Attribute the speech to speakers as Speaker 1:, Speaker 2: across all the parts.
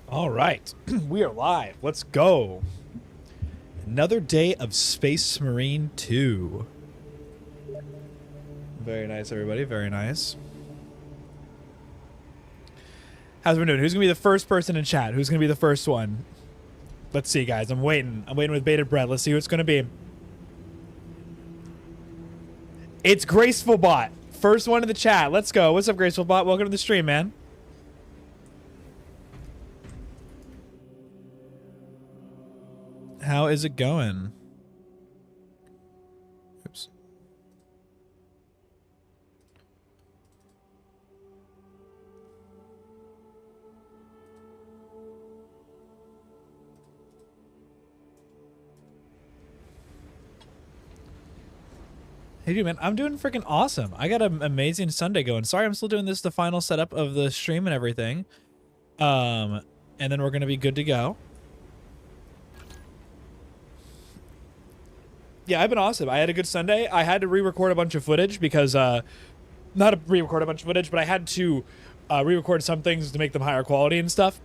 Speaker 1: All right, we are live. Let's go. Another day of Space Marine 2. Very nice, everybody. Very nice. How's it doing? Who's going to be the first person in chat? Who's going to be the first one? Let's see, guys. I'm waiting. I'm waiting with bated breath. Let's see who it's going to be. It's Graceful Bot. First one in the chat. Let's go. What's up, Graceful Bot? Welcome to the stream, man. How is it going? Oops. Hey, dude, man, I'm doing freaking awesome. I got an amazing Sunday going. Sorry, I'm still doing this, the final setup of the stream and everything. And then we're going to be good to go. Yeah, I've been awesome. I had a good Sunday. I had to re-record a bunch of footage because, not re-record a bunch of footage, but I had to re-record some things to make them higher quality and stuff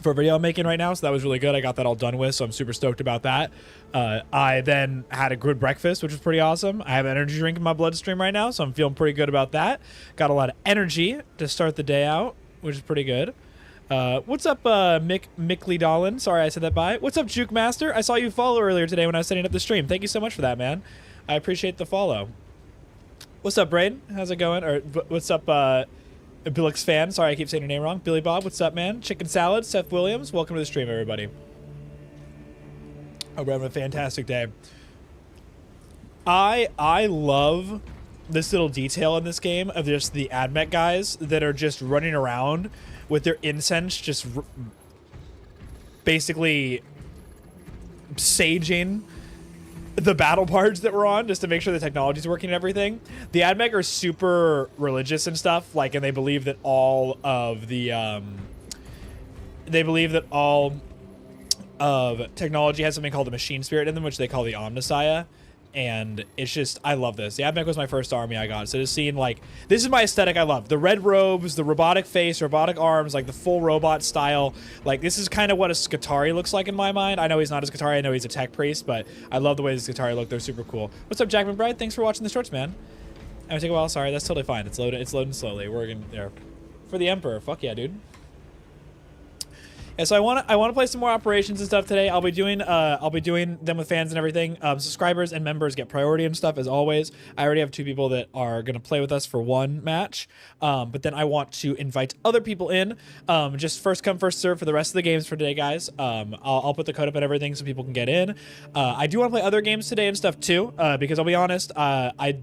Speaker 1: for a video I'm making right now. So that was really good. I got that all done with, so I'm super stoked about that. I then had a good breakfast, which was pretty awesome. I have an energy drink in my bloodstream right now, so I'm feeling pretty good about that. Got a lot of energy to start the day out, which is pretty good. What's up, Mickley Dolan? Sorry I said that by. What's up, Juke Master? I saw you follow earlier today when I was setting up the stream. Thank you so much for that, man. I appreciate the follow. What's up, Braid? How's it going? Or what's up, Billix fan? Sorry, I keep saying your name wrong. Billy Bob, what's up, man? Chicken Salad, Seth Williams. Welcome to the stream, everybody. Hope we're having a fantastic day. I love this little detail in this game of just the AdMech guys that are just running around with their incense, just basically saging the battle barge that we're on just to make sure the technology's working and everything. The AdMech are super religious and stuff, like, and they believe that all of the technology has something called the machine spirit in them, which they call the Omnissiah. And it's just, I love this. The AdMech was my first army I got. So just seeing, like, this is my aesthetic I love. The red robes, the robotic face, robotic arms, like the full robot style. Like, this is kind of what a Skitarii looks like in my mind. I know he's not a Skitarii. I know he's a tech priest, but I love the way the Skitarii look. They're super cool. What's up, Jack McBride? Thanks for watching the shorts, man. I'm gonna take a while. Sorry, that's totally fine. It's loading slowly. We're gonna, there. For the Emperor. Fuck yeah, dude. Yeah, so I want to play some more operations and stuff today. I'll be doing them with fans and everything. Subscribers and members get priority and stuff as always. I already have 2 people that are gonna play with us for 1 match, but then I want to invite other people in. Just first come first serve for the rest of the games for today, guys. I'll put the code up and everything so people can get in. I do want to play other games today and stuff too, because I'll be honest, I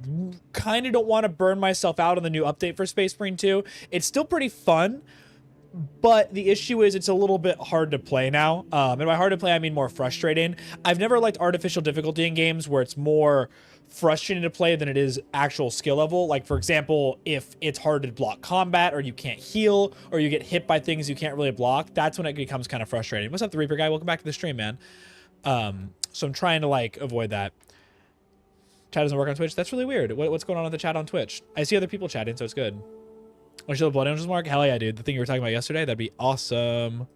Speaker 1: kind of don't want to burn myself out on the new update for Space Marine 2. It's still pretty fun. But the issue is it's a little bit hard to play now. And by hard to play, I mean more frustrating. I've never liked artificial difficulty in games where it's more frustrating to play than it is actual skill level. Like, for example, if it's hard to block combat or you can't heal or you get hit by things you can't really block, that's when it becomes kind of frustrating. What's up, the Reaper guy? Welcome back to the stream, man. So I'm trying to, like, avoid that. Chat doesn't work on Twitch? That's really weird. What's going on with the chat on Twitch? I see other people chatting, so it's good. Want to show the Blood Angels mark? Hell yeah, dude. The thing you were talking about yesterday, that'd be awesome.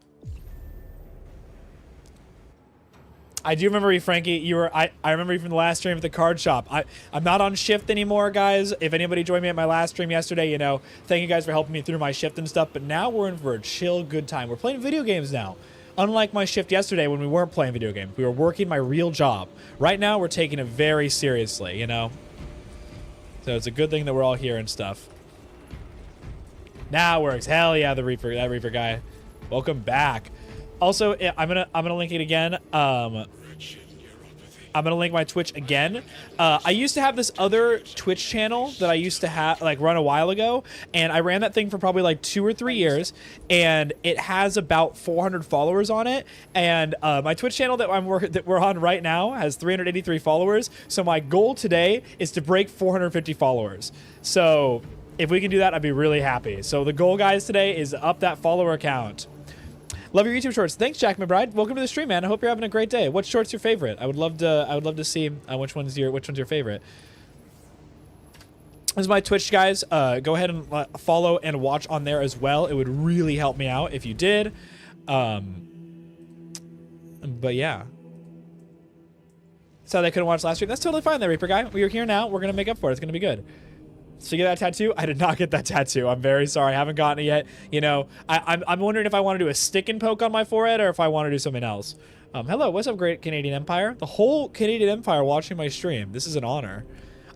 Speaker 1: I do remember you, Frankie. I remember you from the last stream at the card shop. I'm not on shift anymore, guys. If anybody joined me at my last stream yesterday, you know, thank you guys for helping me through my shift and stuff. But now we're in for a chill, good time. We're playing video games now. Unlike my shift yesterday when we weren't playing video games. We were working my real job. Right now, we're taking it very seriously, you know? So it's a good thing that we're all here and stuff. Now it works. Hell yeah, that Reaper guy. Welcome back. Also, I'm gonna link it again. I'm gonna link my Twitch again. I used to have this other Twitch channel that I used to have, like, run a while ago, and I ran that thing for probably like 2 or 3 years, and it has about 400 followers on it. And my Twitch channel that we're on right now has 383 followers. So my goal today is to break 450 followers. So if we can do that, I'd be really happy. So the goal, guys, today is up that follower count. Love your YouTube shorts. Thanks, Jack McBride. Welcome to the stream, man. I hope you're having a great day. What short's your favorite? I would love to see which one's your favorite. This is my Twitch, guys. Go ahead and follow and watch on there as well. It would really help me out if you did. But yeah. So they couldn't watch last stream. That's totally fine there, Reaper guy. We are here now. We're going to make up for it. It's going to be good. So you get that tattoo? I did not get that tattoo. I'm very sorry. I haven't gotten it yet. You know, I'm wondering if I want to do a stick and poke on my forehead or if I want to do something else. Hello, what's up, great Canadian Empire? The whole Canadian Empire watching my stream. This is an honor.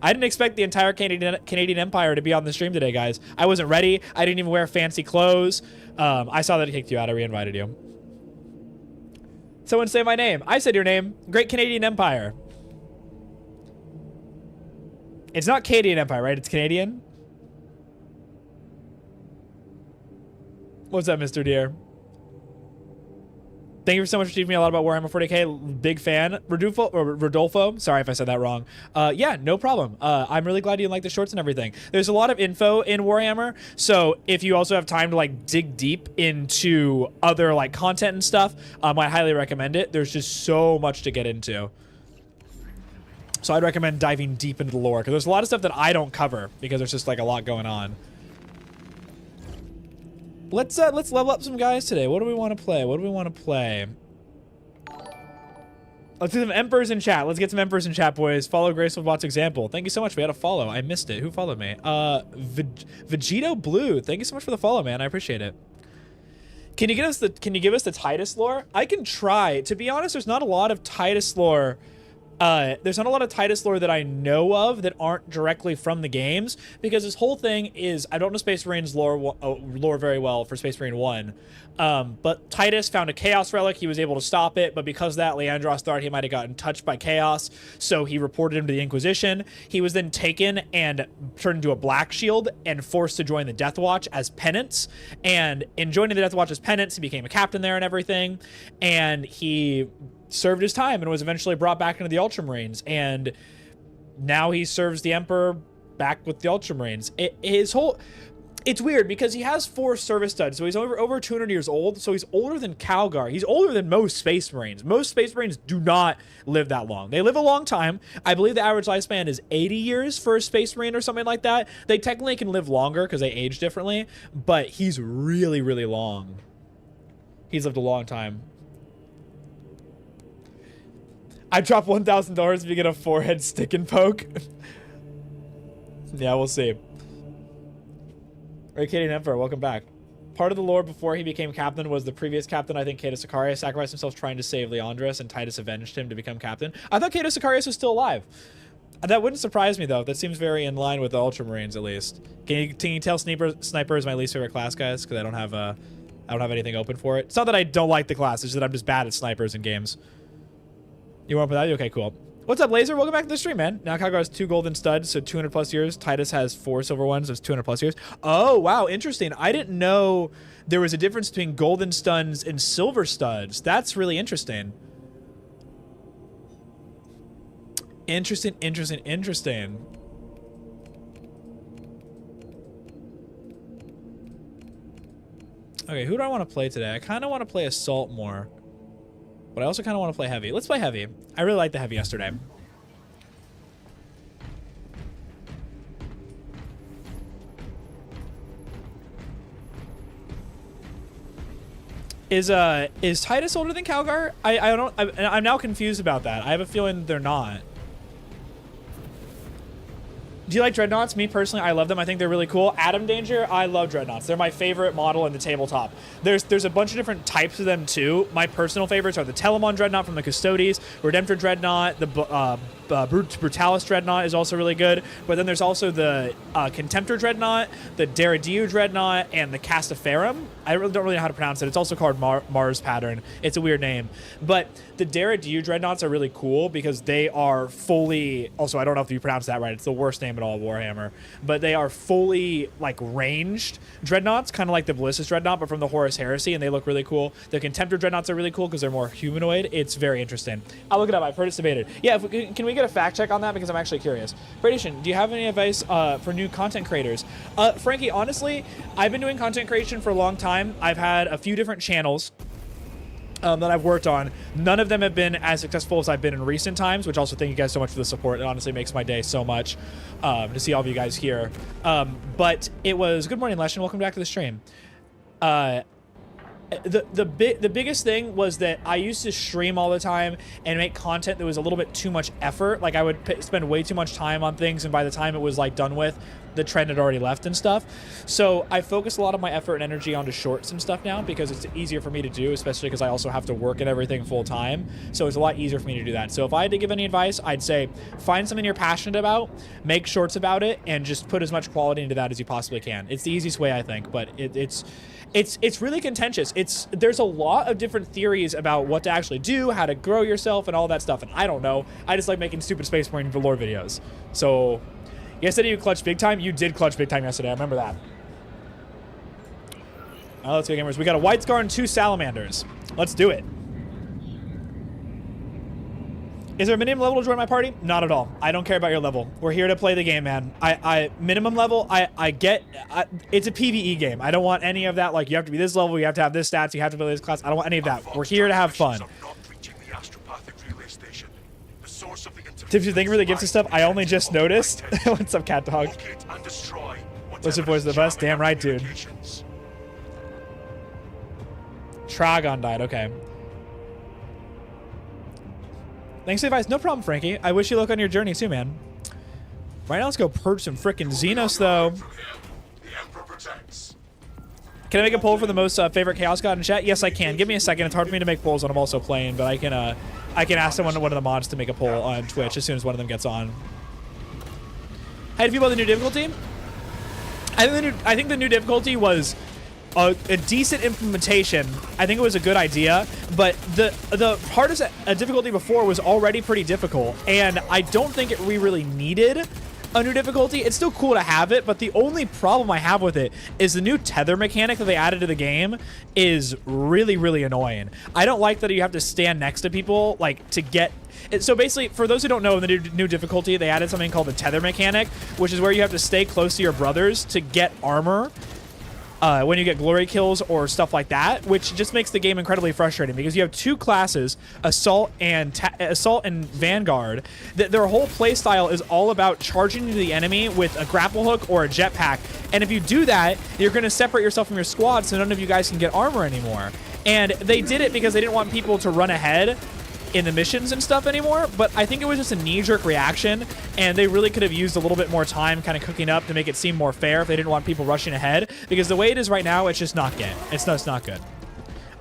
Speaker 1: I didn't expect the entire Canadian Empire to be on the stream today, guys. I wasn't ready. I didn't even wear fancy clothes. I saw that it kicked you out. I re-invited you. Someone say my name. I said your name. Great Canadian Empire. It's not Canadian Empire, right? It's Canadian. What's up, Mr. Deer? Thank you so much for teaching me a lot about Warhammer 40k. Big fan. Rodolfo. Sorry if I said that wrong. Yeah, no problem. I'm really glad you like the shorts and everything. There's a lot of info in Warhammer, so if you also have time to like dig deep into other like content and stuff, I highly recommend it. There's just so much to get into. So I'd recommend diving deep into the lore, because there's a lot of stuff that I don't cover because there's just like a lot going on. Let's level up some guys today. What do we want to play? What do we want to play? Let's do some Emperors in chat. Let's get some Emperors in chat, boys. Follow Graceful Bot's example. Thank you so much. We had a follow. I missed it. Who followed me? Vegito Blue. Thank you so much for the follow, man. I appreciate it. Can you give us the Titus lore? I can try. To be honest, there's not a lot of Titus lore. There's not a lot of Titus lore that I know of that aren't directly from the games, because this whole thing is, I don't know Space Marines lore very well for Space Marine 1, but Titus found a Chaos Relic. He was able to stop it, but because of that, Leandros thought he might have gotten touched by Chaos, so he reported him to the Inquisition. He was then taken and turned into a Black Shield and forced to join the Death Watch as penance, and in joining the Death Watch as penance, he became a captain there and everything, and he served his time and was eventually brought back into the Ultramarines, and now he serves the Emperor back with the Ultramarines. It's weird because he has 4 service studs, so he's over 200 years old, so he's older than Calgar. He's older than most Space Marines. Most Space Marines do not live that long. They live a long time. I believe the average lifespan is 80 years for a Space Marine or something like that. They technically can live longer because they age differently, but he's really, really long. He's lived a long time. I drop $1,000 if you get a forehead stick and poke. Yeah, we'll see. Canadian Emperor, welcome back. Part of the lore before he became captain was the previous captain, I think Titus Sicarius, sacrificed himself trying to save Leandros, and Titus avenged him to become captain. I thought Titus Sicarius was still alive. That wouldn't surprise me, though. That seems very in line with the Ultramarines, at least. Can you tell Sniper is my least favorite class, guys? Because I don't have anything open for it. It's not that I don't like the class, it's just that I'm just bad at snipers in games. You want to play that? Okay, cool. What's up, Laser? Welcome back to the stream, man. Now Calgar has 2 golden studs, so 200 plus years. Titus has 4 silver ones, so it's 200 plus years. Oh, wow, interesting. I didn't know there was a difference between golden studs and silver studs. That's really interesting. Interesting. Okay, who do I want to play today? I kind of want to play Assault more. But I also kind of want to play Heavy. Let's play Heavy. I really liked the Heavy yesterday. Is Titus older than Calgar? I'm now confused about that. I have a feeling they're not. Do you like Dreadnoughts? Me personally, I love them. I think they're really cool. Atom Danger, I love Dreadnoughts. They're my favorite model in the tabletop. There's a bunch of different types of them too. My personal favorites are the Telemon Dreadnought from the Custodes, Redemptor Dreadnought, the Brutalis Dreadnought is also really good. But then there's also the Contemptor Dreadnought, the Derridiu Dreadnought, and the Castaferum. I don't really know how to pronounce it. It's also called Mars Pattern. It's a weird name. But the Derridiu Dreadnoughts are really cool because they are fully... Also, I don't know if you pronounce that right. It's the worst name in all of Warhammer. But they are fully, like, ranged Dreadnoughts, kind of like the Ballistus Dreadnought, but from the Horus Heresy, and they look really cool. The Contemptor Dreadnoughts are really cool because they're more humanoid. It's very interesting. I'll look it up. I've heard it's debated. Yeah, can we get a fact check on that? Because I'm actually curious. Bradation, do you have any advice for new content creators? Frankie, honestly, I've been doing content creation for a long time. I've had a few different channels that I've worked on. None of them have been as successful as I've been in recent times, which also thank you guys so much for the support. It honestly makes my day so much to see all of you guys here. But it was... Good morning, Leshen. Welcome back to the stream. the biggest thing was that I used to stream all the time and make content that was a little bit too much effort. Like I would spend way too much time on things, and by the time it was like done with, the trend had already left and stuff. So I focus a lot of my effort and energy onto shorts and stuff now because it's easier for me to do, especially because I also have to work and everything full time. So it's a lot easier for me to do that. So if I had to give any advice, I'd say find something you're passionate about, make shorts about it, and just put as much quality into that as you possibly can. It's the easiest way, I think, but it's really contentious. There's a lot of different theories about what to actually do, how to grow yourself, and all that stuff. And I don't know. I just like making stupid Space Marine lore videos. So yesterday you clutched big time. You did clutch big time yesterday. I remember that. All right, let's go, gamers. We got a White Scar and 2 Salamanders. Let's do it. Is there a minimum level to join my party? Not at all. I don't care about your level. We're here to play the game, man. Minimum level, it's a PvE game. I don't want any of that. Like, you have to be this level, you have to have this stats, you have to play this class. I don't want any of that. We're here to have fun. Tips, thank you for the gifts and stuff. I only just noticed. What's up, cat dog? Listen, boys, the best. Damn right, dude. Tragon died. Okay. Thanks for the advice. No problem, Frankie. I wish you luck on your journey too, man. Right now, let's go purge some frickin' Xenos, though. Can I make a poll for the most favorite Chaos God in chat? Yes, I can. Give me a second. It's hard for me to make polls when I'm also playing, but I can ask someone, one of the mods, to make a poll on Twitch as soon as one of them gets on. How do you feel about the new difficulty? I think the new difficulty was a decent implementation. I think it was a good idea, but the hardest difficulty before was already pretty difficult, and I don't think we really needed a new difficulty. It's still cool to have it, but the only problem I have with it is the new tether mechanic that they added to the game is really, really annoying. I don't like that you have to stand next to people, like, to get it. So basically, for those who don't know, in the new difficulty, they added something called the tether mechanic, which is where you have to stay close to your brothers to get armor when you get glory kills or stuff like that, which just makes the game incredibly frustrating because you have 2 classes, Assault and Vanguard, that their whole playstyle is all about charging into the enemy with a grapple hook or a jetpack. And if you do that, you're going to separate yourself from your squad so none of you guys can get armor anymore. And they did it because they didn't want people to run ahead in the missions and stuff anymore, but I think it was just a knee-jerk reaction, and they really could have used a little bit more time kind of cooking up to make it seem more fair if they didn't want people rushing ahead, because the way it is right now, it's just not good. It's not good.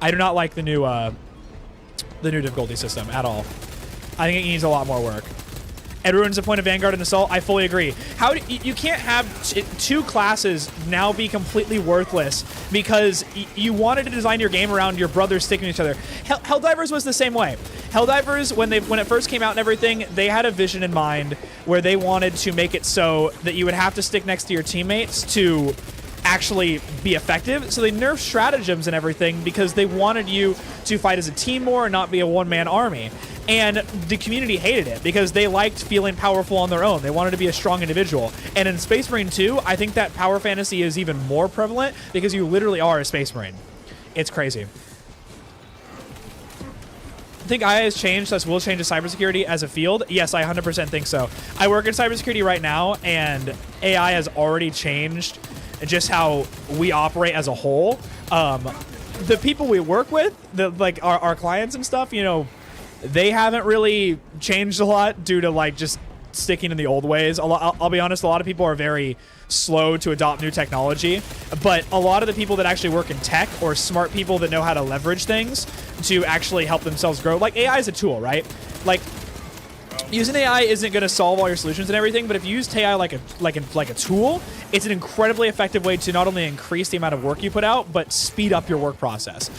Speaker 1: I do not like the new difficulty system at all. I think it needs a lot more work. It ruins the point of Vanguard and Assault. I fully agree. How you can't have 2 classes now be completely worthless because you wanted to design your game around your brothers sticking to each other. Helldivers was the same way. Helldivers, when it first came out and everything, they had a vision in mind where they wanted to make it so that you would have to stick next to your teammates to actually be effective. So they nerfed stratagems and everything because they wanted you to fight as a team more and not be a one-man army. And the community hated it because they liked feeling powerful on their own. They wanted to be a strong individual. And in Space Marine 2, I think that power fantasy is even more prevalent because you literally are a Space Marine. It's crazy. I think AI has changed, thus will change to cybersecurity as a field. Yes, I 100% think so. I work in cybersecurity right now, and AI has already changed just how we operate as a whole. The people we work with, like our clients and stuff, you know, they haven't really changed a lot due to like just sticking in the old ways. I'll be honest, a lot of people are very slow to adopt new technology, but a lot of the people that actually work in tech or smart people that know how to leverage things to actually help themselves grow, like AI is a tool, right? Like using AI isn't going to solve all your solutions and everything, but if you use AI like a tool, it's an incredibly effective way to not only increase the amount of work you put out, but speed up your work process.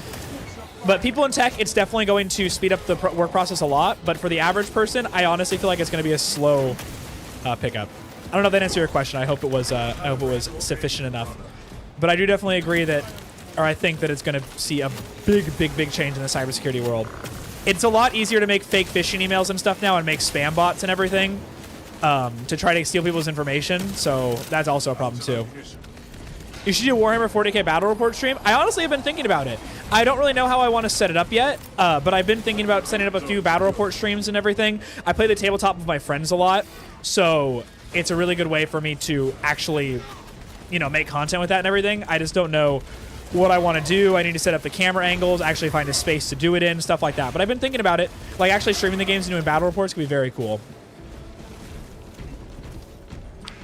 Speaker 1: But people in tech, it's definitely going to speed up the work process a lot. But for the average person, I honestly feel like it's going to be a slow pickup. I don't know if that answered your question. I hope it was sufficient enough. But I do definitely agree that, or I think that it's going to see a big change in the cybersecurity world. It's a lot easier to make fake phishing emails and stuff now and make spam bots and everything to try to steal people's information. So that's also a problem too. You should do a Warhammer 40k battle report stream. I honestly have been thinking about it. I don't really know how I want to set it up yet, but I've been thinking about setting up a few battle report streams and everything. I play the tabletop with my friends a lot, so it's a really good way for me to actually, you know, make content with that and everything. I just don't know what I want to do. I need to set up the camera angles, actually find a space to do it in, stuff like that. But I've been thinking about it. Like, actually streaming the games and doing battle reports could be very cool.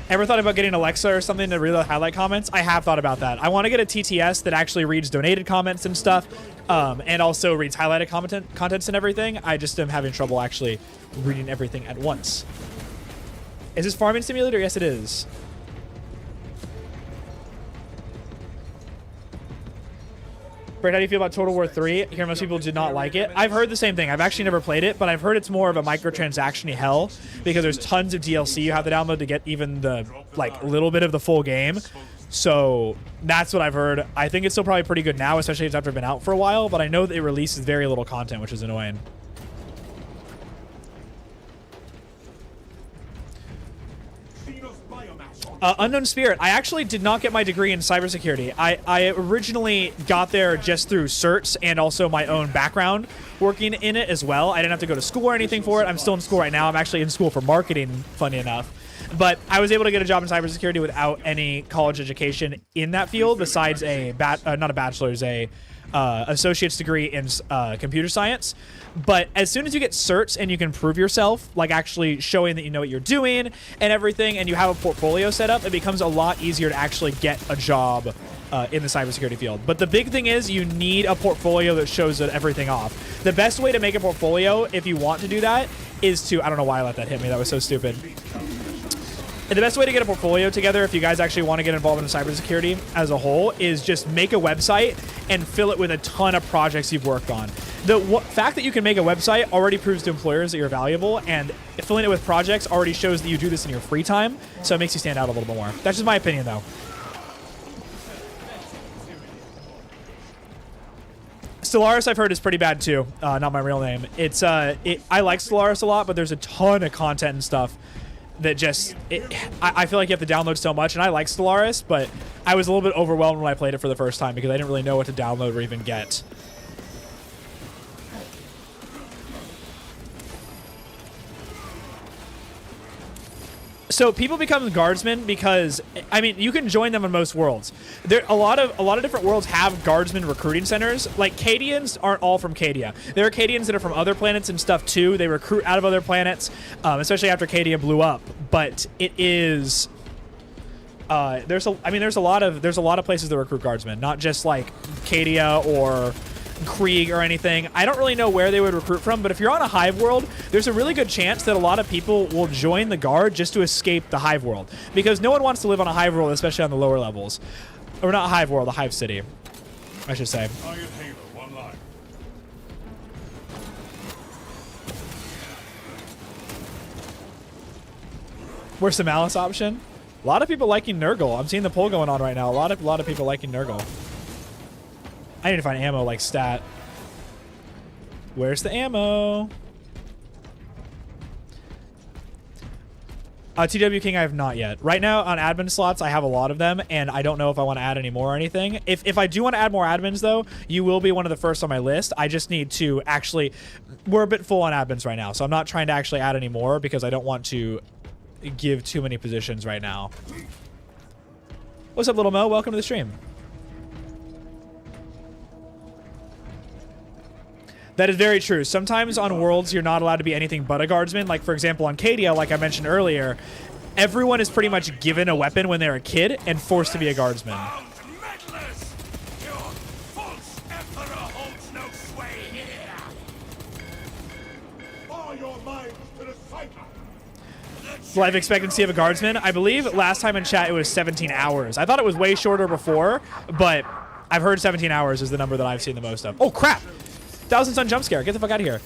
Speaker 1: Ever thought about getting Alexa or something to read the highlight comments? I have thought about that. I want to get a TTS that actually reads donated comments and stuff, and also reads highlighted contents and everything. I just am having trouble actually reading everything at once. Is this Farming Simulator? Yes, it is. Braid, how do you feel about Total War 3? I hear most people did not like it. I've heard the same thing. I've actually never played it, but I've heard it's more of a microtransaction-y hell because there's tons of DLC you have to download to get even the, like, little bit of the full game. So that's what I've heard. I think it's still probably pretty good now, especially after it's been out for a while, but I know that it releases very little content, which is annoying. Unknown Spirit. I actually did not get my degree in cybersecurity. I originally got there just through certs and also my own background working in it as well. I didn't have to go to school or anything for it. I'm still in school right now. I'm actually in school for marketing, funny enough. But I was able to get a job in cybersecurity without any college education in that field besides not a bachelor's, associate's degree in computer science. But as soon as you get certs and you can prove yourself, like actually showing that you know what you're doing and everything, and you have a portfolio set up, it becomes a lot easier to actually get a job in the cybersecurity field. But the big thing is you need a portfolio that shows everything off. The best way to make a portfolio, if you want to do that, is to... I don't know why I let that hit me. That was so stupid. And the best way to get a portfolio together, if you guys actually want to get involved in cybersecurity as a whole, is just make a website and fill it with a ton of projects you've worked on. The fact that you can make a website already proves to employers that you're valuable, and filling it with projects already shows that you do this in your free time, so it makes you stand out a little bit more. That's just my opinion, though. Stellaris, I've heard, is pretty bad, too. Not my real name. I like Stellaris a lot, but there's a ton of content and stuff that just... I feel like you have to download so much, and I like Stellaris, but I was a little bit overwhelmed when I played it for the first time because I didn't really know what to download or even get. So people become guardsmen because, I mean, you can join them in most worlds. There a lot of different worlds have guardsmen recruiting centers. Like Cadians aren't all from Cadia. There are Cadians that are from other planets and stuff too. They recruit out of other planets, especially after Cadia blew up. But it is there's a lot of places that recruit guardsmen, not just like Cadia or Krieg or anything. I don't really know where they would recruit from, but if you're on a hive world, there's a really good chance that a lot of people will join the guard just to escape the hive world, because no one wants to live on a hive world, especially on the lower levels. Or not a hive world, a hive city, I should say. Where's the Malice option? A lot of people liking Nurgle. I'm seeing the poll going on right now. A lot of people liking Nurgle. I need to find ammo like stat. Where's the ammo? TW King I have not yet. Right now on admin slots I have a lot of them, and I don't know if I want to add any more or anything. If I do want to add more admins though, you will be one of the first on my list. I just need to actually... We're a bit full on admins right now, so I'm not trying to actually add any more because I don't want to give too many positions right now. What's up, Little Mo? Welcome to the stream. That is very true. Sometimes on worlds, you're not allowed to be anything but a guardsman. Like, for example, on Cadia, like I mentioned earlier, everyone is pretty much given a weapon when they're a kid and forced to be a guardsman. Life expectancy of a guardsman? I believe last time in chat it was 17 hours. I thought it was way shorter before, but I've heard 17 hours is the number that I've seen the most of. Oh, crap! Thousand Sun jump scare. Get the fuck out of here.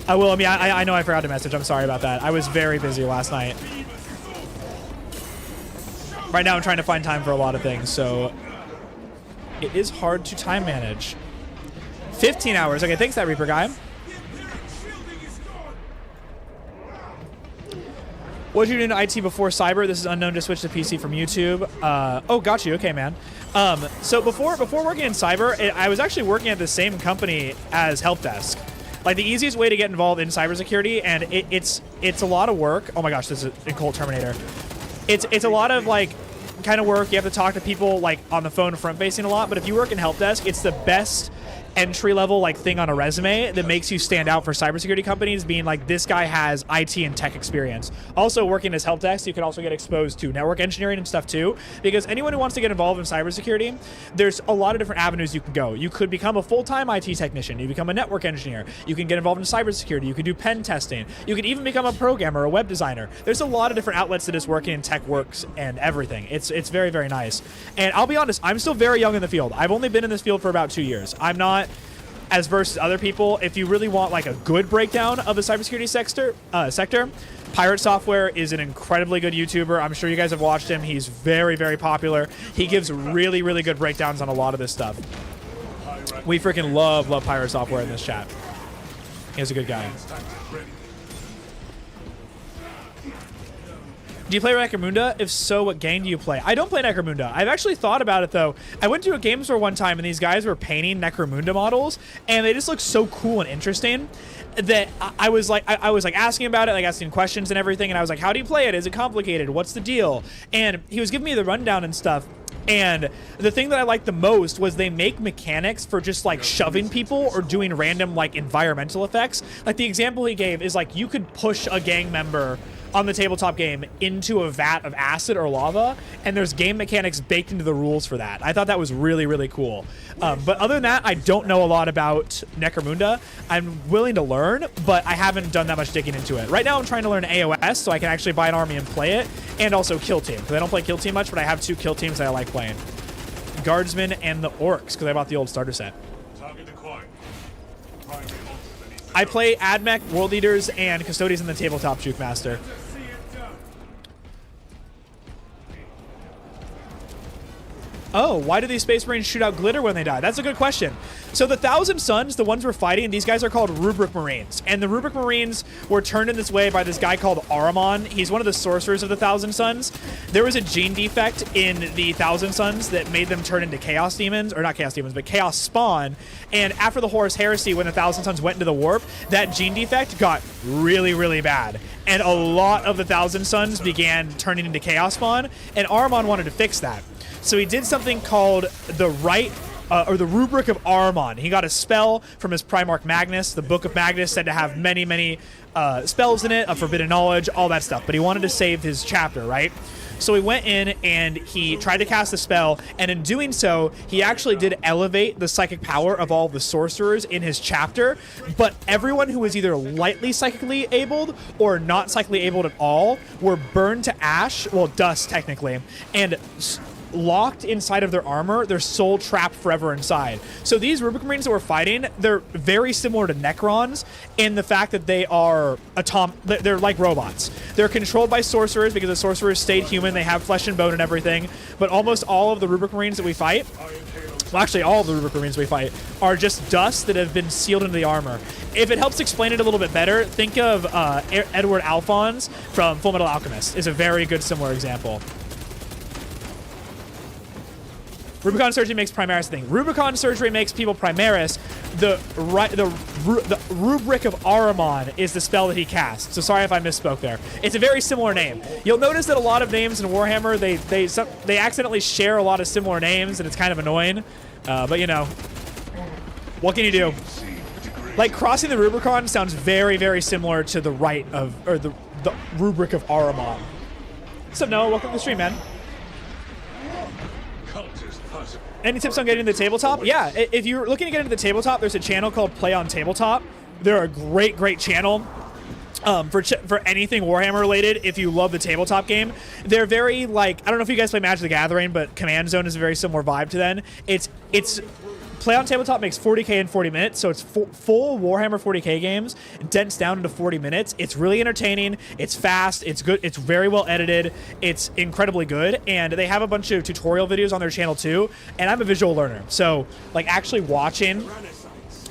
Speaker 1: I will. I mean, I know I forgot to message. I'm sorry about that. I was very busy last night. Right now I'm trying to find time for a lot of things, so it is hard to time manage. 15 hours. Okay, thanks that Reaper guy. What did you do in IT before cyber? This is unknown. Just switch to PC from YouTube. Oh, got you. Okay, man. So before working in cyber, I was actually working at the same company as help desk. Like the easiest way to get involved in cybersecurity, and it's a lot of work. Oh my gosh, this is a Colt Terminator. It's a lot of like kind of work, you have to talk to people like on the phone front facing a lot, but if you work in help desk, it's the best entry level like thing on a resume that makes you stand out for cybersecurity companies, being like, this guy has IT and tech experience. Also, working as help desk, you can also get exposed to network engineering and stuff too, because anyone who wants to get involved in cybersecurity, there's a lot of different avenues you can go. You could become a full-time IT technician, you become a network engineer, you can get involved in cybersecurity, you could do pen testing, you could even become a programmer, a web designer. There's a lot of different outlets that is working in tech works and everything. It's very, very nice. And I'll be honest, I'm still very young in the field. I've only been in this field for about 2 years. I'm not as versed as other people. If you really want like a good breakdown of the cybersecurity sector, Pirate Software is an incredibly good YouTuber. I'm sure you guys have watched him. He's very, very popular. He gives really, really good breakdowns on a lot of this stuff. We freaking love Pirate Software in this chat. He's a good guy. Do you play Necromunda? If so, what game do you play? I don't play Necromunda. I've actually thought about it, though. I went to a game store one time, and these guys were painting Necromunda models, and they just looked so cool and interesting that I was like asking about it, like asking questions and everything, and I was like, how do you play it? Is it complicated? What's the deal? And he was giving me the rundown and stuff. And the thing that I liked the most was they make mechanics for just like shoving people or doing random like environmental effects. Like the example he gave is like you could push a gang member on the tabletop game into a vat of acid or lava, and there's game mechanics baked into the rules for that. I thought that was really, really cool. But other than that, I don't know a lot about Necromunda. I'm willing to learn, but I haven't done that much digging into it. Right now, I'm trying to learn AOS so I can actually buy an army and play it, and also Kill Team, because I don't play Kill Team much, but I have 2 Kill Teams that I like playing. Guardsmen and the Orcs, because I bought the old starter set. I play AdMech, World Eaters, and Custodians in the Tabletop, Juke Master. Oh, why do these Space Marines shoot out glitter when they die? That's a good question. So the Thousand Suns, the ones we're fighting, these guys are called Rubric Marines. And the Rubric Marines were turned in this way by this guy called Ahriman. He's one of the sorcerers of the Thousand Suns. There was a gene defect in the Thousand Suns that made them turn into Chaos Demons, or not Chaos Demons, but Chaos Spawn. And after the Horus Heresy, when the Thousand Suns went into the warp, that gene defect got really, really bad. And a lot of the Thousand Suns began turning into Chaos Spawn, and Ahriman wanted to fix that. So he did something called the the Rubric of Ahriman. He got a spell from his Primarch Magnus. The Book of Magnus said to have many, many spells in it, of forbidden knowledge, all that stuff. But he wanted to save his chapter, right? So he went in and he tried to cast a spell, and in doing so, he actually did elevate the psychic power of all the sorcerers in his chapter, but everyone who was either lightly psychically abled or not psychically abled at all were burned to ash, well, dust technically, and locked inside of their armor, their soul trapped forever inside. So these Rubric Marines that we're fighting, they're very similar to Necrons in the fact that they are they're like robots. They're controlled by sorcerers because the sorcerers stayed human, they have flesh and bone and everything, but almost all of the Rubric Marines that we fight, well, actually all of the Rubric Marines we fight, are just dust that have been sealed into the armor. If it helps explain it a little bit better, think of Edward Alphonse from Full Metal Alchemist is a very good similar example. Rubicon Surgery makes Primaris a thing. Rubicon Surgery makes people Primaris. The Rubric of Ahriman is the spell that he casts. So sorry if I misspoke there. It's a very similar name. You'll notice that a lot of names in Warhammer, they accidentally share a lot of similar names, and it's kind of annoying. But you know, what can you do? Like crossing the Rubicon sounds very, very similar to the the Rubric of Ahriman. What's up, Noah? Welcome to the stream, man. Any tips on getting into the tabletop? Yeah, if you're looking to get into the tabletop, there's a channel called Play on Tabletop. They're a great, great channel for anything Warhammer related. If you love the tabletop game, they're very like, I don't know if you guys play Magic the Gathering, but Command Zone is a very similar vibe to them. It's Play on Tabletop makes 40K in 40 minutes, so it's full Warhammer 40K games, dense down into 40 minutes. It's really entertaining, it's fast, it's good, it's very well edited, it's incredibly good, and they have a bunch of tutorial videos on their channel too, and I'm a visual learner, so like actually watching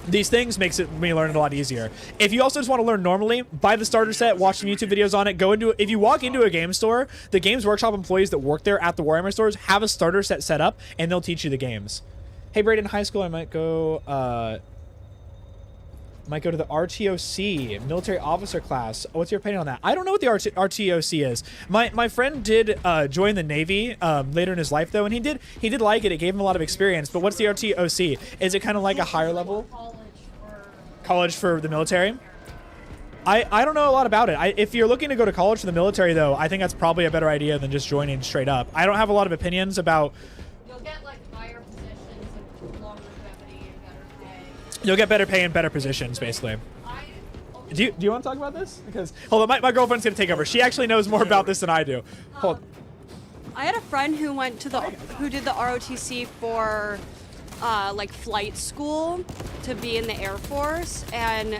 Speaker 1: these things makes me learn it a lot easier. If you also just want to learn normally, buy the starter set, watch some YouTube videos on it, if you walk into a game store, the Games Workshop employees that work there at the Warhammer stores have a starter set up, and they'll teach you the games. Hey, Braid, in high school, I might go Might go to the RTOC, military officer class. What's your opinion on that? I don't know what the RTOC is. My friend did join the Navy later in his life though, and he did like it. It gave him a lot of experience. But what's the RTOC? Is it kind of like a higher level college for the military? I don't know a lot about it. If you're looking to go to college for the military though, I think that's probably a better idea than just joining straight up. I don't have a lot of opinions about.
Speaker 2: You'll get like higher positions and longer longevity and better pay.
Speaker 1: You'll get better pay and better positions, basically. Do you want to talk about this? Because hold on, my girlfriend's gonna take over. She actually knows more about this than I do. Hold.
Speaker 2: I had a friend who did the ROTC for like flight school to be in the Air Force, and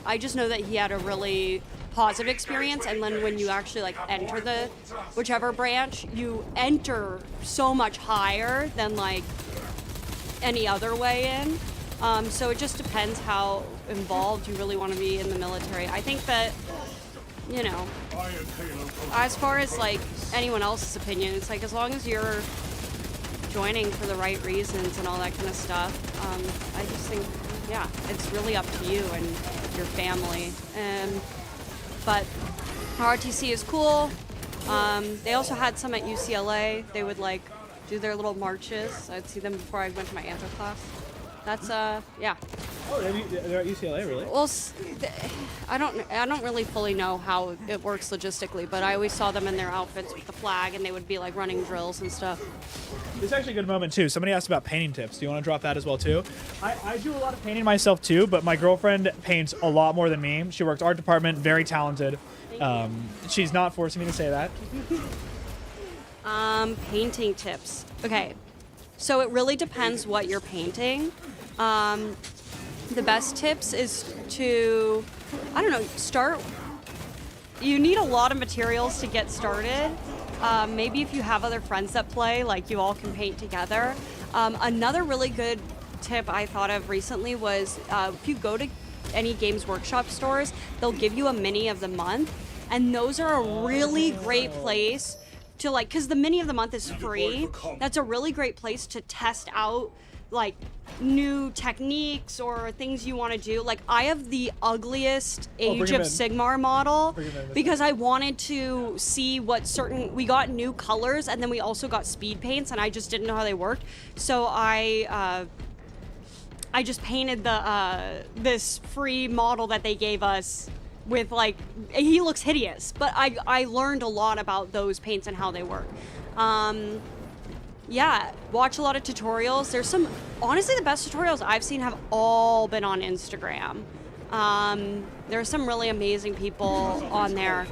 Speaker 2: I just know that he had a really positive experience. And then when you actually like enter the whichever branch, you enter so much higher than like any other way in. So it just depends how involved you really want to be in the military. I think that, you know, as far as like anyone else's opinion, it's like as long as you're joining for the right reasons and all that kind of stuff, I just think, yeah, it's really up to you and your family. But ROTC is cool. They also had some at UCLA. They would like do their little marches. I'd see them before I went to my antho class. That's yeah.
Speaker 1: Oh, they're at UCLA, really?
Speaker 2: Well, I don't really fully know how it works logistically, but I always saw them in their outfits with the flag, and they would be like running drills and stuff.
Speaker 1: This is actually a good moment too. Somebody asked about painting tips. Do you want to drop that as well too? I do a lot of painting myself too, but my girlfriend paints a lot more than me. She works art department, very talented. She's not forcing me to say that.
Speaker 2: Painting tips. Okay. So it really depends what you're painting. The best tips is to, I don't know, start. You need a lot of materials to get started. Maybe if you have other friends that play, like you all can paint together. Another really good tip I thought of recently was if you go to any Games Workshop stores, they'll give you a mini of the month. And those are a really great place to like, because the mini of the month is free. That's a really great place to test out like new techniques or things you want to do. Like I have the ugliest Age of Sigmar model because I wanted to see what we got new colors, and then we also got speed paints, and I just didn't know how they worked. So I just painted this free model that they gave us with like, he looks hideous, but I learned a lot about those paints and how they work. Yeah, watch a lot of tutorials. There's some, honestly, the best tutorials I've seen have all been on Instagram. There's some really amazing people on there.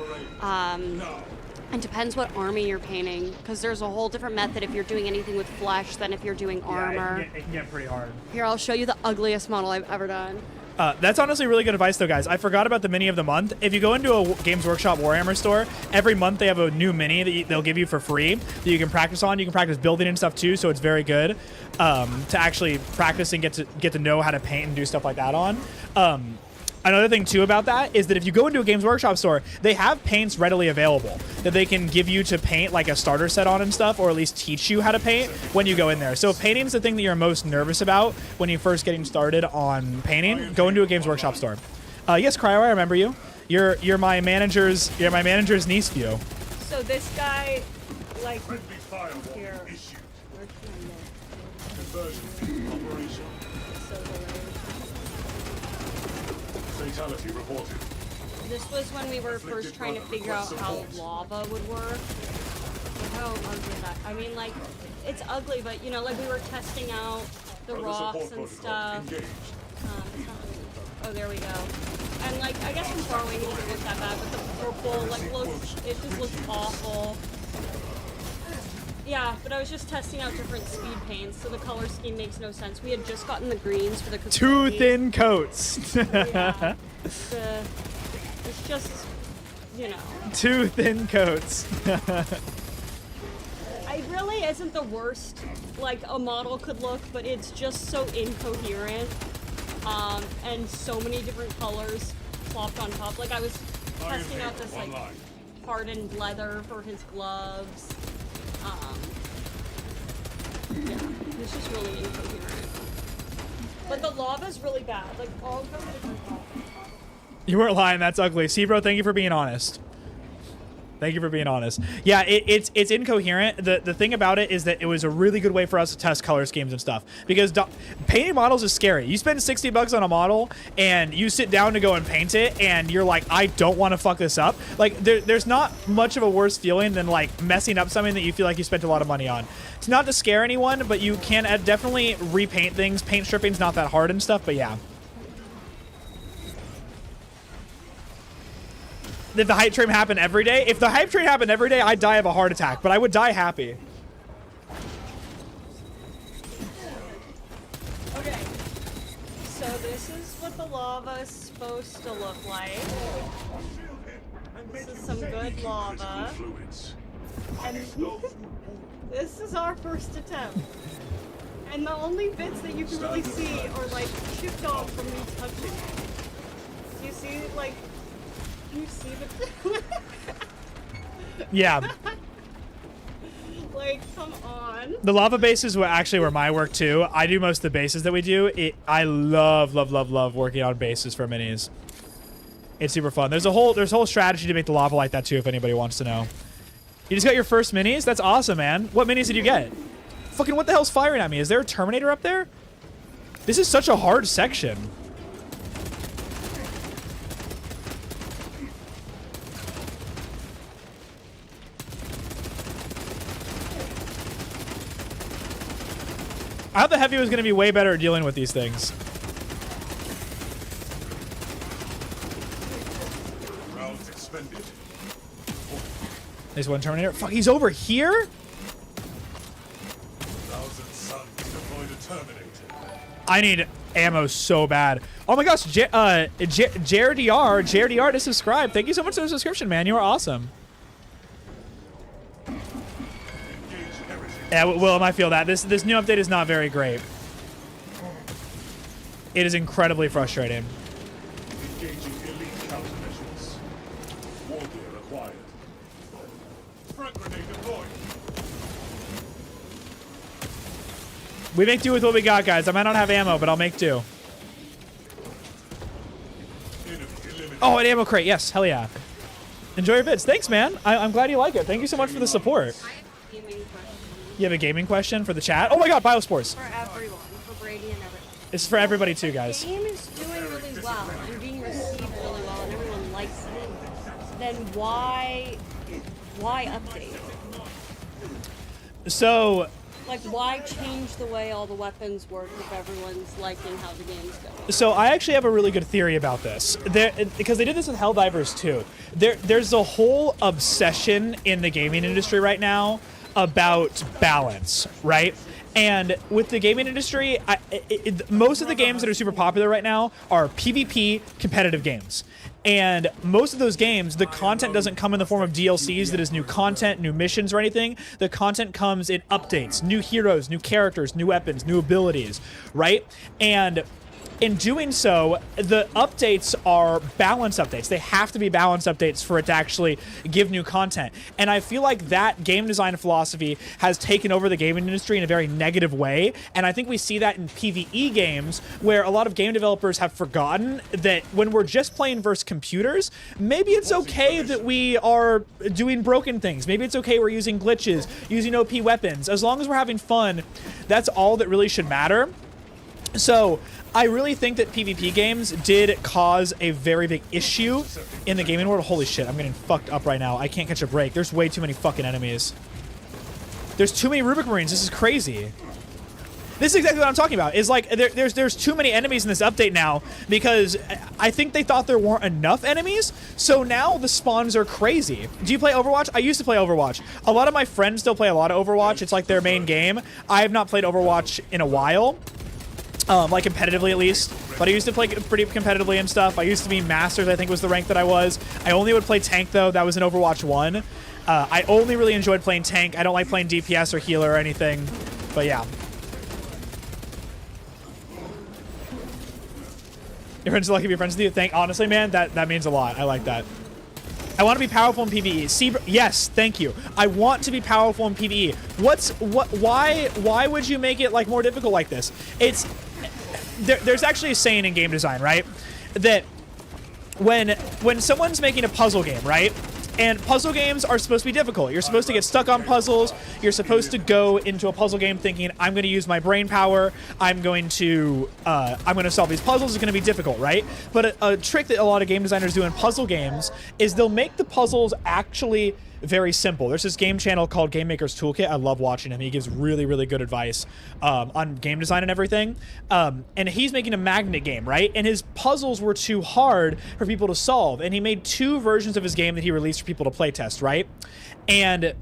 Speaker 2: It depends what army you're painting, because there's a whole different method if you're doing anything with flesh than if you're doing armor.
Speaker 1: It can get pretty hard.
Speaker 2: Here, I'll show you the ugliest model I've ever done.
Speaker 1: That's honestly really good advice, though, guys. I forgot about the mini of the month. If you go into a Games Workshop Warhammer store, every month they have a new mini that they'll give you for free that you can practice on. You can practice building and stuff, too, so it's very good to actually practice and get to know how to paint and do stuff like that on. Another thing, too, about that is that if you go into a Games Workshop store, they have paints readily available that they can give you to paint like a starter set on and stuff, or at least teach you how to paint when you go in there. So if painting's the thing that you're most nervous about when you're first getting started on painting, go into a Games Workshop store. Yes, Cryo, I remember you. You're my manager's niece view.
Speaker 2: So this guy, like, here.
Speaker 3: Fatality reported.
Speaker 2: This was when we were first trying to figure out how lava would work. Look how ugly that. I mean, like, it's ugly, but you know, like we were testing out the rocks and stuff. Oh, there we go. And like, I guess from far away it doesn't look that bad, but the purple, like, it just looks awful. Yeah, but I was just testing out different speed paints, so the color scheme makes no sense. We had just gotten the greens for the
Speaker 1: too thin coats.
Speaker 2: Yeah, it's just, you know.
Speaker 1: Too thin coats.
Speaker 2: It really isn't the worst like a model could look, but it's just so incoherent, and so many different colors plopped on top. Like I was testing out this like hardened leather for his gloves. Yeah, it's just really incoherent. But the lava's really bad. Like, all of them are lava.
Speaker 1: You weren't lying. That's ugly. See, bro, thank you for being honest. Thank you for being honest. Yeah, it's incoherent. The thing about it is that it was a really good way for us to test color schemes and stuff. Because painting models is scary. You spend 60 bucks on a model, and you sit down to go and paint it, and you're like, I don't want to fuck this up. Like, there's not much of a worse feeling than, like, messing up something that you feel like you spent a lot of money on. It's not to scare anyone, but you can definitely repaint things. Paint stripping's not that hard and stuff, but yeah. If the hype train happened every day, if the hype train happened every day, I'd die of a heart attack, but I would die happy.
Speaker 2: Okay. So this is what the lava is supposed to look like. This is some good lava. And this is our first attempt. And the only bits that you can really see are like chipped off from me touching it. You see, like, you see the
Speaker 1: Yeah.
Speaker 2: like, come on.
Speaker 1: The lava bases were actually where my work too. I do most of the bases that we do. I love working on bases for minis. It's super fun. There's a whole strategy to make the lava like that too, if anybody wants to know. You just got your first minis? That's awesome, man. What minis did you get? Fucking what the hell's firing at me? Is there a Terminator up there? This is such a hard section. I thought the heavy was going to be way better at dealing with these things.
Speaker 3: Rounds expended.
Speaker 1: There's one Terminator. Fuck, he's over here?
Speaker 3: 1,000 suns deployed a Terminator.
Speaker 1: I need ammo so bad. Oh my gosh, JRDR to subscribe. Thank you so much for the subscription, man. You are awesome. Yeah, Willem, I feel that. This new update is not very great. It is incredibly frustrating.
Speaker 3: Engaging elite countermeasures. War gear acquired. Frag grenade deployed.
Speaker 1: We make do with what we got, guys. I might not have ammo, but I'll make do. Oh, an ammo crate. Yes, hell yeah. Enjoy your vids. Thanks, man. I'm glad you like it. Thank you so much for the support. You have a gaming question for the chat? Oh my god, Biospores.
Speaker 2: For everyone, for Brady and everyone.
Speaker 1: It's for everybody too, guys.
Speaker 2: The game is doing really well and being received really well and everyone likes it. Then why update?
Speaker 1: So,
Speaker 2: like, why change the way all the weapons work if everyone's liking how the game's going?
Speaker 1: So I actually have a really good theory about this. Because they did this with Helldivers too. There's a whole obsession in the gaming industry right now about balance, right? And with the gaming industry, most of the games that are super popular right now are PvP competitive games. And most of those games, the content doesn't come in the form of DLCs that is new content, new missions, or anything. The content comes in updates, new heroes, new characters, new weapons, new abilities, right? And in doing so, the updates are balance updates. They have to be balance updates for it to actually give new content. And I feel like that game design philosophy has taken over the gaming industry in a very negative way. And I think we see that in PvE games, where a lot of game developers have forgotten that when we're just playing versus computers, maybe it's okay that we are doing broken things. Maybe it's okay we're using glitches, using OP weapons. As long as we're having fun, that's all that really should matter. So I really think that PvP games did cause a very big issue in the gaming world. Holy shit, I'm getting fucked up right now. I can't catch a break. There's way too many fucking enemies. There's too many Rubric Marines. This is crazy. This is exactly what I'm talking about. Is like there's too many enemies in this update now because I think they thought there weren't enough enemies. So now the spawns are crazy. Do you play Overwatch? I used to play Overwatch. A lot of my friends still play a lot of Overwatch. It's like their main game. I have not played Overwatch in a while. Like competitively at least, but I used to play pretty competitively and stuff. I used to be Masters, I think was the rank that I was. I only would play tank though. That was in Overwatch 1. I only really enjoyed playing tank. I don't like playing DPS or healer or anything, but yeah. Your friends are lucky to be friends with you. Honestly, man, that means a lot. I like that. I want to be powerful in PvE. Yes, thank you. I want to be powerful in PvE. Why would you make it like more difficult like this? there's actually a saying in game design, right? That when someone's making a puzzle game, right? And puzzle games are supposed to be difficult. You're supposed to get stuck on puzzles. You're supposed to go into a puzzle game thinking, I'm going to use my brain power. I'm going to solve these puzzles. It's going to be difficult, right? But a trick that a lot of game designers do in puzzle games is they'll make the puzzles actually very simple. There's this game channel called Game Maker's Toolkit. I love watching him. He gives really, really good advice on game design and everything. And he's making a magnet game, right? And his puzzles were too hard for people to solve. And he made 2 versions of his game that he released for people to play test, right? And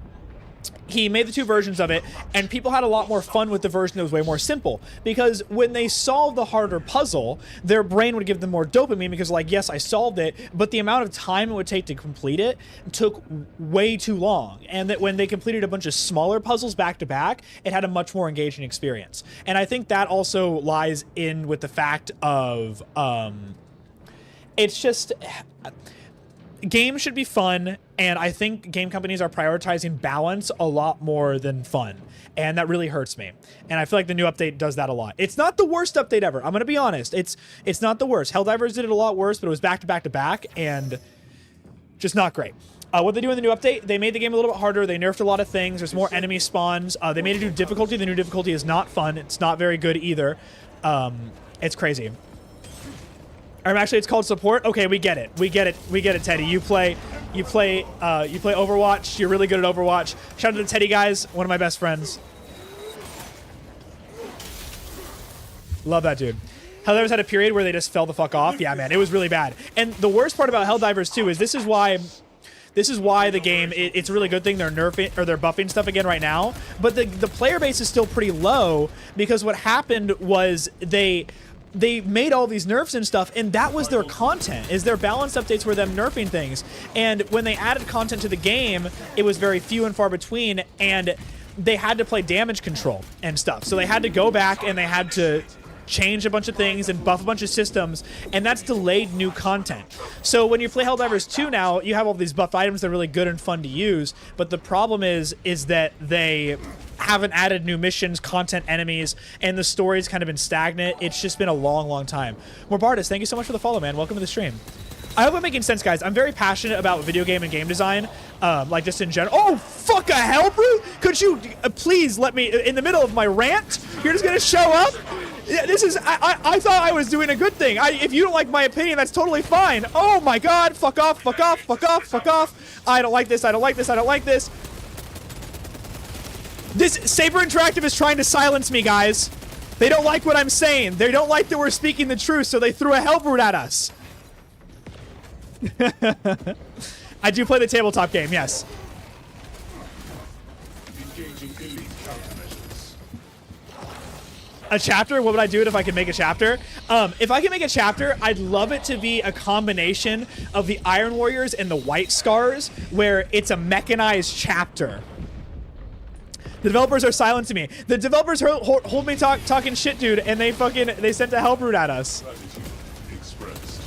Speaker 1: he made the 2 versions of it, and people had a lot more fun with the version that was way more simple, because when they solved the harder puzzle, their brain would give them more dopamine because, like, yes, I solved it, but the amount of time it would take to complete it took way too long. And that when they completed a bunch of smaller puzzles back to back, it had a much more engaging experience. And I think that also lies in with the fact of it's just games should be fun, and I think game companies are prioritizing balance a lot more than fun, and that really hurts me. And I feel like the new update does that a lot. It's not the worst update ever. I'm gonna be honest. It's not the worst. Helldivers did it a lot worse, but it was back to back to back, and just not great. What they do in the new update, they made the game a little bit harder. They nerfed a lot of things. There's more enemy spawns. They made a new difficulty. The new difficulty is not fun. It's not very good either. It's crazy. Actually, it's called support. Okay, we get it. We get it, Teddy. You play Overwatch. You're really good at Overwatch. Shout out to Teddy, guys. One of my best friends. Love that dude. Helldivers had a period where they just fell the fuck off. Yeah, man, it was really bad. And the worst part about Helldivers too is this is why the game, it's a really good thing they're nerfing or they're buffing stuff again right now. But the player base is still pretty low because what happened was they made all these nerfs and stuff, and that was their content, is their balance updates were them nerfing things. And when they added content to the game, it was very few and far between, and they had to play damage control and stuff. So they had to go back and they had to change a bunch of things and buff a bunch of systems, and that's delayed new content. So when you play Helldivers 2 now, you have all these buffed items that are really good and fun to use, but the problem is that they haven't added new missions, content, enemies, and the story's kind of been stagnant. It's just been a long, long time. Morbardus, thank you so much for the follow, man. Welcome to the stream. I hope I'm making sense, guys. I'm very passionate about video game and game design, like just in general. Oh, fuck a hell, bro! Could you please let me, in the middle of my rant, you're just gonna show up? Yeah, this is, I thought I was doing a good thing. If you don't like my opinion, that's totally fine. Oh my god, fuck off, fuck off, fuck off, fuck off. I don't like this, I don't like this, I don't like this. This Saber Interactive is trying to silence me, guys. They don't like what I'm saying. They don't like that we're speaking the truth, so they threw a Hellbrute at us. I do play the tabletop game, yes.
Speaker 3: Engaging elite countermeasures.
Speaker 1: A chapter? What would I do if I could make a chapter? If I could make a chapter, I'd love it to be a combination of the Iron Warriors and the White Scars, where it's a mechanized chapter. The developers are silencing me. The developers hold me talking shit, dude, and they sent a Hellbrute at us.
Speaker 3: Expressed.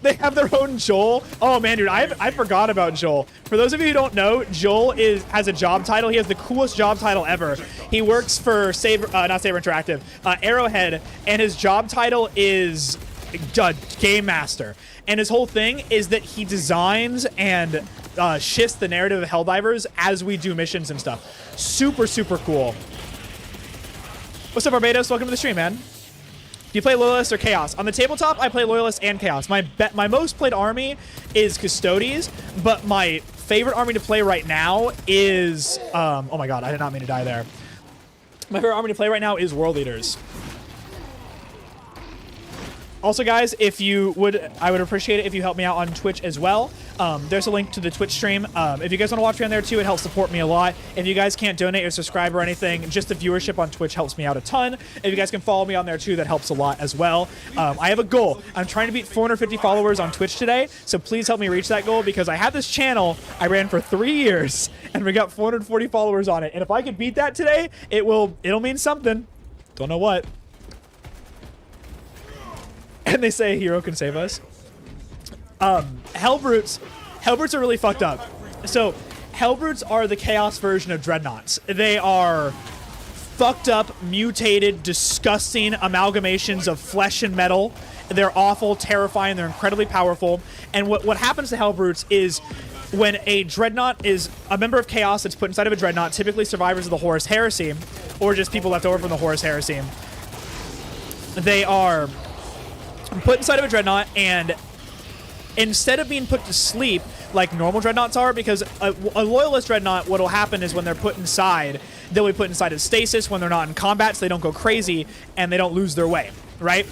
Speaker 1: They have their own Joel. Oh man, dude, I forgot about Joel. For those of you who don't know, Joel has a job title. He has the coolest job title ever. He works for not Saber Interactive, Arrowhead, and his job title is Game Master. And his whole thing is that he designs and shifts the narrative of Helldivers as we do missions and stuff. Super, super cool. What's up, Barbados? Welcome to the stream, man. Do you play Loyalist or Chaos? On the tabletop, I play Loyalist and Chaos. My most played army is Custodes, but my favorite army to play right now is... oh my god, I did not mean to die there. My favorite army to play right now is World Leaders. Also, guys, if you would, I would appreciate it if you help me out on Twitch as well. There's a link to the Twitch stream. If you guys want to watch me on there too, it helps support me a lot. If you guys can't donate or subscribe or anything, just the viewership on Twitch helps me out a ton. If you guys can follow me on there too, that helps a lot as well. I have a goal. I'm trying to beat 450 followers on Twitch today, so please help me reach that goal, because I have this channel I ran for 3 years and we got 440 followers on it. And if I could beat that today, it'll mean something. Don't know what. And they say a hero can save us. Hellbrutes are really fucked up. So Hellbrutes are the Chaos version of Dreadnoughts. They are fucked up, mutated, disgusting amalgamations of flesh and metal. They're awful, terrifying, they're incredibly powerful. And what happens to Hellbrutes is when a Dreadnought is a member of Chaos that's put inside of a Dreadnought, typically survivors of the Horus Heresy, or just people left over from the Horus Heresy, they are put inside of a Dreadnought, and instead of being put to sleep like normal Dreadnoughts are, because a Loyalist Dreadnought, what will happen is when they're put inside, they'll be put inside of stasis when they're not in combat, so they don't go crazy, and they don't lose their way, right?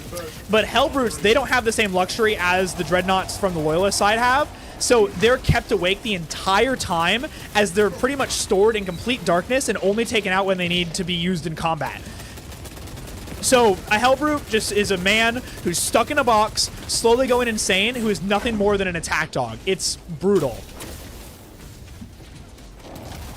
Speaker 1: But Hellbrutes, they don't have the same luxury as the Dreadnoughts from the Loyalist side have, so they're kept awake the entire time as they're pretty much stored in complete darkness and only taken out when they need to be used in combat. So a Hellbrute just is a man who's stuck in a box, slowly going insane, who is nothing more than an attack dog. It's brutal.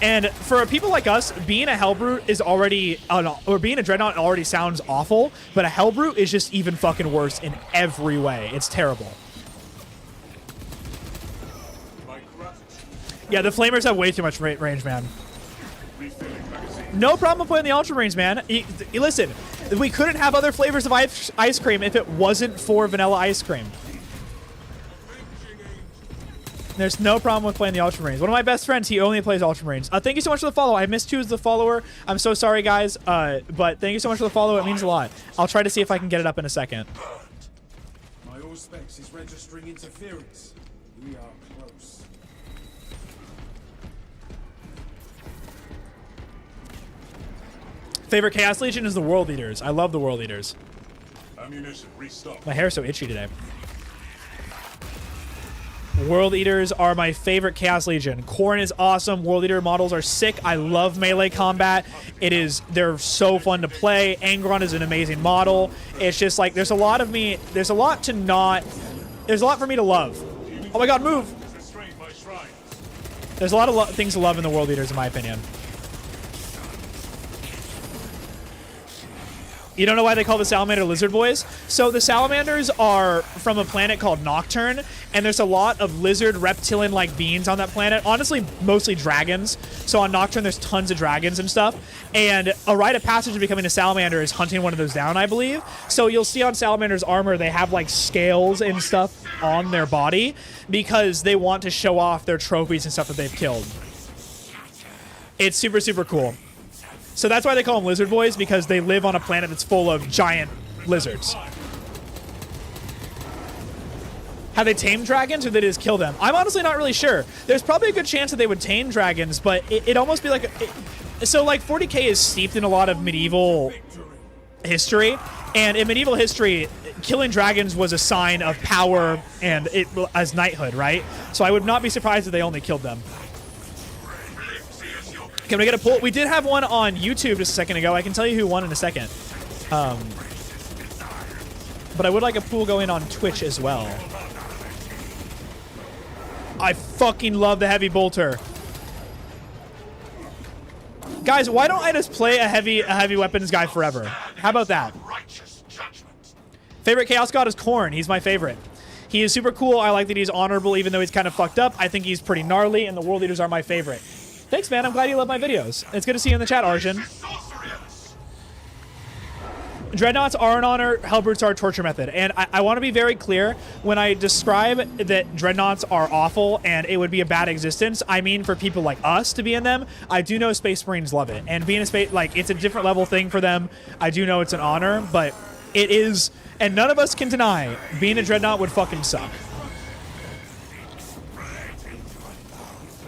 Speaker 1: And for people like us, being a Hellbrute is already, or being a Dreadnought already sounds awful, but a Hellbrute is just even fucking worse in every way. It's terrible. Yeah, the Flamers have way too much range, man. No problem with playing the Ultramarines, man. Listen, we couldn't have other flavors of ice cream if it wasn't for vanilla ice cream. There's no problem with playing the Ultramarines. One of my best friends, he only plays Ultramarines. Thank you so much for the follow. I missed you as the follower. I'm so sorry, guys. But thank you so much for the follow. It means a lot. I'll try to see if I can get it up in a second.
Speaker 4: My Auspex is registering interference. We are close.
Speaker 1: Favorite Chaos Legion is the World Eaters. I love the World Eaters.
Speaker 3: Ammunition restock.
Speaker 1: My hair is so itchy today. World Eaters are my favorite Chaos Legion. Khorne is awesome. World Eater models are sick. I love melee combat. They're so fun to play. Angron is an amazing model. It's just like there's a lot for me to love. Oh my god, move! There's a lot of things to love in the World Eaters, in my opinion. You don't know why they call the salamander lizard boys? So the salamanders are from a planet called Nocturne, and there's a lot of lizard reptilian-like beings on that planet. Honestly, mostly dragons. So on Nocturne, there's tons of dragons and stuff. And a rite of passage of becoming a salamander is hunting one of those down, I believe. So you'll see on salamander's armor, they have like scales and stuff on their body because they want to show off their trophies and stuff that they've killed. It's super, super cool. So that's why they call them lizard boys, because they live on a planet that's full of giant lizards. Have they tamed dragons, or did they just kill them? I'm honestly not really sure. There's probably a good chance that they would tame dragons, but it'd almost be like... So, like, 40K is steeped in a lot of medieval history, and in medieval history, killing dragons was a sign of power and as knighthood, right? So I would not be surprised if they only killed them. Can we get a poll? We did have one on YouTube just a second ago. I can tell you who won in a second. But I would like a pool going on Twitch as well. I fucking love the heavy bolter. Guys, why don't I just play a heavy weapons guy forever? How about that? Favorite Chaos God is Khorne. He's my favorite. He is super cool. I like that he's honorable even though he's kind of fucked up. I think he's pretty gnarly, and the World Eaters are my favorite. Thanks, man. I'm glad you love my videos. It's good to see you in the chat, Arjun. Dreadnoughts are an honor. Hellbrutes are a torture method. And I want to be very clear. When I describe that Dreadnoughts are awful and it would be a bad existence, I mean for people like us to be in them. I do know Space Marines love it. And being a space, like, it's a different level thing for them. I do know it's an honor, but it is, and none of us can deny, being a Dreadnought would fucking suck.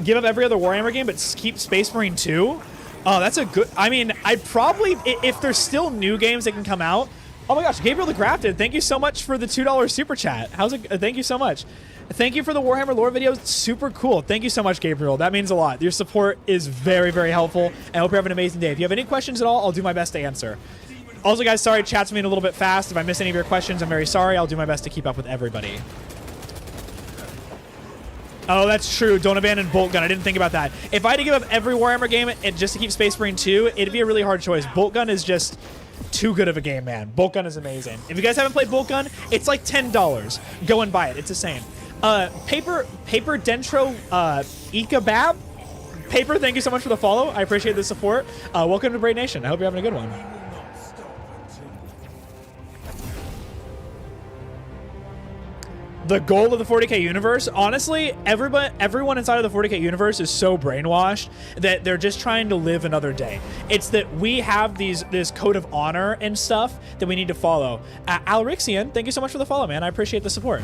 Speaker 1: Give up every other Warhammer game, but keep Space Marine 2? Oh, that's a good... I mean, I'd probably... If there's still new games that can come out... Oh my gosh, Gabriel the Grafted, thank you so much for the $2 super chat. How's it... Thank you so much. Thank you for the Warhammer lore videos. Super cool. Thank you so much, Gabriel. That means a lot. Your support is very, very helpful. I hope you have an amazing day. If you have any questions at all, I'll do my best to answer. Also, guys, sorry, chat's moving a little bit fast. If I miss any of your questions, I'm very sorry. I'll do my best to keep up with everybody. Oh, that's true. Don't abandon Bolt Gun. I didn't think about that. If I had to give up every Warhammer game just to keep Space Marine 2, it'd be a really hard choice. Bolt Gun is just too good of a game, man. Bolt Gun is amazing. If you guys haven't played Bolt Gun, it's like $10. Go and buy it. It's insane. Paper Dentro Ikabab. Paper, thank you so much for the follow. I appreciate the support. Welcome to Braid Nation. I hope you're having a good one.
Speaker 4: We will not stop until
Speaker 1: The goal of the 40k universe, honestly, everyone inside of the 40k universe is so brainwashed that they're just trying to live another day. It's that we have this code of honor and stuff that we need to follow. Alrixian, thank you so much for the follow, man. I appreciate the support.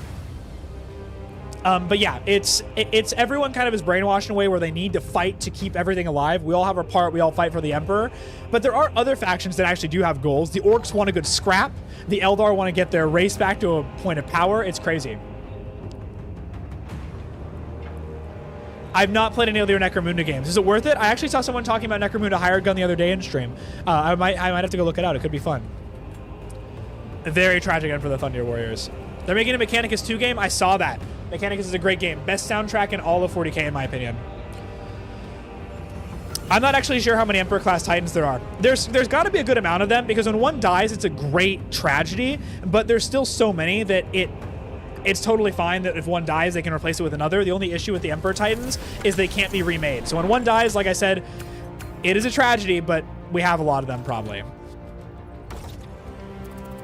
Speaker 1: But yeah, it's everyone kind of is brainwashed in a way where they need to fight to keep everything alive. We all have our part. We all fight for the Emperor. But there are other factions that actually do have goals. The Orcs want a good scrap. The Eldar want to get their race back to a point of power. It's crazy. I've not played any other Necromunda games. Is it worth it? I actually saw someone talking about Necromunda Hired Gun the other day in stream. I might have to go look it out. It could be fun. A very tragic end for the Thunder Warriors. They're making a Mechanicus 2 game. I saw that. Mechanicus is a great game. Best soundtrack in all of 40k, in my opinion. I'm not actually sure how many Emperor class Titans there are. There's got to be a good amount of them, because when one dies, it's a great tragedy. But there's still so many that it's totally fine that if one dies, they can replace it with another. The only issue with the Emperor Titans is they can't be remade. So when one dies, like I said, it is a tragedy, but we have a lot of them probably.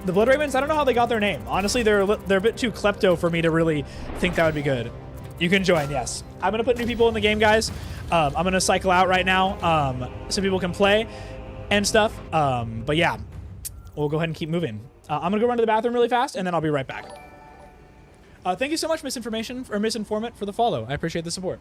Speaker 1: The Blood Ravens, I don't know how they got their name. Honestly, they're a bit too klepto for me to really think that would be good. You can join, yes. I'm going to put new people in the game, guys. I'm going to cycle out right now so people can play and stuff. But yeah, we'll go ahead and keep moving. I'm going to go run to the bathroom really fast, and then I'll be right back. Thank you so much, Misinformant, for the follow. I appreciate the support.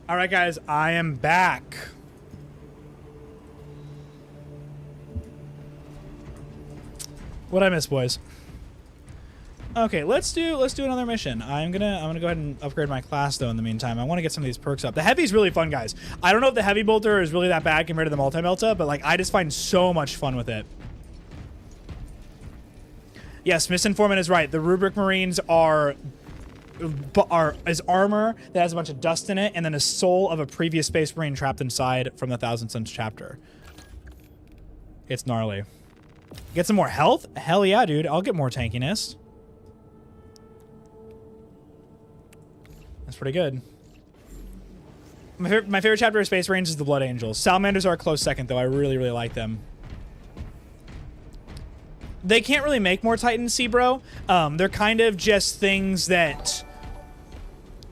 Speaker 1: All right, guys, I am back. What'd I miss, boys? Okay, let's do another mission. I'm gonna go ahead and upgrade my class though in the meantime. I want to get some of these perks up. The heavy's really fun, guys. I don't know if the heavy bolter is really that bad compared to the multi-melta, but like I just find so much fun with it. Yes, Misinformant is right. The Rubric Marines is armor that has a bunch of dust in it, and then a soul of a previous Space Marine trapped inside from the Thousand Suns chapter. It's gnarly. Get some more health? Hell yeah, dude. I'll get more tankiness. That's pretty good. My favorite chapter of Space Marines is the Blood Angels. Salamanders are a close second, though. I really, really like them. They can't really make more Titans, see, bro. They're kind of just things that...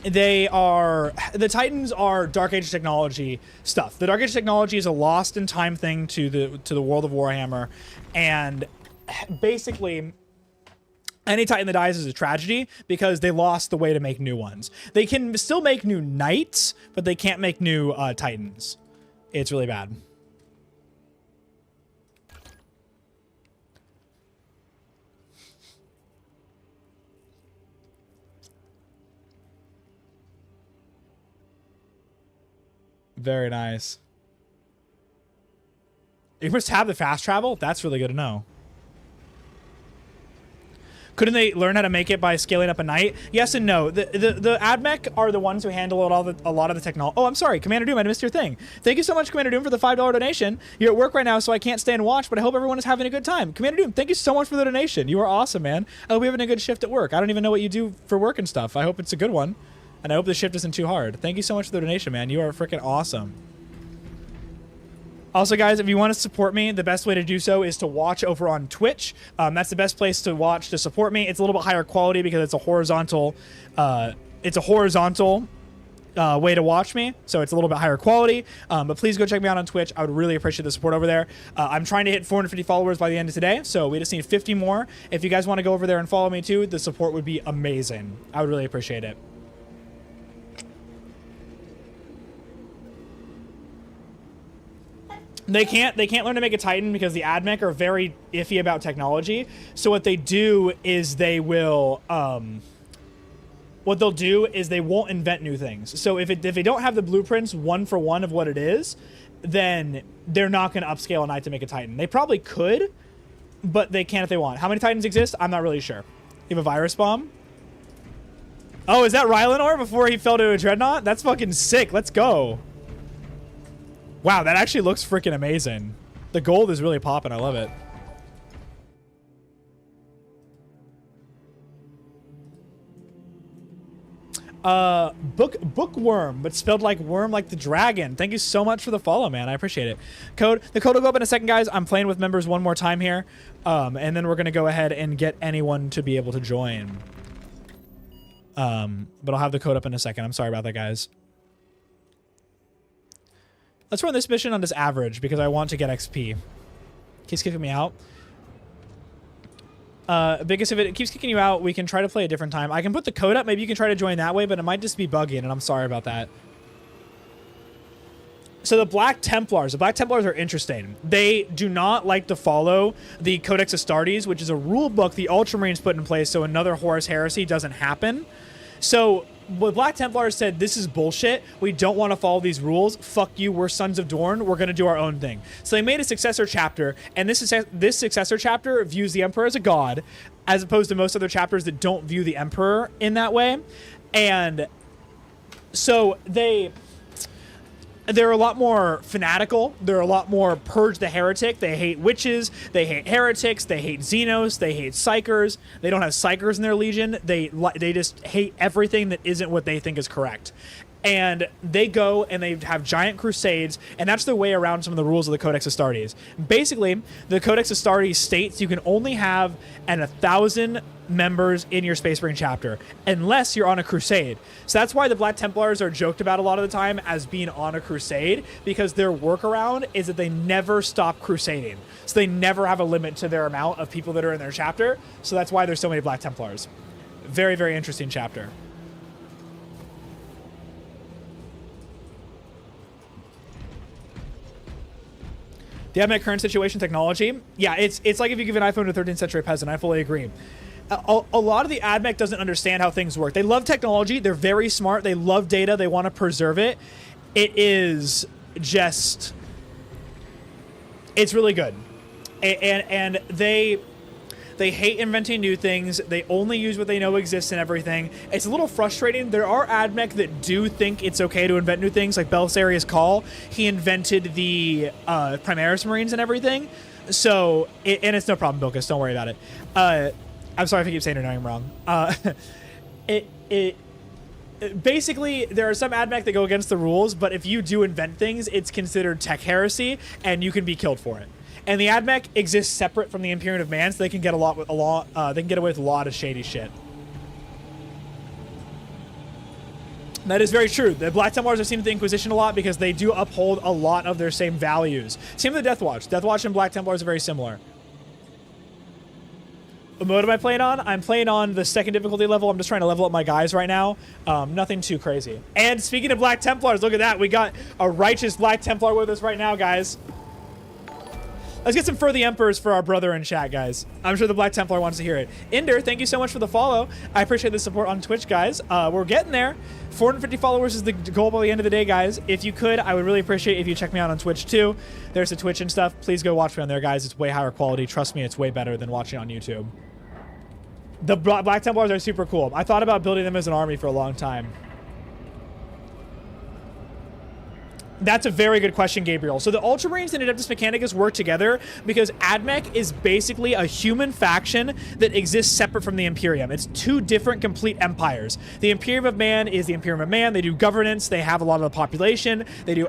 Speaker 1: The Titans are Dark Age technology stuff. The Dark Age technology is a lost in time thing to the world of Warhammer, and basically any Titan that dies is a tragedy because they lost the way to make new ones. They can still make new Knights, but they can't make new Titans. It's really bad. Very nice. You must have the fast travel? That's really good to know. Couldn't they learn how to make it by scaling up a knight? Yes and no. The AdMech are the ones who handle a lot of the technology. Oh, I'm sorry, Commander Doom, I missed your thing. Thank you so much, Commander Doom, for the $5 donation. You're at work right now, so I can't stay and watch, but I hope everyone is having a good time. Commander Doom, thank you so much for the donation. You are awesome, man. I hope you're having a good shift at work. I don't even know what you do for work and stuff. I hope it's a good one, and I hope the shift isn't too hard. Thank you so much for the donation, man. You are freaking awesome. Also, guys, if you want to support me, the best way to do so is to watch over on Twitch. That's the best place to watch to support me. It's a little bit higher quality because it's a horizontal. Way to watch me, so it's a little bit higher quality. But please go check me out on Twitch. I would really appreciate the support over there. I'm trying to hit 450 followers by the end of today, so we just need 50 more. If you guys want to go over there and follow me too, the support would be amazing. I would really appreciate it. They can't learn to make a Titan because the AdMech are very iffy about technology. So what they do is they will what they'll do is they won't invent new things. So if they don't have the blueprints one for one of what it is, then they're not going to upscale a knight to make a Titan. They probably could, but they can't if they want. How many Titans exist? I'm not really sure. You have a virus bomb? Oh, is that Rylanor before he fell to a Dreadnought? That's fucking sick. Let's go. Wow, that actually looks freaking amazing. The gold is really popping. I love it. Bookworm, but spelled like worm, like the dragon. Thank you so much for the follow, man. I appreciate it. The code will go up in a second, guys. I'm playing with members one more time here, and then we're gonna go ahead and get anyone to be able to join. But I'll have the code up in a second. I'm sorry about that, guys. Let's run this mission on this average because I want to get XP. Keeps kicking me out. Because if it keeps kicking you out, we can try to play a different time. I can put the code up. Maybe you can try to join that way, but it might just be bugging, and I'm sorry about that. So the Black Templars are interesting. They do not like to follow the Codex Astartes, which is a rule book the Ultramarines put in place so another Horus Heresy doesn't happen. So the Black Templars said, this is bullshit. We don't want to follow these rules. Fuck you. We're Sons of Dorn. We're going to do our own thing. So they made a successor chapter, and this successor chapter views the Emperor as a god, as opposed to most other chapters that don't view the Emperor in that way. And so they're a lot more fanatical. They're a lot more purge the heretic. They hate witches. They hate heretics. They hate Xenos. They hate psychers. They don't have psychers in their legion. They just hate everything that isn't what they think is correct. And they go and they have giant crusades, and that's their way around some of the rules of the Codex Astartes. Basically, the Codex Astartes states you can only have 1,000 members in your Space Marine chapter unless you're on a crusade. So that's why the Black Templars are joked about a lot of the time as being on a crusade, because their workaround is that they never stop crusading. So they never have a limit to their amount of people that are in their chapter. So that's why there's so many Black Templars. Very, very interesting chapter. Do you have my current situation technology? Yeah, it's like if you give an iPhone to a 13th century peasant. I fully agree. A lot of the AdMech doesn't understand how things work. They love technology. They're very smart. They love data. They want to preserve it. It's really good. And they hate inventing new things. They only use what they know exists and everything. It's a little frustrating. There are AdMech that do think it's okay to invent new things, like Belisarius Call. He invented the Primaris Marines and everything. So, and it's no problem, Bilkus. Don't worry about it. I'm sorry if I keep saying your name wrong. Basically, there are some AdMech that go against the rules, but if you do invent things, it's considered tech heresy, and you can be killed for it. And the AdMech exists separate from the Imperium of Man, so they can get they can get away with a lot of shady shit. That is very true. The Black Templars are seen at the Inquisition a lot because they do uphold a lot of their same values. Same with the Death Watch. Death Watch and Black Templars are very similar. What mode am I playing on? I'm playing on the 2nd difficulty level. I'm just trying to level up my guys right now. Nothing too crazy. And speaking of Black Templars, look at that. We got a righteous Black Templar with us right now, guys. Let's get some For the Emperors for our brother in chat, guys. I'm sure the Black Templar wants to hear it. Inder, thank you so much for the follow. I appreciate the support on Twitch, guys. We're getting there. 450 followers is the goal by the end of the day, guys. If you could, I would really appreciate if you check me out on Twitch, too. There's the Twitch and stuff. Please go watch me on there, guys. It's way higher quality. Trust me, it's way better than watching on YouTube. The Black Templars are super cool. I thought about building them as an army for a long time. That's a very good question, Gabriel. So the Ultramarines and Adeptus Mechanicus work together because AdMech is basically a human faction that exists separate from the Imperium. It's two different complete empires. The Imperium of Man is the Imperium of Man. They do governance. They have a lot of the population. They do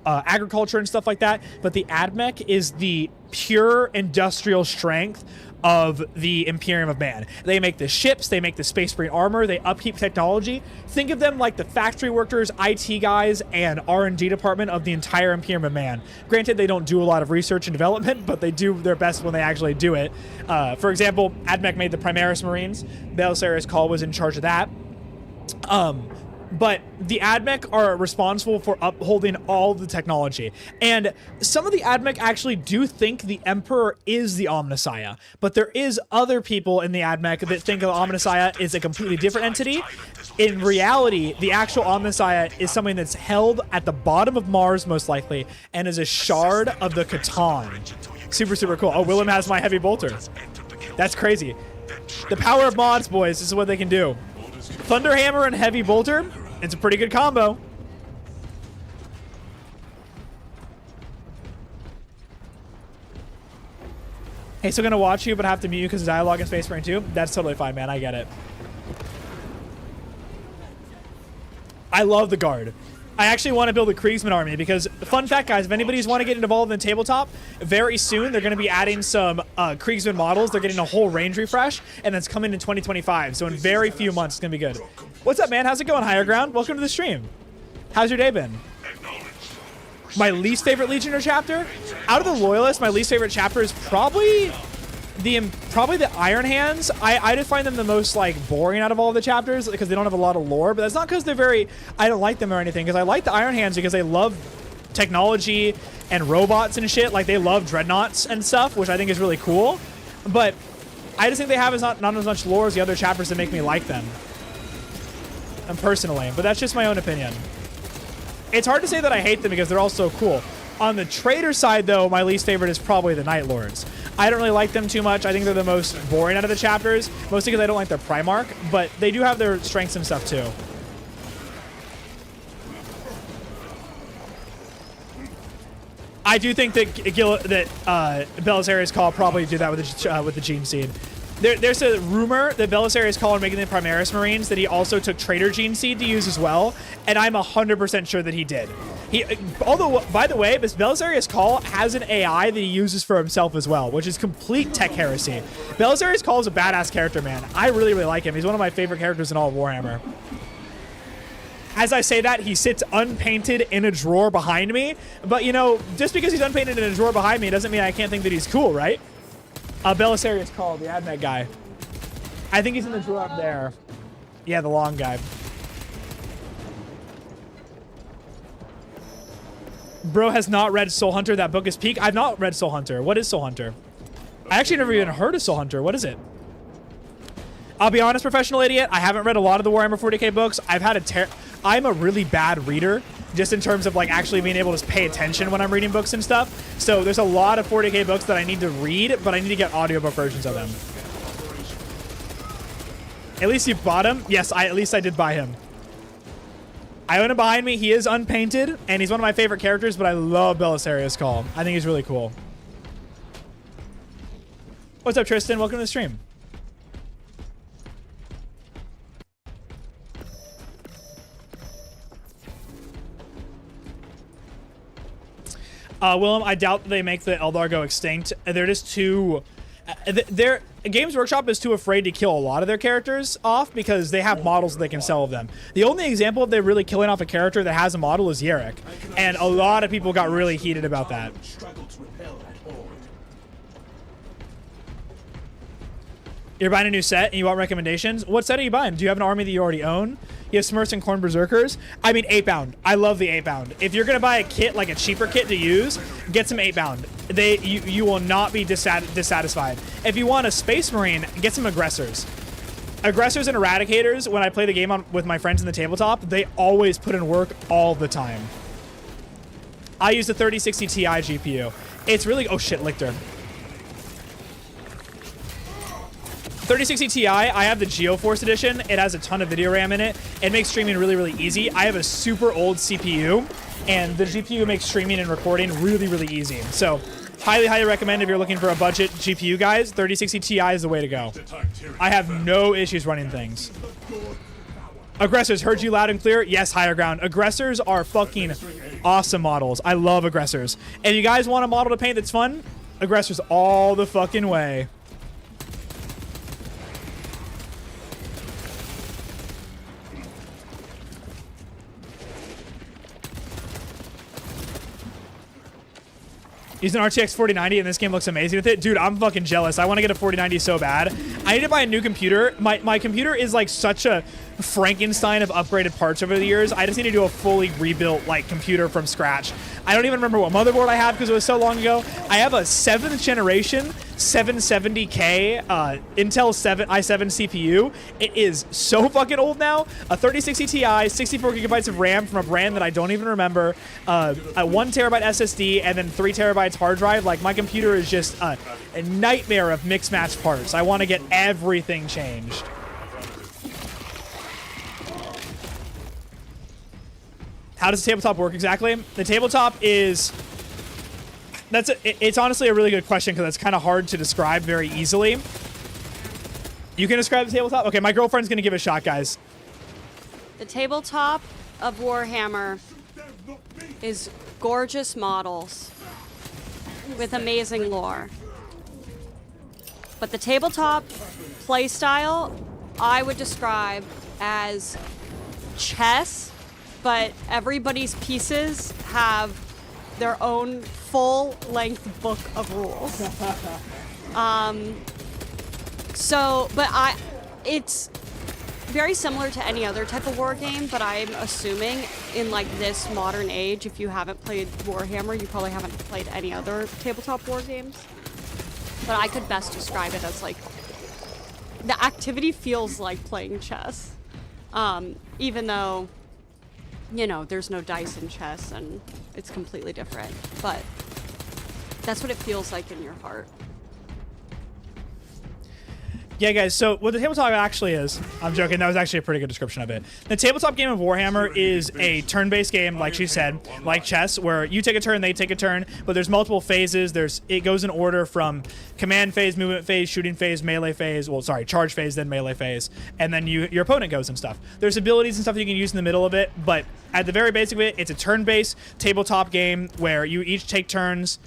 Speaker 1: agriculture and stuff like that. But the AdMech is the pure industrial strength of the Imperium of Man. They make the ships, they make the Space Marine armor, they upkeep technology. Think of them like the factory workers, IT guys, and R&D department of the entire Imperium of Man. Granted, they don't do a lot of research and development, but they do their best when they actually do it. For example, AdMech made the Primaris Marines. Belisarius Cawl was in charge of that. But the AdMech are responsible for upholding all the technology. And some of the AdMech actually do think the Emperor is the Omnissiah. But there is other people in the AdMech that think the Omnissiah is a completely different entity. In reality, the actual Omnissiah is something that's held at the bottom of Mars, most likely, and is a shard of the Catan. Super, super cool. Oh, Willem has my heavy bolter. That's crazy. The power of mods, boys. This is what they can do. Thunderhammer and heavy bolter. It's a pretty good combo. Hey, still gonna watch you, but I have to mute you because of dialogue in Space Marine 2. That's totally fine, man. I get it. I love the Guard. I actually want to build a Kriegsman army because, fun fact, guys, if anybody's want to get involved in Tabletop, very soon they're going to be adding some Kriegsman models. They're getting a whole range refresh, and that's coming in 2025. So in very few months, it's going to be good. What's up, man? How's it going, Higher Ground? Welcome to the stream. How's your day been? My least favorite Legionnaire chapter? Out of the Loyalists, my least favorite chapter is probably the Iron Hands. I just find them the most like boring out of all of the chapters because they don't have a lot of lore, but that's not because I don't like them or anything, because I like the Iron Hands because they love technology and robots and shit. Like they love dreadnoughts and stuff, which I think is really cool, but I just think they have not as much lore as the other chapters that make me like them. And personally, but that's just my own opinion. It's hard to say that I hate them because they're all so cool. On the trader side, though, my least favorite is probably the Night Lords. I don't really like them too much. I think they're the most boring out of the chapters, mostly because I don't like their Primarch, but they do have their strengths and stuff, too. I do think that Belisarius Cawl probably did that with the Gene Seed. There's a rumor that Belisarius Cawl, making the Primaris Marines, that he also took Trader Gene Seed to use as well, and I'm 100% sure that he did. Although, by the way, Belisarius Cawl has an AI that he uses for himself as well, which is complete tech heresy. Belisarius Cawl is a badass character, man. I really, really like him. He's one of my favorite characters in all of Warhammer. As I say that, he sits unpainted in a drawer behind me, but, you know, just because he's unpainted in a drawer behind me doesn't mean I can't think that he's cool, right? Belisarius Cawl, the AdMech guy. I think he's in the drawer up there. Yeah, the long guy. Bro has not read Soul Hunter. That book is peak. I've not read Soul Hunter. What is Soul Hunter? I actually never even heard of Soul Hunter. What is it? I'll be honest, professional idiot. I haven't read a lot of the Warhammer 40k books. I'm a really bad reader, just in terms of like actually being able to pay attention when I'm reading books and stuff. So there's a lot of 40k books that I need to read, but I need to get audiobook versions of them. At least you bought him? Yes, at least I did buy him. I own him behind me. He is unpainted, and he's one of my favorite characters, but I love Belisarius Cawl. I think he's really cool. What's up, Tristan? Welcome to the stream. Willem, I doubt they make the Eldar go extinct. They're just too... Games Workshop is too afraid to kill a lot of their characters off because they have models that they can sell of them. The only example of them really killing off a character that has a model is Yarrick, and a lot of people got really heated about that. You're buying a new set and you want recommendations? What set are you buying? Do you have an army that you already own? You have Smurfs and Khorne Berserkers? I mean, 8-bound. I love the 8-bound. If you're going to buy a kit, like a cheaper kit to use, get some 8-bound. You will not be dissatisfied. If you want a Space Marine, get some Aggressors. Aggressors and Eradicators, when I play the game with my friends in the tabletop, they always put in work all the time. I use the 3060 Ti GPU. It's really... Oh, shit, Lictor. 3060 Ti, I have the GeoForce edition. It has a ton of video RAM in it. It makes streaming really, really easy. I have a super old CPU, and the GPU makes streaming and recording really, really easy. So highly, highly recommend if you're looking for a budget GPU, guys. 3060 Ti is the way to go. I have no issues running things. Aggressors, heard you loud and clear. Yes, higher ground. Aggressors are fucking awesome models. I love aggressors. If you guys want a model to paint that's fun, aggressors all the fucking way. Using RTX 4090 and this game looks amazing with it. Dude, I'm fucking jealous. I want to get a 4090 so bad. I need to buy a new computer. My computer is like such a Frankenstein of upgraded parts over the years. I just need to do a fully rebuilt like computer from scratch. I don't even remember what motherboard I had because it was so long ago. I have a 7th generation 770K Intel i7 CPU. It is so fucking old now. A 3060 Ti, 64 gigabytes of RAM from a brand that I don't even remember, a 1 terabyte SSD, and then 3 terabytes hard drive. Like, my computer is just a nightmare of mix match parts. I want to get everything changed. How does the tabletop work exactly? The tabletop is... It's honestly a really good question because it's kind of hard to describe very easily. You can describe the tabletop? Okay, my girlfriend's going to give it a shot, guys.
Speaker 2: The tabletop of Warhammer is gorgeous models with amazing lore. But the tabletop playstyle I would describe as chess, but everybody's pieces have their own full-length book of rules. It's very similar to any other type of war game, but I'm assuming in like this modern age, if you haven't played Warhammer, you probably haven't played any other tabletop war games. But I could best describe it as like, the activity feels like playing chess. Even though, you know, there's no dice in chess and it's completely different, but that's what it feels like in your heart.
Speaker 1: Yeah, guys, so what the tabletop actually is, I'm joking, that was actually a pretty good description of it. The tabletop game of Warhammer is a turn-based game, like she said, like chess, where you take a turn, they take a turn, but there's multiple phases. It goes in order from command phase, movement phase, shooting phase, melee phase, well, sorry, charge phase, then melee phase, and then your opponent goes and stuff. There's abilities and stuff you can use in the middle of it, but at the very basic of it, it's a turn-based tabletop game where you each take turns,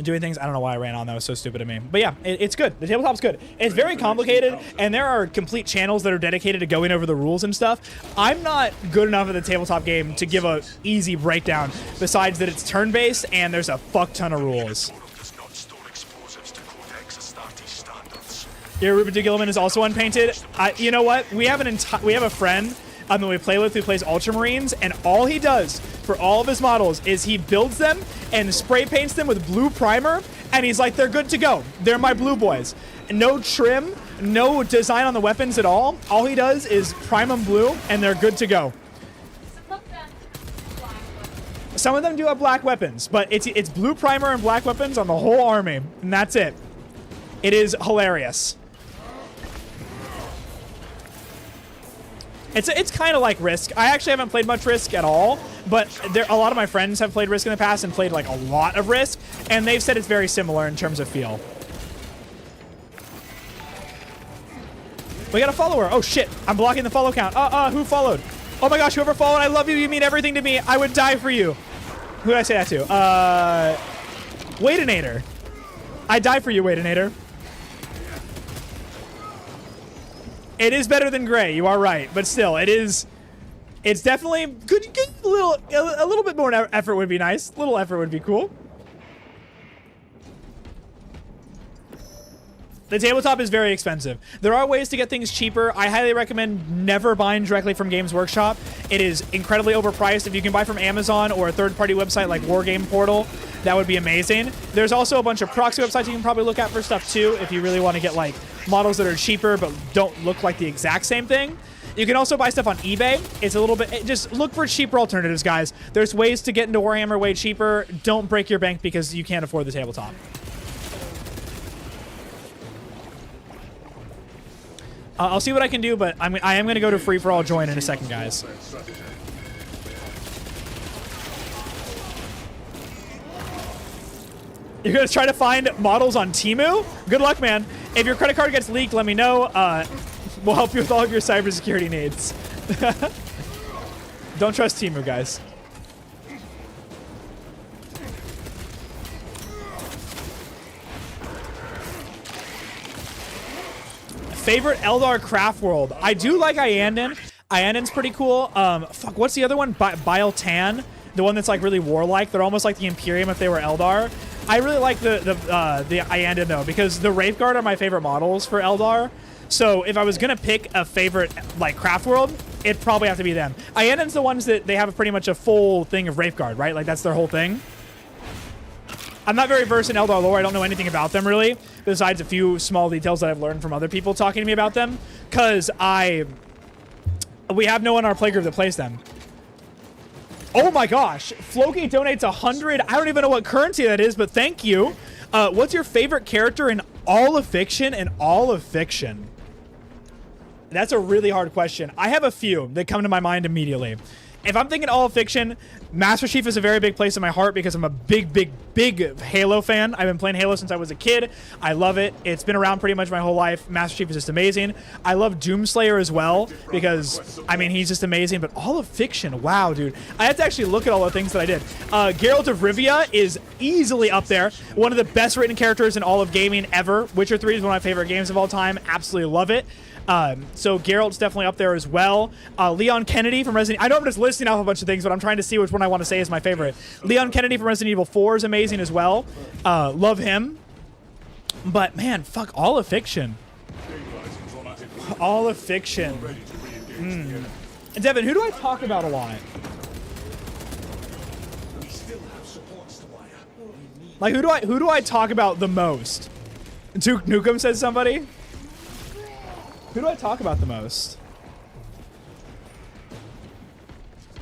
Speaker 1: doing things. I don't know why I ran on. That was so stupid of me. But yeah, it's good. The tabletop's good. It's very complicated, and there are complete channels that are dedicated to going over the rules and stuff. I'm not good enough at the tabletop game to give a easy breakdown, besides that it's turn-based and there's a fuck ton of rules. Yeah, Ruben de Gilliman is also unpainted. You know what? We have a friend that we play with who plays Ultramarines, and all he does for all of his models is he builds them and spray paints them with blue primer, and he's like, they're good to go. They're my blue boys. No trim, no design on the weapons at all. All he does is prime them blue, and they're good to go. Some of them do have black weapons, but it's blue primer and black weapons on the whole army, and that's it. It is hilarious. It's kind of like Risk. I actually haven't played much Risk at all, but a lot of my friends have played Risk in the past and played like a lot of Risk, and they've said it's very similar in terms of feel. We got a follower. Oh shit, I'm blocking the follow count. Who followed? Oh my gosh, whoever followed, I love you. You mean everything to me. I would die for you. Who did I say that to? Waitinator. I die for you, Waitinator. It is better than gray, you are right, but still, it's definitely good. A little bit more effort would be nice. A little effort would be cool. The tabletop is very expensive. There are ways to get things cheaper. I highly recommend never buying directly from Games Workshop. It is incredibly overpriced. If you can buy from Amazon or a third-party website like Wargame Portal, that would be amazing. There's also a bunch of proxy websites you can probably look at for stuff too if you really want to get like models that are cheaper but don't look like the exact same thing. You can also buy stuff on eBay. It's a little bit, just look for cheaper alternatives, guys. There's ways to get into Warhammer way cheaper. Don't break your bank because you can't afford the tabletop. I'll see what I can do, but I am going to go to free-for-all join in a second, guys. You're going to try to find models on Temu? Good luck, man. If your credit card gets leaked, let me know. We'll help you with all of your cybersecurity needs. Don't trust Temu, guys. Favorite Eldar craft world? I do like Iandon. Iandon's pretty cool. Fuck, what's the other one? Bile Tan, the one that's like really warlike. They're almost like the Imperium if they were Eldar. I really like the Iandon though, because the Wraith Guard are my favorite models for Eldar. So if I was gonna pick a favorite like craft world, it'd probably have to be them. Iandon's the ones that they have pretty much a full thing of Wraith Guard, right? Like that's their whole thing. I'm not very versed in Eldar lore. I don't know anything about them really, besides a few small details that I've learned from other people talking to me about them. Cause we have no one in our playgroup that plays them. Oh my gosh, Floki donates 100. I don't even know what currency that is, but thank you. What's your favorite character in all of fiction and all of fiction? That's a really hard question. I have a few that come to my mind immediately. If I'm thinking all of fiction, Master Chief is a very big place in my heart because I'm a big Halo fan. I've been playing Halo since I was a kid. I love it. It's been around pretty much my whole life. Master Chief is just amazing. I love Doomslayer as well because, I mean, he's just amazing. But all of fiction, wow, dude. I have to actually look at all the things that I did. Geralt of Rivia is easily up there. One of the best written characters in all of gaming ever. Witcher 3 is one of my favorite games of all time. Absolutely love it. So Geralt's definitely up there as well. Leon Kennedy from Resident... I know I'm just listing off a bunch of things, but I'm trying to see which one I want to say is my favorite. Leon Kennedy from Resident Evil 4 is amazing as well. Love him. But, man, fuck, all of fiction. All of fiction. Devin, who do I talk about a lot? Like, who do I talk about the most? Duke Nukem, says somebody. Who do I talk about the most?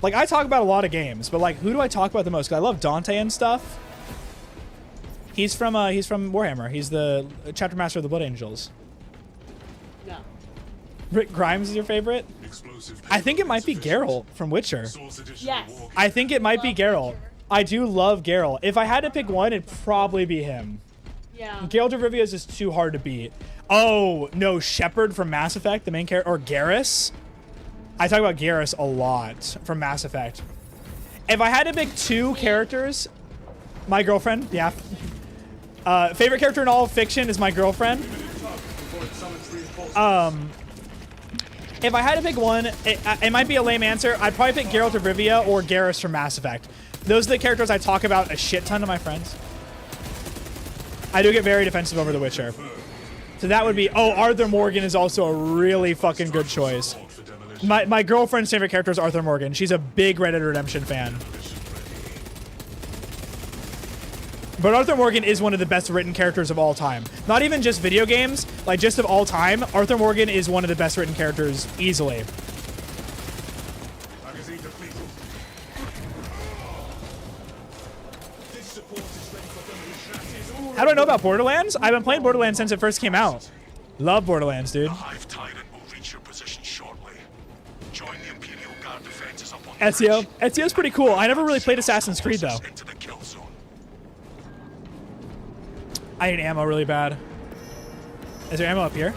Speaker 1: Like, I talk about a lot of games, but like, who do I talk about the most? 'Cause I love Dante and stuff. He's from Warhammer. He's the chapter master of the Blood Angels.
Speaker 2: No.
Speaker 1: Rick Grimes is your favorite? I think it might be Geralt from Witcher.
Speaker 2: Yes.
Speaker 1: I think it might be Geralt. I do love Geralt. If I had to pick one, it'd probably be him.
Speaker 2: Yeah.
Speaker 1: Geralt of Rivia is just too hard to beat. Oh, no, Shepard from Mass Effect, the main character, or Garrus. I talk about Garrus a lot from Mass Effect. If I had to pick two characters, my girlfriend, yeah. Favorite character in all of fiction is my girlfriend. If I had to pick one, it might be a lame answer. I'd probably pick Geralt of Rivia or Garrus from Mass Effect. Those are the characters I talk about a shit ton to my friends. I do get very defensive over The Witcher. So that would be... Oh, Arthur Morgan is also a really fucking good choice. My girlfriend's favorite character is Arthur Morgan. She's a big Red Dead Redemption fan. But Arthur Morgan is one of the best written characters of all time. Not even just video games, like just of all time. Arthur Morgan is one of the best written characters easily. How do I know about Borderlands? I've been playing Borderlands since it first came out. Love Borderlands, dude. Ezio. Ezio's pretty cool. I never really played Assassin's Creed, though. I need ammo really bad. Is there ammo up here?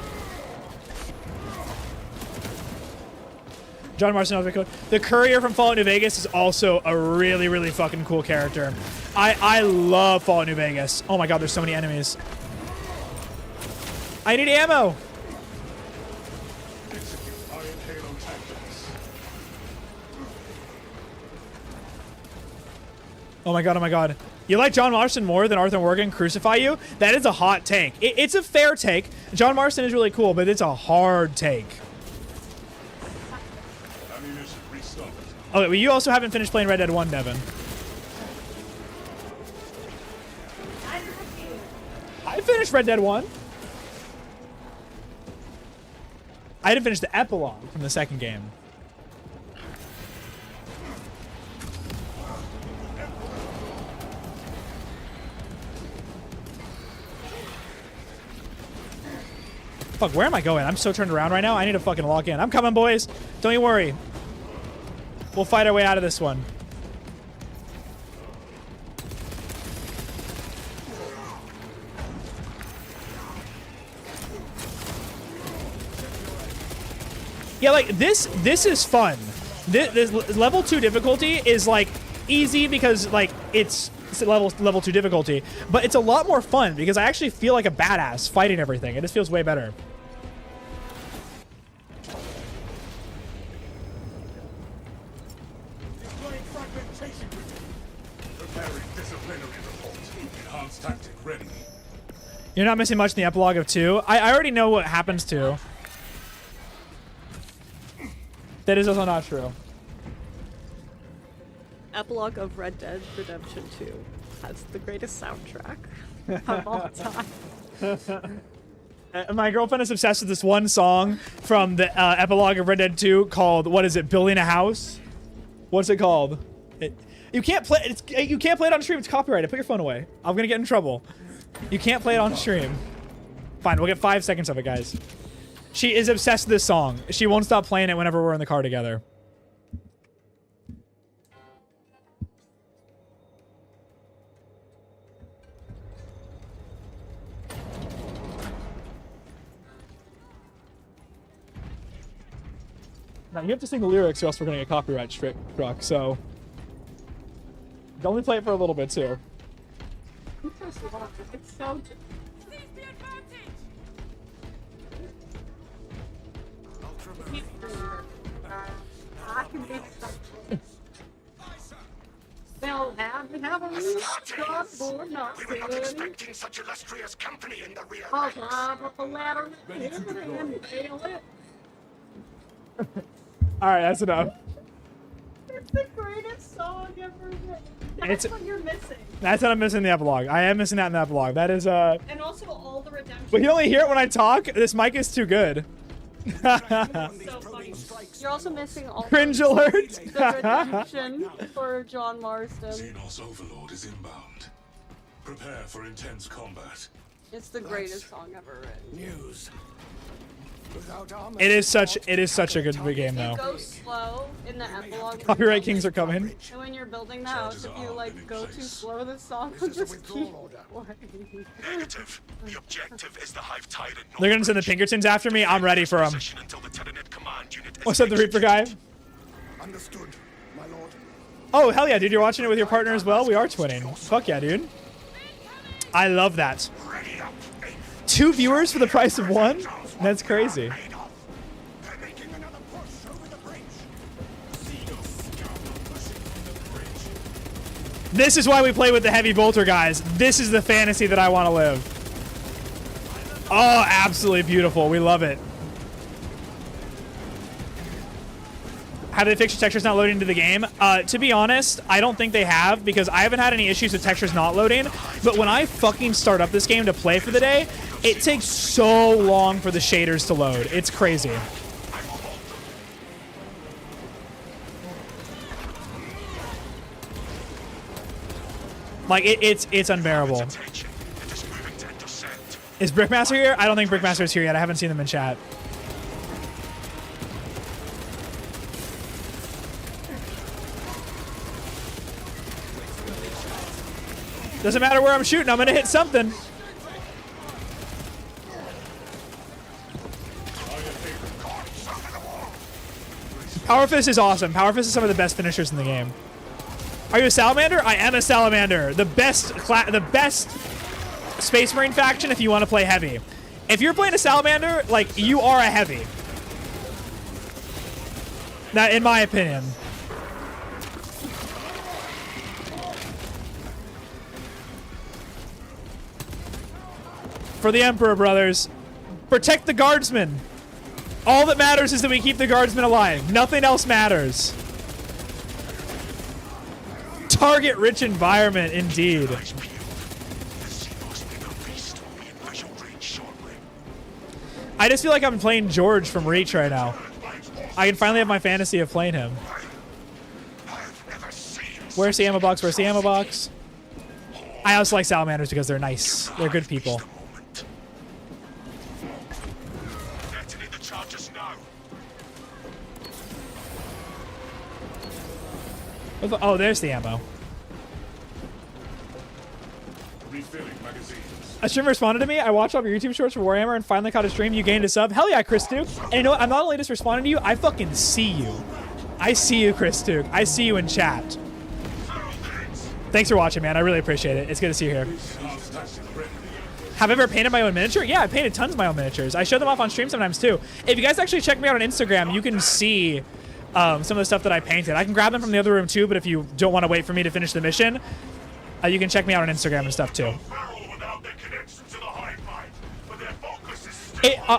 Speaker 1: John Marston, the Courier from Fallout New Vegas is also a really fucking cool character. I love Fallout New Vegas. Oh my god, there's so many enemies. I need ammo. Oh my god, oh my god. You like John Marston more than Arthur Morgan? Crucify you? That is a hot take. It's a fair take. John Marston is really cool, but it's a hard take. Okay, well, you also haven't finished playing Red Dead 1, Devin. I finished Red Dead 1. I didn't finish the epilogue from the second game. Fuck, where am I going? I'm so turned around right now. I need to fucking lock in. I'm coming, boys. Don't you worry. We'll fight our way out of this one. Yeah, like this is fun. This level 2 difficulty is like easy because like it's level 2 difficulty, but it's a lot more fun because I actually feel like a badass fighting everything. It just feels way better.
Speaker 3: Deploying fragmentation grenade. Preparing disciplinary report. Enhanced tactic ready.
Speaker 1: You're not missing much in the epilogue of 2. I already know what happens to. That is also not true.
Speaker 2: Epilogue of Red Dead Redemption 2 has the greatest soundtrack of all time.
Speaker 1: My girlfriend is obsessed with this one song from the epilogue of Red Dead 2 called, what is it, Building a House? What's it called? You can't play you can't play it on stream. It's copyrighted. Put your phone away. I'm gonna get in trouble. You can't play it on stream. Fine, we'll get 5 seconds of it, guys. She is obsessed with this song. She won't stop playing it whenever we're in the car together. Now, you have to sing the lyrics or else we're going to get copyright struck, so... Only play it for a little bit, too.
Speaker 2: It's so... They'll have a cardboard not
Speaker 3: We were not expecting such illustrious company in the rear
Speaker 2: I'll
Speaker 3: ranks.
Speaker 2: climb up a ladder and nail it.
Speaker 1: Alright, that's enough.
Speaker 2: It's the greatest song ever written. That's what you're missing.
Speaker 1: That's what I'm missing in the epilogue. I am missing that in the epilogue. That is,
Speaker 2: And also all the redemption.
Speaker 1: But you only hear it when I talk. This mic is too good.
Speaker 2: So funny. You're also missing all
Speaker 1: Cringe alert.
Speaker 2: the redemption for John Marston.
Speaker 3: Xenos Overlord is inbound. Prepare for intense combat.
Speaker 2: It's the greatest song ever written.
Speaker 4: News. Without armor,
Speaker 1: It is such a good game,
Speaker 2: It
Speaker 1: though.
Speaker 2: goes slow in the epilogue.
Speaker 1: Copyright kings are coming.
Speaker 2: And when you're building the house, if you like go too slow, the song will just keep playing.
Speaker 3: Negative. The objective is the Hive Tide at
Speaker 1: They're gonna send the Pinkertons after me. I'm ready for them.
Speaker 3: until the Tyranid command unit is
Speaker 1: What's up, the Reaper guy?
Speaker 4: understood, my lord.
Speaker 1: Oh, hell yeah, dude. You're watching it with your partner as well? We are twinning. Fuck yeah, dude. I love that.
Speaker 3: ready up.
Speaker 1: 2 viewers for the price of 1? That's crazy.
Speaker 3: They're making another push over the bridge.
Speaker 1: This is why we play with the heavy bolter, guys. This is the fantasy that I want to live. Oh, absolutely beautiful. We love it. Have they fixed textures not loading into the game? To be honest, I don't think they have because I haven't had any issues with textures not loading. But when I fucking start up this game to play for the day, it takes so long for the shaders to load. It's crazy. Like, it's unbearable. Is Brickmaster here? I don't think Brickmaster is here yet. I haven't seen them in chat. Doesn't matter where I'm shooting, I'm gonna hit something. Power Fist is awesome. Power Fist is some of the best finishers in the game. Are you a Salamander? I am a Salamander. The best Space Marine faction if you want to play heavy. If you're playing a Salamander, like, you are a heavy. That, in my opinion. For the Emperor, brothers. Protect the guardsmen. All that matters is that we keep the guardsmen alive. Nothing else matters. Target-rich environment, indeed. I just feel like I'm playing George from Reach right now. I can finally have my fantasy of playing him. Where's the ammo box? Where's the ammo box? I also like Salamanders because they're nice. They're good people.
Speaker 3: just now.
Speaker 1: Oh, there's the ammo.
Speaker 3: Refilling magazines.
Speaker 1: A streamer responded to me. I watched all your YouTube shorts for Warhammer and finally caught a stream. You gained a sub. Hell yeah, Chris Duke. And you know what? I'm not only just responding to you, I fucking see you. I see you, Chris Duke. I see you in chat. Thanks for watching, man. I really appreciate it. It's good to see you here. Have I ever painted my own miniature? Yeah, I painted tons of my own miniatures. I show them off on stream sometimes too. If you guys actually check me out on Instagram, you can see some of the stuff that I painted. I can grab them from the other room too, but if you don't want to wait for me to finish the mission, you can check me out on Instagram and stuff too.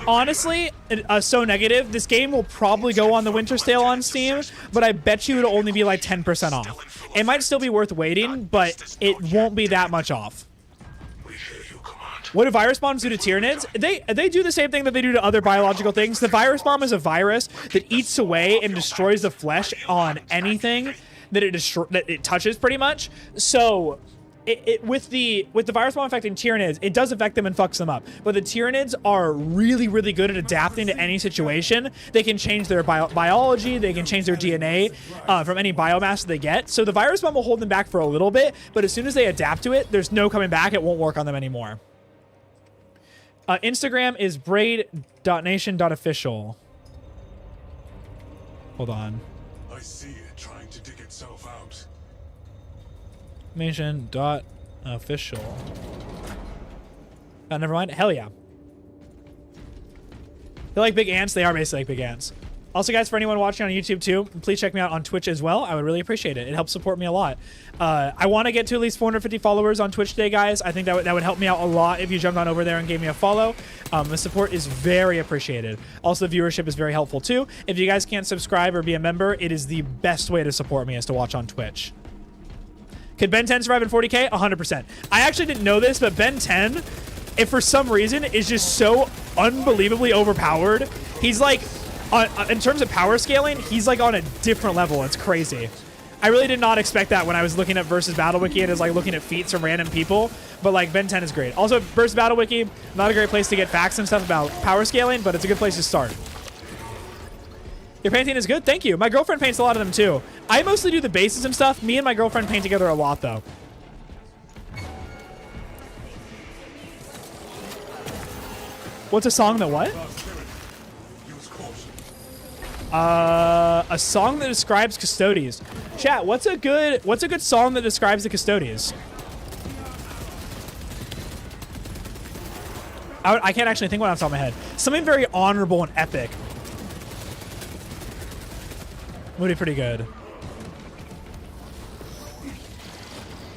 Speaker 1: Honestly, so negative. This game will probably go on the winter sale on Steam, but I bet you it'll only be like 10% off. It might still be worth waiting, but it won't be that much off. What do virus bombs do to Tyranids? They do the same thing that they do to other biological things. The virus bomb is a virus that eats away and destroys the flesh on anything that it touches, pretty much. So with the virus bomb affecting Tyranids, it does affect them and fucks them up. But the Tyranids are really, really good at adapting to any situation. They can change their biology. They can change their DNA from any biomass that they get. So the virus bomb will hold them back for a little bit, but as soon as they adapt to it, there's no coming back. It won't work on them anymore. Instagram is braid.nation.official. Hold on.
Speaker 3: I see it trying to dig itself out.
Speaker 1: Nation.official. Oh, never mind. Hell yeah. They're like big ants. They are basically like big ants. Also, guys, for anyone watching on YouTube too, please check me out on Twitch as well. I would really appreciate it. It helps support me a lot. I want to get to at least 450 followers on Twitch today, guys. I think that would help me out a lot if you jumped on over there and gave me a follow. The support is very appreciated. Also, the viewership is very helpful too. If you guys can't subscribe or be a member, it is the best way to support me is to watch on Twitch. Could Ben 10 survive in 40k? 100%. I actually didn't know this, but Ben 10, if for some reason, is just so unbelievably overpowered. He's like, in terms of power scaling, he's like on a different level. It's crazy. I really did not expect that when I was looking at Versus Battle Wiki and is like looking at feats from random people. But like Ben 10 is great. Also, Versus Battle Wiki, not a great place to get facts and stuff about power scaling, but it's a good place to start. Your painting is good? Thank you. My girlfriend paints a lot of them too. I mostly do the bases and stuff. Me and my girlfriend paint together a lot though. What's a song that what? A song that describes Custodes. Chat, what's a good song that describes the Custodes? I can't actually think one off the top of my head. Something very honorable and epic. Would be pretty good.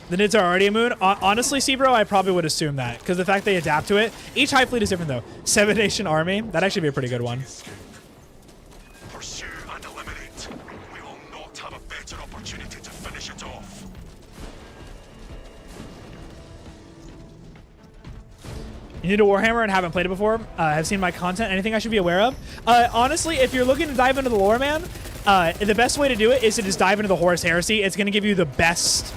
Speaker 1: The Nids are already a moon. Honestly, Sebro, I probably would assume that because the fact they adapt to it. Each Hive Fleet is different though. 7 Nation Army. That'd actually be a pretty good one.
Speaker 3: Pursue and eliminate. We will not have a better opportunity to finish it off.
Speaker 1: You need a Warhammer and haven't played it before. Have seen my content. Anything I should be aware of? Honestly, if you're looking to dive into the lore, man, the best way to do it is to just dive into the Horus Heresy. It's going to give you the best.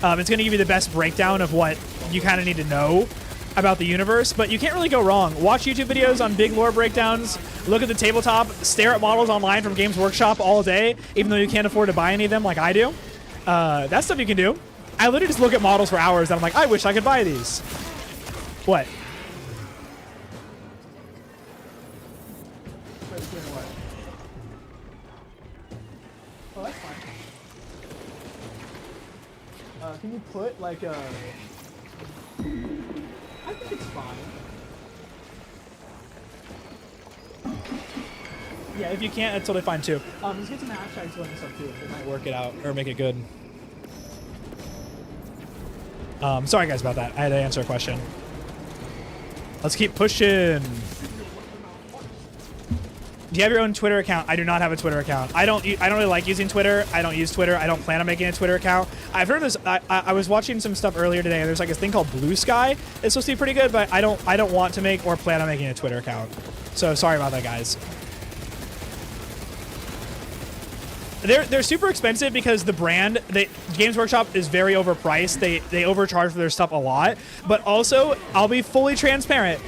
Speaker 1: It's going to give you the best breakdown of what you kind of need to know about the universe, but you can't really go wrong. Watch YouTube videos on big lore breakdowns, look at the tabletop, stare at models online from Games Workshop all day, even though you can't afford to buy any of them like I do. That's stuff you can do. I literally just look at models for hours and I'm like, I wish I could buy these. What? Oh, that's fine. Can you put like a... I think it's fine. Yeah, if you can't, that's totally fine too. Just get some hashtags going and stuff too. It might work it out or make it good. Sorry guys about that. I had to answer a question. Let's keep pushing. Do you have your own Twitter account? I do not have a Twitter account. I don't really like using Twitter. I don't use Twitter. I don't plan on making a Twitter account. I've heard this. I was watching some stuff earlier today, and there's like this thing called Blue Sky. It's supposed to be pretty good, but I don't want to make or plan on making a Twitter account. So sorry about that, guys. They're super expensive because the brand, Games Workshop is very overpriced. They overcharge for their stuff a lot. But also, I'll be fully transparent.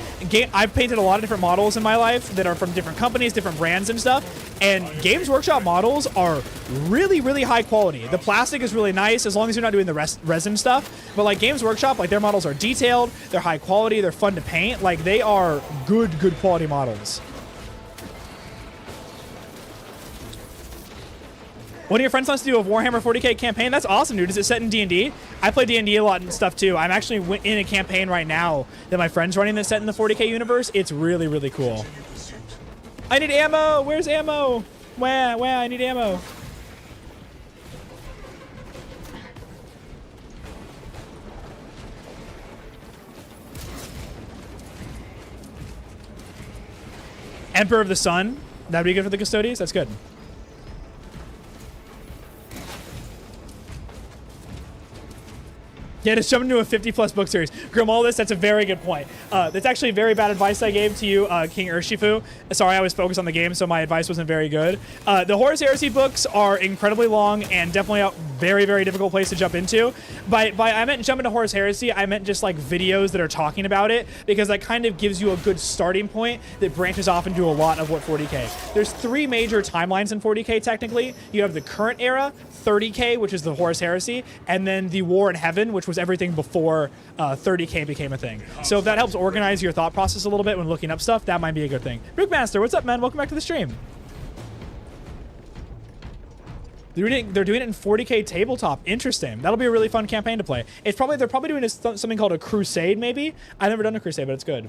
Speaker 1: I've painted a lot of different models in my life that are from different companies, different brands and stuff. And Games Workshop models are really, really high quality. The plastic is really nice as long as you're not doing the resin stuff. But like Games Workshop, like their models are detailed, they're high quality, they're fun to paint. Like they are good quality models. One of your friends wants to do a Warhammer 40k campaign? That's awesome, dude. Is it set in D&D? I play D&D a lot and stuff too. I'm actually in a campaign right now that my friend's running that's set in the 40k universe. It's really, really cool. I need ammo. Where's ammo? Where? I need ammo. Emperor of the Sun. That'd be good for the Custodies. That's good. Yeah, just jump into a 50-plus book series. Grimaldus, that's a very good point. That's actually very bad advice I gave to you, King Urshifu. Sorry, I was focused on the game, so my advice wasn't very good. The Horus Heresy books are incredibly long and definitely a very, very difficult place to jump into. By I meant jump into Horus Heresy, I meant just like videos that are talking about it, because that kind of gives you a good starting point that branches off into a lot of what 40k. There's 3 major timelines in 40k, technically. You have the current era, 30k, which is the Horus Heresy, and then the War in Heaven, which was everything before 30k became a thing. So if that helps organize your thought process a little bit when looking up stuff, that might be a good thing. Rookmaster, what's up, man? Welcome back to the stream. They're doing it in 40k tabletop. Interesting. That'll be a really fun campaign to play. They're probably doing something called a crusade, maybe. I've never done a crusade, but it's good.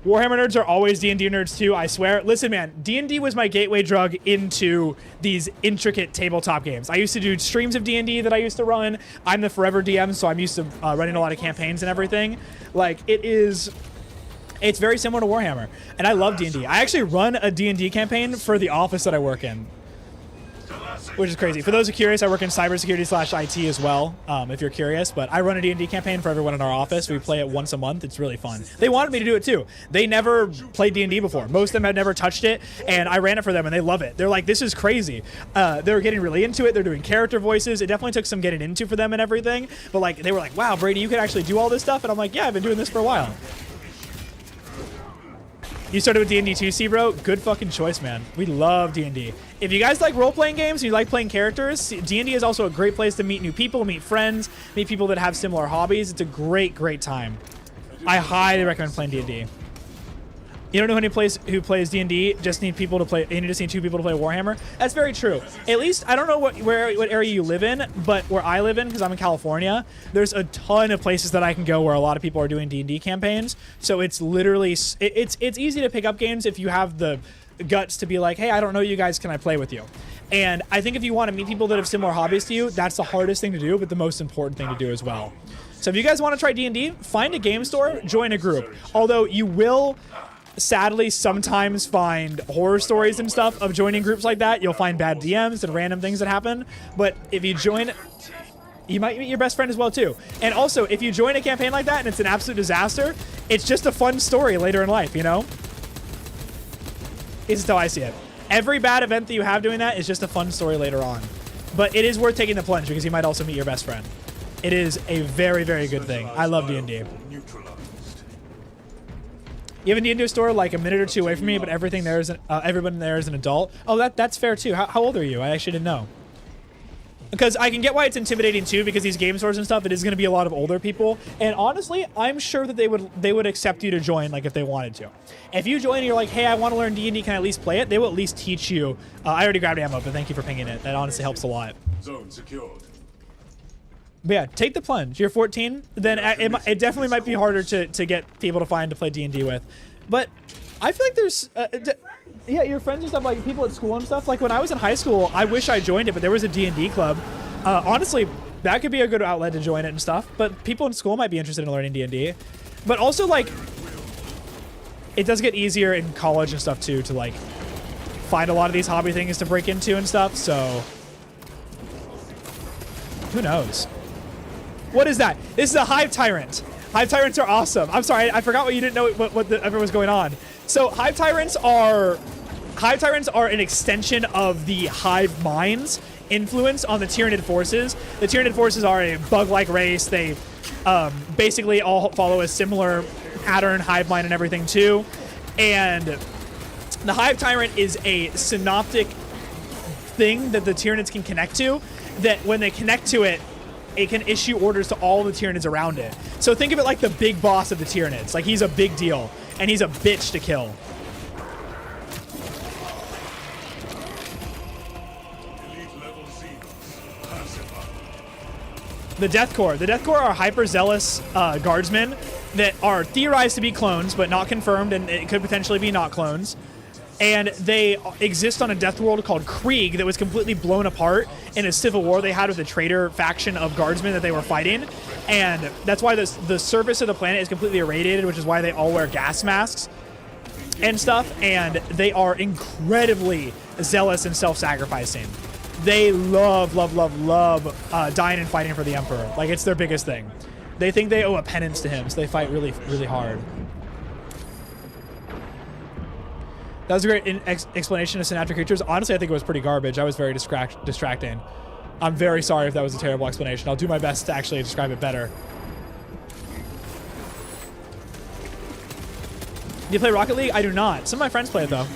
Speaker 1: Warhammer nerds are always D&D nerds too, I swear. Listen, man, D&D was my gateway drug into these intricate tabletop games. I used to do streams of D&D that I used to run. I'm the forever DM, so I'm used to running a lot of campaigns and everything. Like, it's very similar to Warhammer, and I love D&D. I actually run a D&D campaign for the office that I work in, which is crazy. For those who are curious, I work in cybersecurity/IT as well, if you're curious. But I run a D&D campaign for everyone in our office. We play it once a month. It's really fun. They wanted me to do it too. They never played D&D before. Most of them had never touched it, and I ran it for them, and they love it. They're like, this is crazy. They're getting really into it. They're doing character voices. It definitely took some getting into for them and everything. But like, they were like, wow, Brady, you could actually do all this stuff? And I'm like, yeah, I've been doing this for a while. You started with D&D 2C, bro? Good fucking choice, man. We love D&D. If you guys like role-playing games and you like playing characters, D&D is also a great place to meet new people, meet friends, meet people that have similar hobbies. It's a great, great time. I highly recommend playing D&D. You don't know who plays D&D, just need people to play, and you just need 2 people to play Warhammer. That's very true. At least, I don't know what area you live in, but where I live in, because I'm in California, there's a ton of places that I can go where a lot of people are doing D&D campaigns. So it's literally, it's easy to pick up games if you have the guts to be like, hey, I don't know you guys, can I play with you? And I think if you want to meet people that have similar hobbies to you, that's the hardest thing to do, but the most important thing to do as well. So if you guys want to try D&D, find a game store, join a group. Although you will sadly sometimes find horror stories and stuff of joining groups like that. You'll find bad DMs and random things that happen. But if you join, you might meet your best friend as well too. And also, if you join a campaign like that and it's an absolute disaster, it's just a fun story later in life, you know? It's just how I see it. Every bad event that you have doing that is just a fun story later on. But it is worth taking the plunge because you might also meet your best friend. It is a very, very good thing. I love D&D. You have a D&D store like a minute or 2 away from me, but everything there is everyone there is an adult. Oh, that's fair too. How old are you? I actually didn't know. Because I can get why it's intimidating too, because these game stores and stuff, it is going to be a lot of older people. And honestly, I'm sure that they would accept you to join, like if they wanted to. If you join and you're like, hey, I want to learn D&D, can I at least play it? They will at least teach you. I already grabbed ammo, but thank you for pinging it. That honestly helps a lot.
Speaker 3: Zone secured.
Speaker 1: But yeah, take the plunge. You're 14, then it definitely might be harder to get people to find to play D&D with. But I feel like there's, yeah, your friends and stuff, like people at school and stuff. Like when I was in high school, I wish I joined it, but there was a D&D club. Honestly, that could be a good outlet to join it and stuff. But people in school might be interested in learning D&D. But also, like, it does get easier in college and stuff too to like find a lot of these hobby things to break into and stuff. So who knows? What is that? This is a Hive Tyrant. Hive Tyrants are awesome. I'm sorry, I forgot what you didn't know what everyone was going on. So Hive Tyrants are Hive Tyrants are an extension of the Hive Mind's influence on the Tyranid forces. The Tyranid forces are a bug-like race. They basically all follow a similar pattern, hive mind and everything too. And the Hive Tyrant is a synoptic thing that the Tyranids can connect to, that when they connect to it, it can issue orders to all the Tyranids around it. So think of it like the big boss of the Tyranids. Like, he's a big deal, and he's a bitch to kill. The Death Corps. The Death Corps are hyper-zealous guardsmen that are theorized to be clones, but not confirmed, and it could potentially be not clones. And they exist on a death world called Krieg that was completely blown apart in a civil war they had with the traitor faction of guardsmen that they were fighting. And that's why the surface of the planet is completely irradiated, which is why they all wear gas masks and stuff. And they are incredibly zealous and self-sacrificing. They love dying and fighting for the Emperor. Like, it's their biggest thing. They think they owe a penance to him, so they fight really, really hard. That was a great explanation of synaptic creatures. Honestly, I think it was pretty garbage. I was very distracting. I'm very sorry if that was a terrible explanation. I'll do my best to actually describe it better. Do you play Rocket League? I do not. Some of my friends play it, though.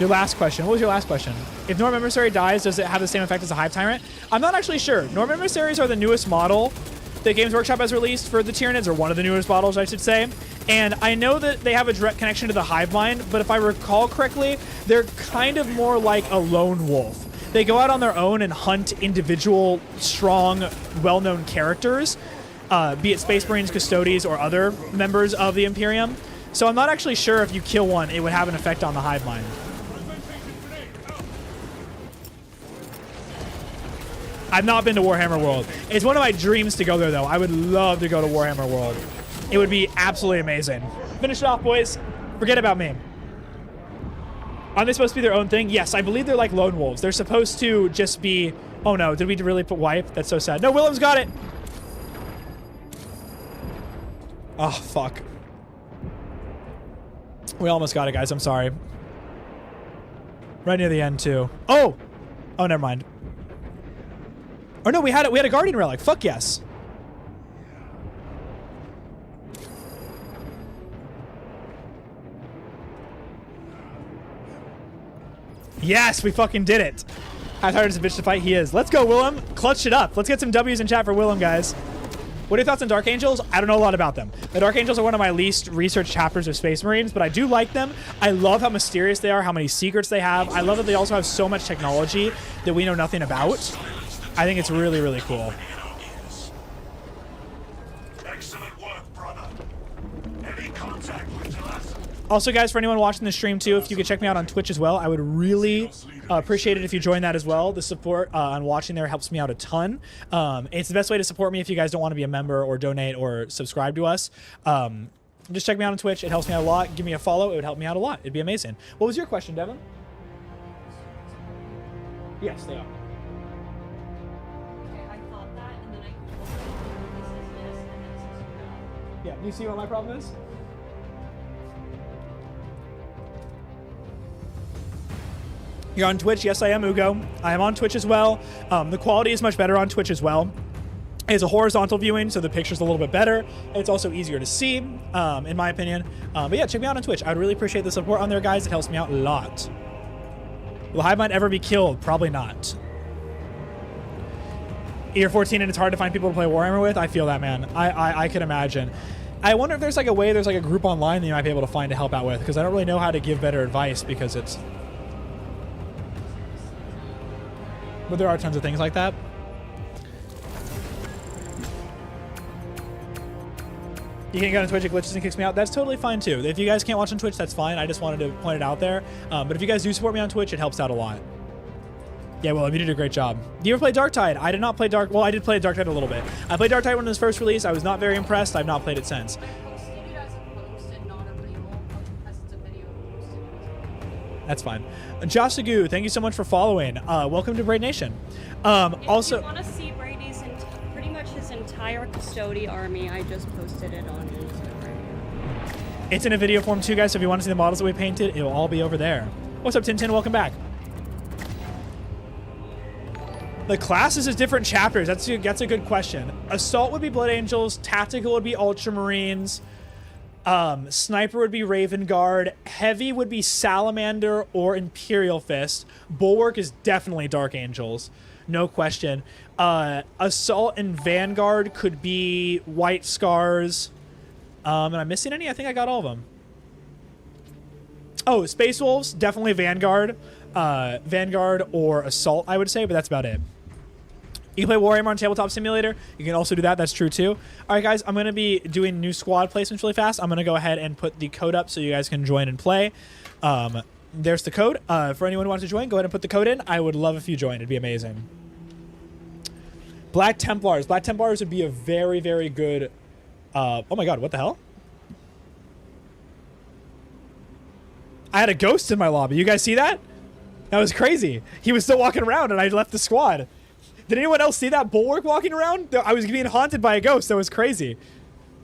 Speaker 1: Your last question. What was your last question? If Norm Emissary dies, does it have the same effect as a Hive Tyrant? I'm not actually sure. Norm Emissaries are the newest model that Games Workshop has released for the Tyranids, or one of the newest models, I should say. And I know that they have a direct connection to the Hive Mind, but if I recall correctly, they're kind of more like a lone wolf. They go out on their own and hunt individual, strong, well-known characters, be it Space Marines, Custodes, or other members of the Imperium. So I'm not actually sure if you kill one, it would have an effect on the Hive Mind. I've not been to Warhammer World. It's one of my dreams to go there, though. I would love to go to Warhammer World. It would be absolutely amazing. Finish it off, boys. Forget about me. Aren't they supposed to be their own thing? Yes, I believe they're like lone wolves. They're supposed to just be... Oh, no. Did we really put wipe? That's so sad. No, Willem's got it. Oh, fuck. We almost got it, guys. I'm sorry. Right near the end, too. Oh! Oh, never mind. Oh, no, we had a Guardian Relic. Fuck yes. Yes, we fucking did it. How hard is a bitch to fight? He is. Let's go, Willem. Clutch it up. Let's get some W's in chat for Willem, guys. What are your thoughts on Dark Angels? I don't know a lot about them. The Dark Angels are one of my least researched chapters of Space Marines, but I do like them. I love how mysterious they are, how many secrets they have. I love that they also have so much technology that we know nothing about. I think it's really, really cool.
Speaker 3: Excellent work, brother. Any contact with us?
Speaker 1: Also, guys, for anyone watching the stream too, if you could check me out on Twitch as well, I would really appreciate it if you join that as well. The support on watching there helps me out a ton. It's the best way to support me if you guys don't want to be a member or donate or subscribe to us. Just check me out on Twitch. It helps me out a lot. Give me a follow. It would help me out a lot. It'd be amazing. What was your question, Devin? Yes, they are. Yeah, do you see what my problem is? You're on Twitch? Yes, I am, Ugo. I am on Twitch as well. The quality is much better on Twitch as well. It's a horizontal viewing, so the picture's a little bit better. It's also easier to see, in my opinion. But yeah, check me out on Twitch. I'd really appreciate the support on there, guys. It helps me out a lot. Will Hive Mind ever be killed? Probably not. You're 14 and it's hard to find people to play Warhammer with? I feel that, man. I could imagine. I wonder if there's like a way, there's like a group online that you might be able to find to help out with, because I don't really know how to give better advice because it's... But there are tons of things like that. You can't get on Twitch, it glitches and kicks me out. That's totally fine too. If you guys can't watch on Twitch, that's fine. I just wanted to point it out there. But if you guys do support me on Twitch, it helps out a lot. Yeah, well, you did a great job. Do you ever play Darktide? I did not play Well, I did play Darktide a little bit. I played Darktide when it was first released. I was not very impressed. I've not played it since. That's fine. Josh Sagoo, thank you so much for following. Welcome to Braid Nation. Also,
Speaker 2: if you want to see Brady's pretty much his entire Custody army, I just posted it on Instagram.
Speaker 1: It's in a video form too, guys, so if you want to see the models that we painted, it'll all be over there. What's up, Tintin? Welcome back. The classes is different chapters. That's a good question. Assault would be Blood Angels. Tactical would be Ultramarines. Sniper would be Raven Guard. Heavy would be Salamander or Imperial Fist. Bulwark is definitely Dark Angels. No question. Assault and Vanguard could be White Scars. Am I missing any? I think I got all of them. Oh, Space Wolves, definitely Vanguard. Vanguard or Assault, I would say, but that's about it. You can play Warhammer on Tabletop Simulator. You can also do that. That's true, too. All right, guys, I'm going to be doing new squad placements really fast. I'm going to go ahead and put the code up so you guys can join and play. There's the code. For anyone who wants to join, go ahead and put the code in. I would love if you joined. It'd be amazing. Black Templars. Black Templars would be a very, very good... oh, my God. What the hell? I had a ghost in my lobby. You guys see that? That was crazy. He was still walking around, and I left the squad. Did anyone else see that Bulwark walking around? I was being haunted by a ghost. That was crazy.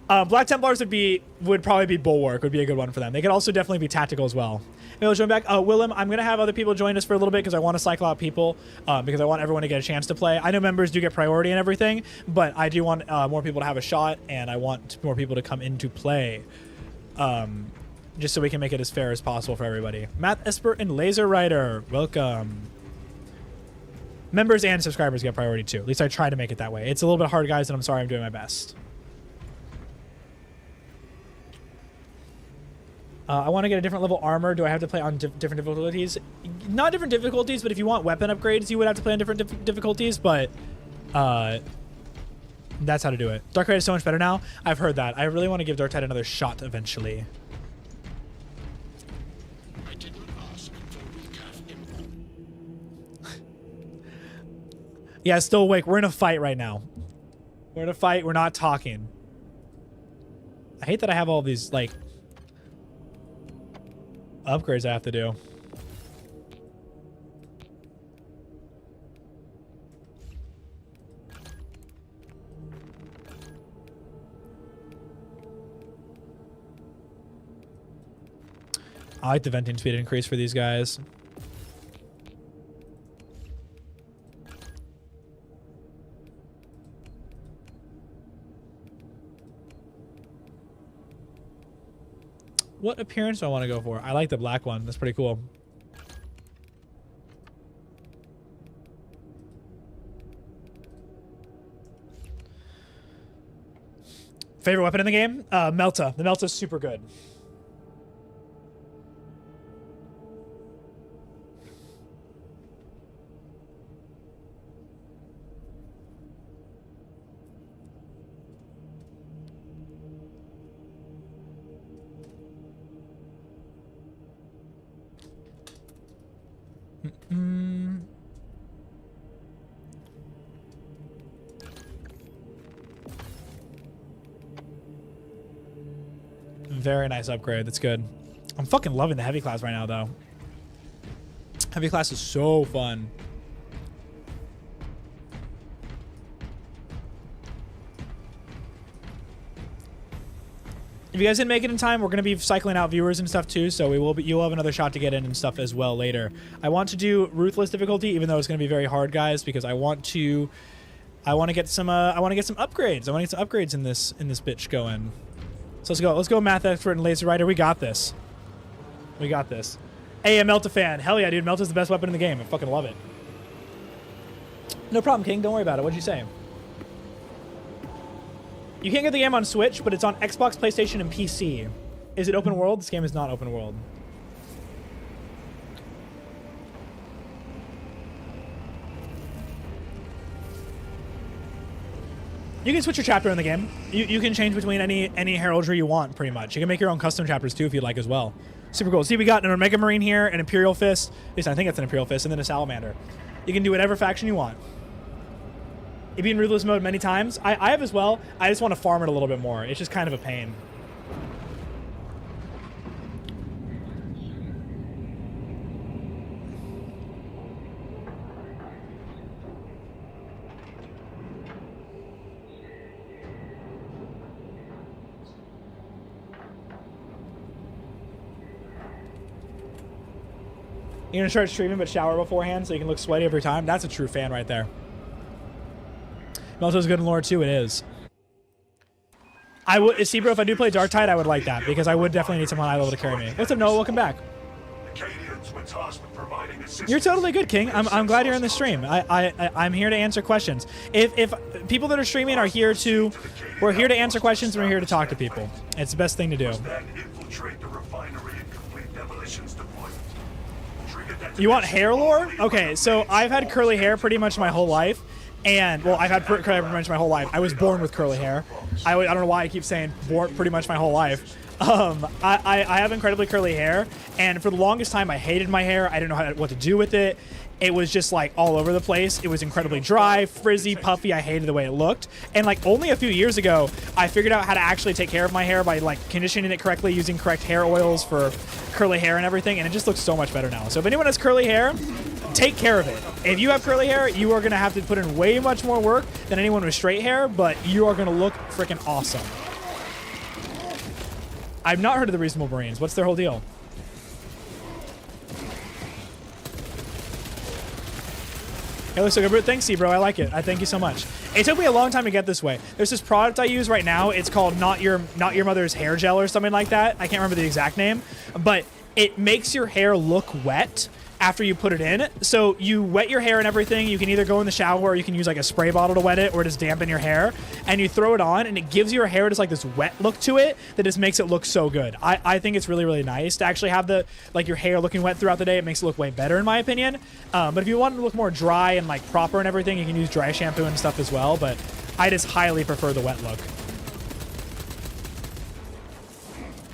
Speaker 1: Black Templars would probably be Bulwark. Would be a good one for them. They could also definitely be tactical as well. Maybe I'll join back. Willem, I'm going to have other people join us for a little bit because I want to cycle out people because I want everyone to get a chance to play. I know members do get priority and everything, but I do want more people to have a shot, and I want more people to come into play. Just so we can make it as fair as possible for everybody. Matt Esper and Laser Rider, welcome. Members and subscribers get priority too. At least I try to make it that way. It's a little bit hard, guys, and I'm sorry. I'm doing my best. I want to get a different level armor. Do I have to play on different difficulties? Not different difficulties, but if you want weapon upgrades, you would have to play on different difficulties, but that's how to do it. Dark Tide is so much better now. I've heard that. I really want to give Dark Tide another shot eventually. Yeah, still awake. We're in a fight right now. We're in a fight. We're not talking. I hate that I have all these, like, upgrades I have to do. I like the venting speed increase for these guys. What appearance do I want to go for? I like the black one. That's pretty cool. Favorite weapon in the game? Melta. The Melta's super good. Very nice upgrade. That's good. I'm fucking loving the heavy class right now, though. Heavy class is so fun. If you guys didn't make it in time, we're going to be cycling out viewers and stuff too, so you'll have another shot to get in and stuff as well later. I want to do ruthless difficulty, even though it's going to be very hard, guys, because I want to get some upgrades. I want to get some upgrades in this bitch going. So let's go. Let's go, Math Expert and Laser Rider. We got this. We got this. Hey, a Melta fan. Hell yeah, dude. Melta's the best weapon in the game. I fucking love it. No problem, King. Don't worry about it. What'd you say? You can't get the game on Switch, but it's on Xbox, PlayStation, and PC. Is it open world? This game is not open world. You can switch your chapter in the game. You can change between any heraldry you want, pretty much. You can make your own custom chapters too if you'd like as well. Super cool. See, we got an Omega Marine here, an Imperial Fist. At least I think it's an Imperial Fist, and then a Salamander. You can do whatever faction you want. You've been in Ruthless mode many times. I have as well. I just want to farm it a little bit more. It's just kind of a pain. You're gonna start streaming but shower beforehand so you can look sweaty every time. That's a true fan right there. Melto's good in lore too. It is. I would see, bro. If I do play Dark Tide, I would like that because I would definitely need someone high level to carry me. What's up, Noah? Welcome back. You're totally good, King. I'm glad you're in the stream. I'm here to answer questions. If people that are streaming are here to, we're here to answer questions and we're here to talk to people. It's the best thing to do. You want hair lore? Okay, so I've had curly hair pretty much my whole life. And, well, I've had curly hair pretty much my whole life. I was born with curly hair. I don't know why I keep saying born pretty much my whole life. I have incredibly curly hair, and for the longest time, I hated my hair. I didn't know what to do with it. It was just, like, all over the place. It was incredibly dry, frizzy, puffy. I hated the way it looked. And, like, only a few years ago, I figured out how to actually take care of my hair by, like, conditioning it correctly, using correct hair oils for curly hair and everything, and it just looks so much better now. So if anyone has curly hair, take care of it. If you have curly hair, you are going to have to put in way much more work than anyone with straight hair, but you are going to look freaking awesome. I've not heard of the Reasonable Marines. What's their whole deal? It looks so good. Thanks, bro. I like it. I thank you so much. It took me a long time to get this way. There's this product I use right now. It's called Not Your Mother's Hair Gel or something like that. I can't remember the exact name, but it makes your hair look wet after you put it in. So you wet your hair and everything. You can either go in the shower or you can use like a spray bottle to wet it or just dampen your hair, and you throw it on and it gives your hair just like this wet look to it that just makes it look so good. I think it's really, really nice to actually have the like your hair looking wet throughout the day. It makes it look way better in my opinion. But if you want it to look more dry and like proper and everything, you can use dry shampoo and stuff as well. But I just highly prefer the wet look.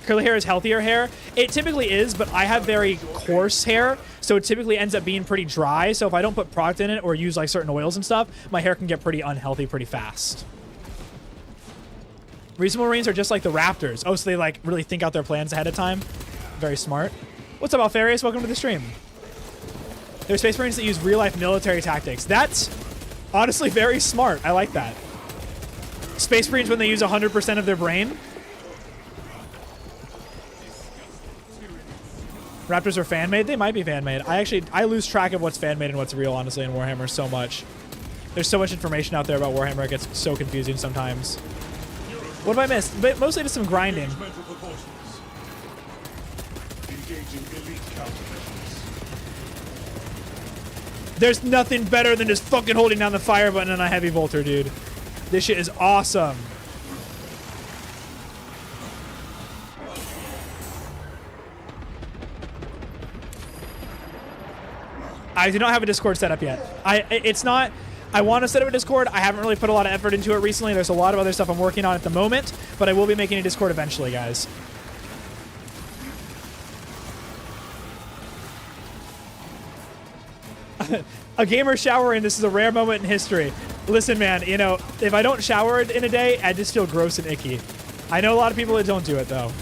Speaker 1: Curly hair is healthier hair. It typically is, but I have very coarse hair, so it typically ends up being pretty dry. So if I don't put product in it or use like certain oils and stuff, my hair can get pretty unhealthy pretty fast. Reasonable Marines are just like the Raptors. Oh, so they like really think out their plans ahead of time. Very smart. What's up, Alfarius? Welcome to the stream. There's Space Marines that use real-life military tactics. That's honestly very smart. I like that. Space Marines when they use 100% of their brain. Raptors are fan-made? They might be fan-made. I lose track of what's fan-made and what's real, honestly, in Warhammer so much. There's so much information out there about Warhammer, it gets so confusing sometimes. What have I missed? But mostly just some grinding. There's nothing better than just fucking holding down the fire button on a heavy bolter, dude. This shit is awesome. I do not have a Discord set up yet. I want to set up a Discord. I haven't really put a lot of effort into it recently. There's a lot of other stuff I'm working on at the moment, but I will be making a Discord eventually, guys. A gamer showering, this is a rare moment in history. Listen, man, you know, if I don't shower in a day, I just feel gross and icky. I know a lot of people that don't do it, though.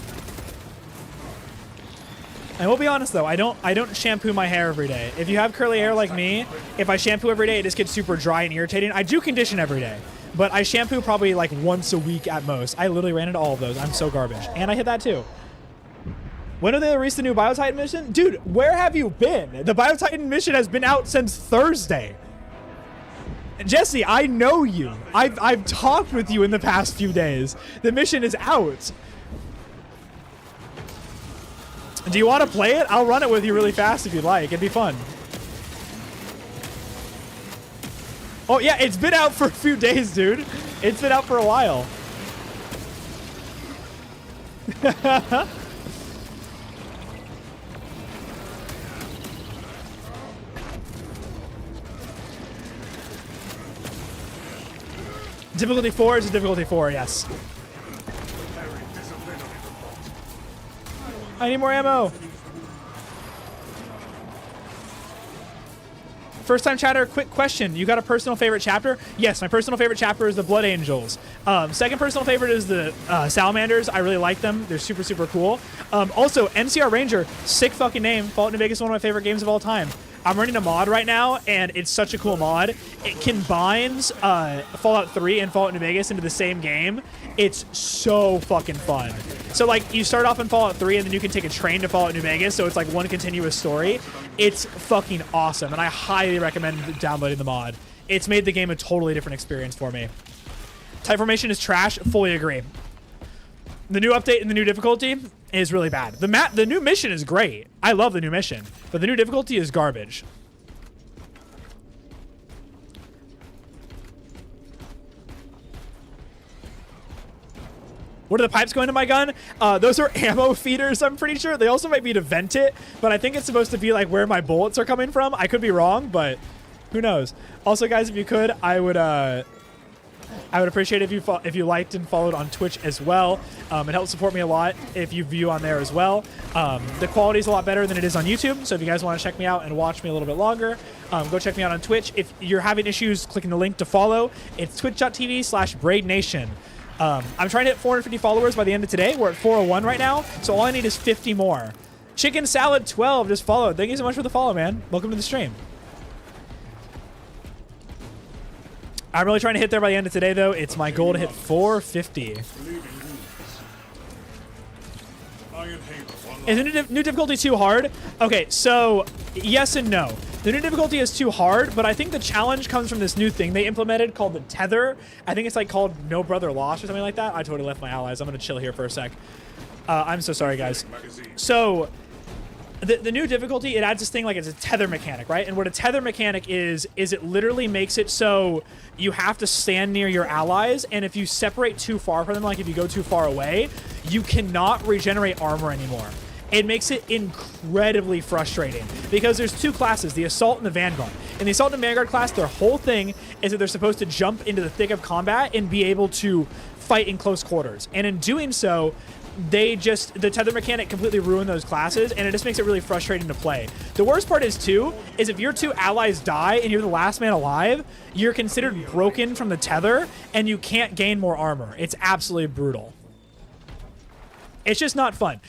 Speaker 1: I will be honest though, I don't shampoo my hair every day. If you have curly hair like me, if I shampoo every day, it just gets super dry and irritating. I do condition every day, but I shampoo probably like once a week at most. I literally ran into all of those. I'm so garbage. And I hit that too. When did they release the new Biotitan mission? Dude, where have you been? The Biotitan mission has been out since Thursday. Jesse, I know you. I've talked with you in the past few days. The mission is out. Do you want to play it? I'll run it with you really fast if you'd like. It'd be fun. Oh, yeah, it's been out for a few days, dude. It's been out for a while. Difficulty 4 is a difficulty 4, yes. I need more ammo. First time chatter, quick question. You got a personal favorite chapter? Yes, my personal favorite chapter is the Blood Angels. Second personal favorite is the Salamanders. I really like them. They're super, super cool. Also, NCR Ranger, sick fucking name. Fallout New Vegas is one of my favorite games of all time. I'm running a mod right now, and it's such a cool mod. It combines Fallout 3 and Fallout New Vegas into the same game. It's so fucking fun. So like you start off in Fallout 3 and then you can take a train to Fallout New Vegas, so it's like one continuous story. It's fucking awesome, and I highly recommend downloading the mod. It's made the game a totally different experience for me. Type formation is trash. Fully agree. The new update and the new difficulty is really bad. The new mission is great. I love the new mission, but the new difficulty is garbage. What are the pipes going to my gun? Those are ammo feeders, I'm pretty sure. They also might be to vent it, but I think it's supposed to be like where my bullets are coming from. I could be wrong, but who knows? Also, guys, if you could, I would appreciate it if you liked and followed on Twitch as well. It helps support me a lot if you view on there as well. The quality is a lot better than it is on YouTube, so if you guys want to check me out and watch me a little bit longer, go check me out on Twitch. If you're having issues clicking the link to follow, it's twitch.tv/BraidNation. I'm trying to hit 450 followers by the end of today. We're at 401 right now, so all I need is 50 more. Chicken Salad 12 just followed. Thank you so much for the follow, man. Welcome to the stream. I'm really trying to hit there by the end of today, though. It's my goal to hit 450. Is the new difficulty too hard? Okay, so yes and no. The new difficulty is too hard, but I think the challenge comes from this new thing they implemented called the tether. I think it's like called No Brother Lost or something like that. I totally left my allies. I'm going to chill here for a sec. I'm so sorry, guys. So the new difficulty, it adds this thing like it's a tether mechanic, right? And what a tether mechanic is it literally makes it so you have to stand near your allies, and if you separate too far from them, like if you go too far away, you cannot regenerate armor anymore. It makes it incredibly frustrating because there's two classes, the Assault and the Vanguard. In the Assault and Vanguard class, their whole thing is that they're supposed to jump into the thick of combat and be able to fight in close quarters. And in doing so, the tether mechanic completely ruined those classes, and it just makes it really frustrating to play. The worst part is if your two allies die and you're the last man alive, you're considered broken from the tether and you can't gain more armor. It's absolutely brutal. It's just not fun.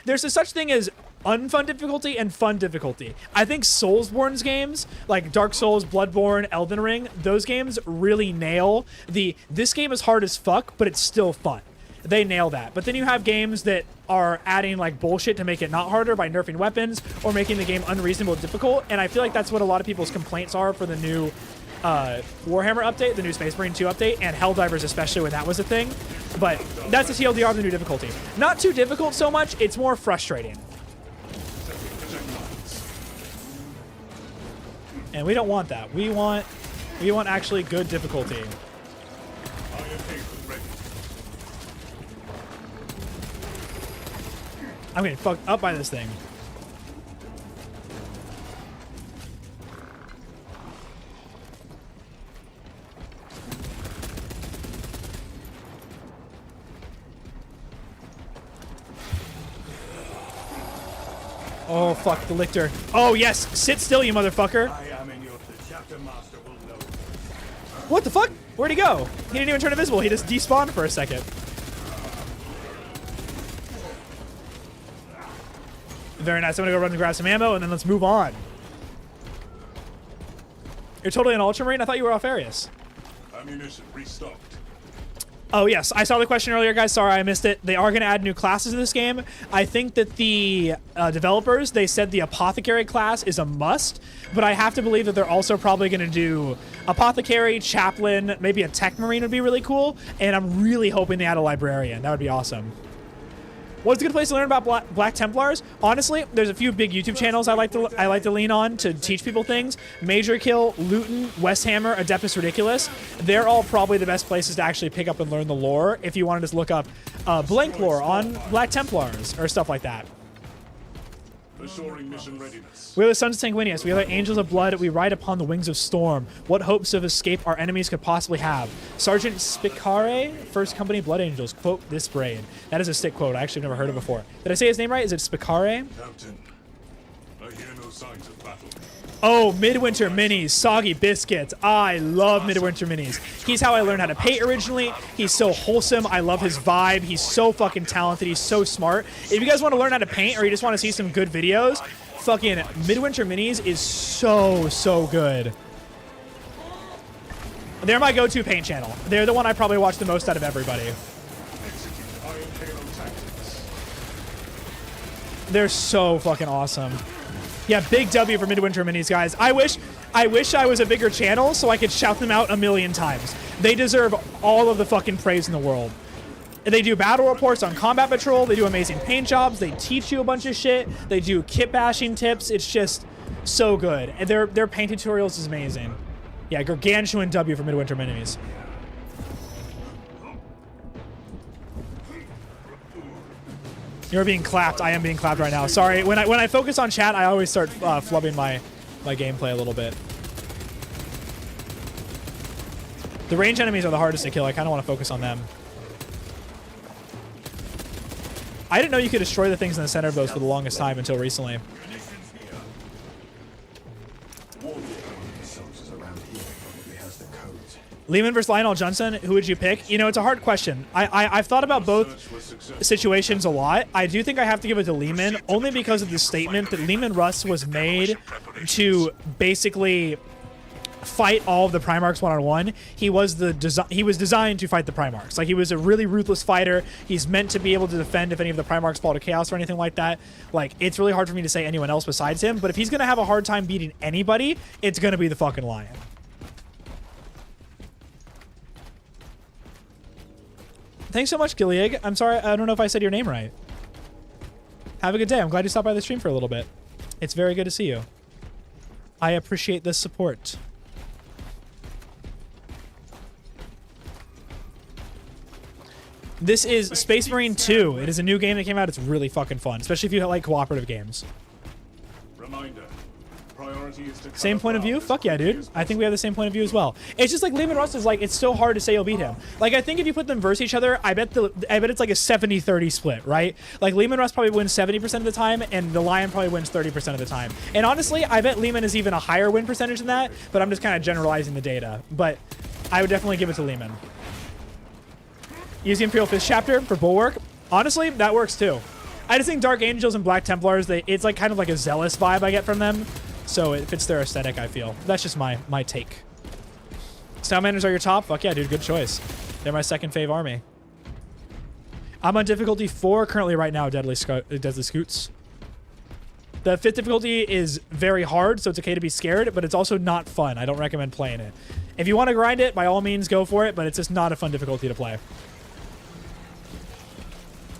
Speaker 1: There's a such thing as unfun difficulty and fun difficulty. I think Soulsborne's games, like Dark Souls, Bloodborne, Elden Ring, those games really nail this game is hard as fuck, but it's still fun. They nail that. But then you have games that are adding like bullshit to make it not harder by nerfing weapons or making the game unreasonable difficult, and I feel like that's what a lot of people's complaints are for the new Warhammer update, the new Space Marine 2 update, and Helldivers especially when that was a thing. But that's the TLDR of the new difficulty. Not too difficult so much, it's more frustrating. And we don't want that. We want actually good difficulty. I'm getting fucked up by this thing. Oh, fuck, the lictor. Oh, yes, sit still, you motherfucker. What the fuck? Where'd he go? He didn't even turn invisible. He just despawned for a second. Very nice. I'm gonna go run and grab some ammo, and then let's move on. You're totally an Ultramarine? I thought you were Alfarius.
Speaker 3: Ammunition restocked.
Speaker 1: Oh, yes. I saw the question earlier, guys. Sorry, I missed it. They are going to add new classes in this game. I think that the developers, they said the Apothecary class is a must, but I have to believe that they're also probably going to do Apothecary, Chaplain, maybe a Tech Marine would be really cool, and I'm really hoping they add a Librarian. That would be awesome. What's a good place to learn about Black Templars? Honestly, there's a few big YouTube channels I like to lean on to teach people things. Major Kill, Luton, Westhammer, Adeptus Ridiculous. They're all probably the best places to actually pick up and learn the lore if you want to just look up blank lore on Black Templars or stuff like that.
Speaker 3: Assuring mission readiness.
Speaker 1: We are the sons of Sanguinius. We are the angels of blood. We ride upon the wings of storm. What hopes of escape our enemies could possibly have? Sergeant Spicare, First Company Blood Angels, quote this Braid. That is a sick quote. I actually have never heard it before. Did I say his name right? Is it Spicare?
Speaker 3: Captain, I hear no signs of battle.
Speaker 1: Oh, Midwinter Minis, Soggy Biscuits. I love Midwinter Minis. He's how I learned how to paint originally. He's so wholesome. I love his vibe. He's so fucking talented. He's so smart. If you guys want to learn how to paint or you just want to see some good videos, fucking Midwinter Minis is so good. They're my go-to paint channel. They're the one I probably watch the most out of everybody.
Speaker 3: Execute Iron Halo tactics.
Speaker 1: They're so fucking awesome. Yeah, big W for Midwinter Minis, guys. I wish I was a bigger channel so I could shout them out a million times. They deserve all of the fucking praise in the world. They do battle reports on Combat Patrol. They do amazing paint jobs. They teach you a bunch of shit. They do kit bashing tips. It's just so good. And their paint tutorials is amazing. Yeah, gargantuan W for Midwinter Minis. You're being clapped. I am being clapped right now. Sorry. When I focus on chat, I always start flubbing my gameplay a little bit. The range enemies are the hardest to kill. I kind of want to focus on them. I didn't know you could destroy the things in the center of those for the longest time until recently. Lehman versus Lionel Johnson, who would you pick? You know, it's a hard question. I've thought about both situations a lot. I do think I have to give it to Lehman, only because of the statement that Lehman Russ was made to basically fight all of the Primarchs one-on-one. He was designed to fight the Primarchs. Like, he was a really ruthless fighter. He's meant to be able to defend if any of the Primarchs fall to chaos or anything like that. Like, it's really hard for me to say anyone else besides him, but if he's gonna have a hard time beating anybody, it's gonna be the fucking Lion. Thanks so much, Gilead. I'm sorry, I don't know if I said your name right. Have a good day. I'm glad you stopped by the stream for a little bit. It's very good to see you. I appreciate the support. This is Space Marine 2. It is a new game that came out. It's really fucking fun, especially if you like cooperative games.
Speaker 3: Reminder. Priority is to
Speaker 1: Same point of view? Fuck yeah, dude. I think we have the same point of view as well. It's just like Lehman Russ is like, it's so hard to say you'll beat him. Like, I think if you put them versus each other, I bet it's like a 70-30 split, right? Like, Lehman Russ probably wins 70% of the time, and the Lion probably wins 30% of the time. And honestly, I bet Lehman is even a higher win percentage than that, but I'm just kind of generalizing the data. But I would definitely give it to Lehman. Use the Imperial Fist chapter for Bulwark. Honestly, that works too. I just think Dark Angels and Black Templars, it's like kind of like a zealous vibe I get from them. So it fits their aesthetic, I feel. That's just my take. Salamanders are your top? Fuck yeah, dude. Good choice. They're my second fave army. I'm on difficulty 4 currently right now, Deadly Scoots. The 5th difficulty is very hard, so it's okay to be scared, but it's also not fun. I don't recommend playing it. If you want to grind it, by all means, go for it, but it's just not a fun difficulty to play.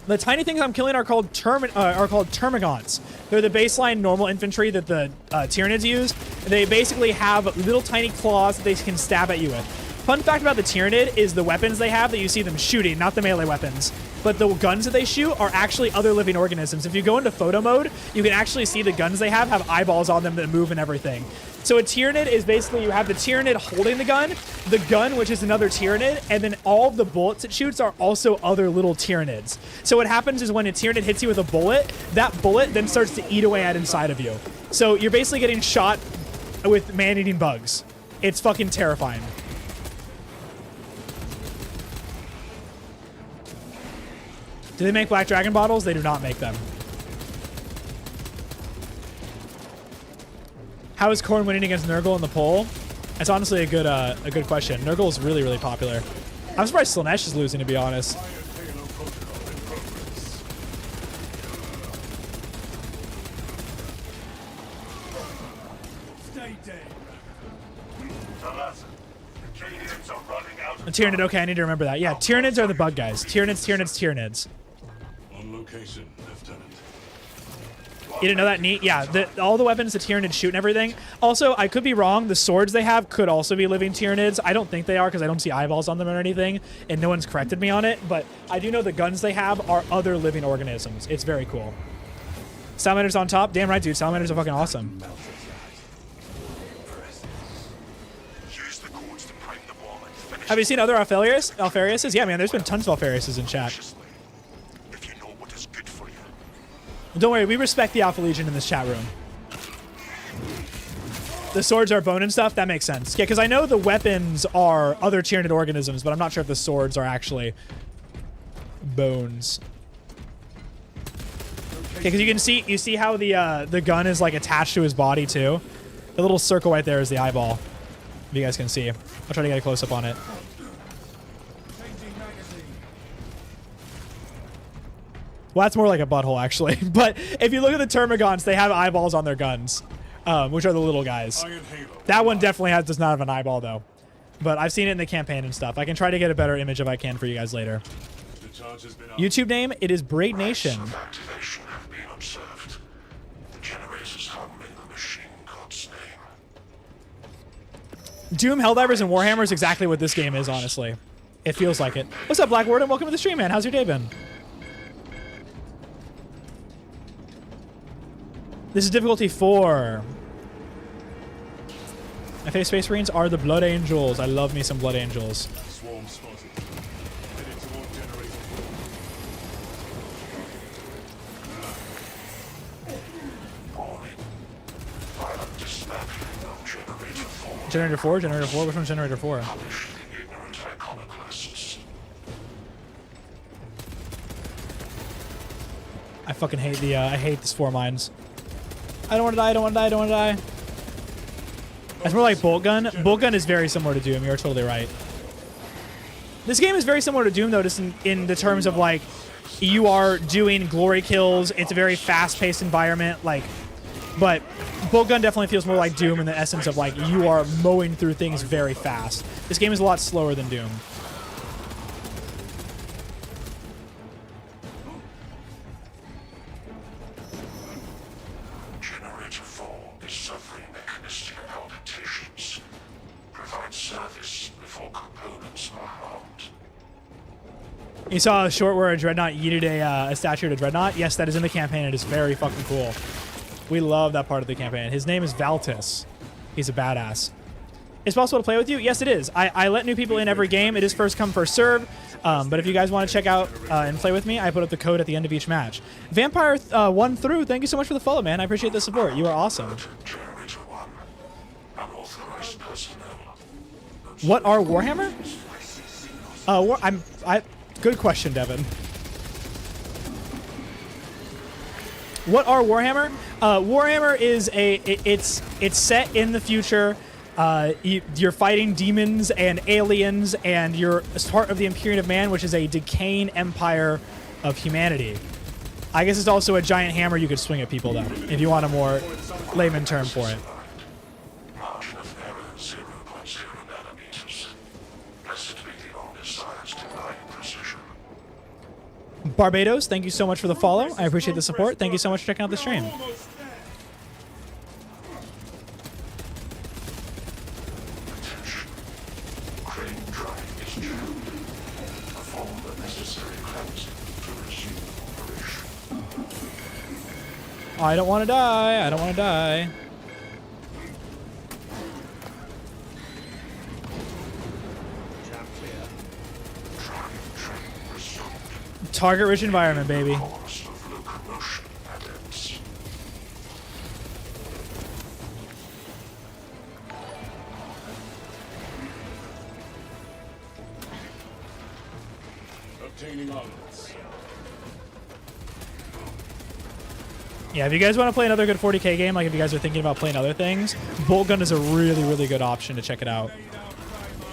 Speaker 1: The tiny things I'm killing are called termagants. They're the baseline normal infantry that the Tyranids use. They basically have little tiny claws that they can stab at you with. Fun fact about the Tyranid is the weapons they have that you see them shooting, not the melee weapons. But the guns that they shoot are actually other living organisms. If you go into photo mode, you can actually see the guns they have eyeballs on them that move and everything. So a Tyranid is basically, you have the Tyranid holding the gun, which is another Tyranid, and then all of the bullets it shoots are also other little Tyranids. So what happens is when a Tyranid hits you with a bullet, that bullet then starts to eat away at inside of you. So you're basically getting shot with man-eating bugs. It's fucking terrifying. Do they make Black Dragon bottles? They do not make them. How is Khorne winning against Nurgle in the poll? That's honestly a good question. Nurgle is really, really popular. I'm surprised Slaanesh is losing, to be honest. A Tyranid, okay, I need to remember that. Yeah, Tyranids are the bug guys. Tyranids.
Speaker 3: On location, Lieutenant.
Speaker 1: You didn't know that? Neat. Yeah, all the weapons the Tyranids shoot and everything. Also, I could be wrong. The swords they have could also be living Tyranids. I don't think they are because I don't see eyeballs on them or anything, and no one's corrected me on it. But I do know the guns they have are other living organisms. It's very cool. Salamanders on top. Damn right, dude. Salamanders are fucking awesome. Have you seen other Alfariuses? Yeah, man, there's been tons of Alfariuses in chat.
Speaker 3: If you know what is good for you.
Speaker 1: Don't worry, we respect the Alpha Legion in this chat room. The swords are bone and stuff? That makes sense. Yeah, because I know the weapons are other Tyranid organisms, but I'm not sure if the swords are actually bones. Okay, because you see how the gun is like attached to his body too? The little circle right there is the eyeball. If you guys can see. I'll try to get a close-up on it. Well, that's more like a butthole, actually. But if you look at the Termagants, they have eyeballs on their guns, which are the little guys.
Speaker 3: Iron Halo.
Speaker 1: That one definitely does not have an eyeball, though. But I've seen it in the campaign and stuff. I can try to get a better image if I can for you guys later.
Speaker 3: The charge has been up.
Speaker 1: YouTube name, it is Braid Nation.
Speaker 5: Of activation have been observed. The generators hum in the machine god's name.
Speaker 1: Doom, Helldivers, and Warhammer is exactly what this game is, honestly. It feels like it. What's up, Blackwood, and welcome to the stream, man. How's your day been? This is difficulty 4. My favorite Space Marines are the Blood Angels. I love me some Blood Angels.
Speaker 3: Swarm spotted. Headed toward generator 4.
Speaker 5: Warning. Violent dismantling of generator 4.
Speaker 1: Generator 4? Generator 4? Which one's Generator 4?
Speaker 5: Punish the ignorant iconoclasts.
Speaker 1: I fucking hate the, I hate this 4 mines. I don't want to die, I don't want to die, I don't want to die. That's more like Bolt Gun. Bolt Gun is very similar to Doom. You're totally right. This game is very similar to Doom, though, just in the terms of, like, you are doing glory kills. It's a very fast-paced environment, like, but Bolt Gun definitely feels more like Doom in the essence of, like, you are mowing through things very fast. This game is a lot slower than Doom.
Speaker 5: Generator 4 is suffering mechanistic palpitations. Provide service before components are harmed.
Speaker 1: You saw a short where a Dreadnought yeeted a statue to Dreadnought? Yes, that is in the campaign. It is very fucking cool. We love that part of the campaign. His name is Valtis. He's a badass. It's possible to play with you? Yes, it is. I let new people in every game. It is first come, first serve. But if you guys want to check out and play with me, I put up the code at the end of each match. Vampire 1 through, thank you so much for the follow, man. I appreciate the support. You are awesome.
Speaker 5: Generator 1. Unauthorized personnel.
Speaker 1: What are Warhammer? Good question, Devin. What are Warhammer? Warhammer is it's set in the future. You're fighting demons and aliens, and you're part of the Imperium of Man, which is a decaying empire of humanity. I guess it's also a giant hammer you could swing at people, though, if you want a more layman term for it.
Speaker 5: Margin of error 0.0 nanometers. Blessed be the omniscience divine precision.
Speaker 1: Barbados, thank you so much for the follow. I appreciate the support. Thank you so much for checking out the stream.
Speaker 5: Attention. Crane drying is due. Perform the necessary cleansing to resume operation.
Speaker 1: I don't want to die. I don't want to die. Target-rich environment, baby.
Speaker 5: Course of locomotion adepts.
Speaker 3: Obtaining armaments.
Speaker 1: Yeah, if you guys want to play another good 40k game, like if you guys are thinking about playing other things, Bolt Gun is a really, really good option to check it out.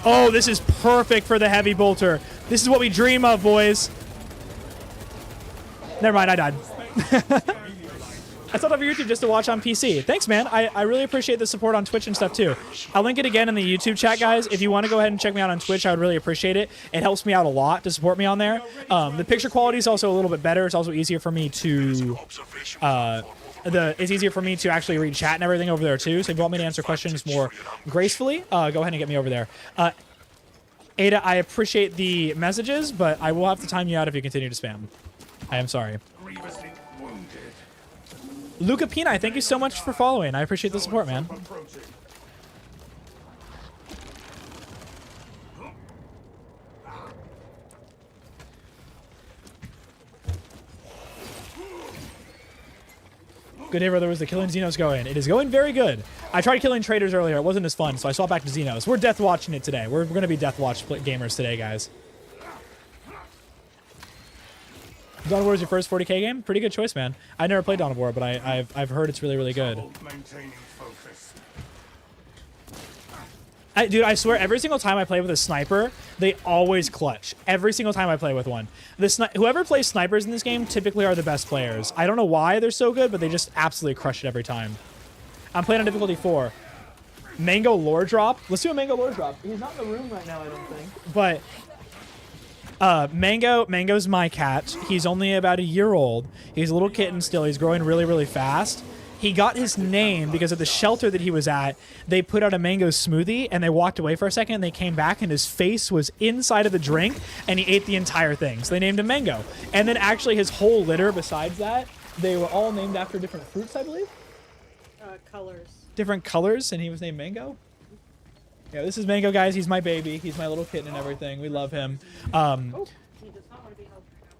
Speaker 1: Oh, this is perfect for the heavy bolter. This is what we dream of, boys. Never mind, I died. I stopped over YouTube just to watch on PC. Thanks, man. I really appreciate the support on Twitch and stuff, too. I'll link it again in the YouTube chat, guys. If you want to go ahead and check me out on Twitch, I would really appreciate it. It helps me out a lot to support me on there. The picture quality is also a little bit better. It's also easier for me to... it's easier for me to actually read chat and everything over there, too. So if you want me to answer questions more gracefully, go ahead and get me over there. Ada, I appreciate the messages, but I will have to time you out if you continue to spam. I am sorry.
Speaker 3: Grievously wounded.
Speaker 1: Luca Pina, thank you so much for following. I appreciate the support, man.
Speaker 3: Approaching.
Speaker 1: Good day, brother. Was the killing Xenos going? It is going very good. I tried killing traders earlier. It wasn't as fun, so I swapped back to Xenos. We're death watching it today. We're going to be death watch gamers today, guys. Dawn of War is your first 40k game? Pretty good choice, man. I never played Dawn of War, but I've heard it's really, really good.
Speaker 3: Maintaining focus.
Speaker 1: Dude, I swear, every single time I play with a sniper, they always clutch. Every single time I play with one. Whoever plays snipers in this game typically are the best players. I don't know why they're so good, but they just absolutely crush it every time. I'm playing on difficulty 4. Mango lore drop. Let's do a Mango lore drop. He's not in the room right now, I don't think. But Mango's my cat. He's only about a year old. He's a little kitten still. He's growing really, really fast. He got his name because of the shelter that he was at. They put out a mango smoothie, and they walked away for a second, and they came back, and his face was inside of the drink, and he ate the entire thing. So they named him Mango. And then actually his whole litter besides that, they were all named after different fruits, I believe?
Speaker 2: Colors.
Speaker 1: Different colors, and he was named Mango? Yeah, this is Mango, guys. He's my baby. He's my little kitten and everything. We love him.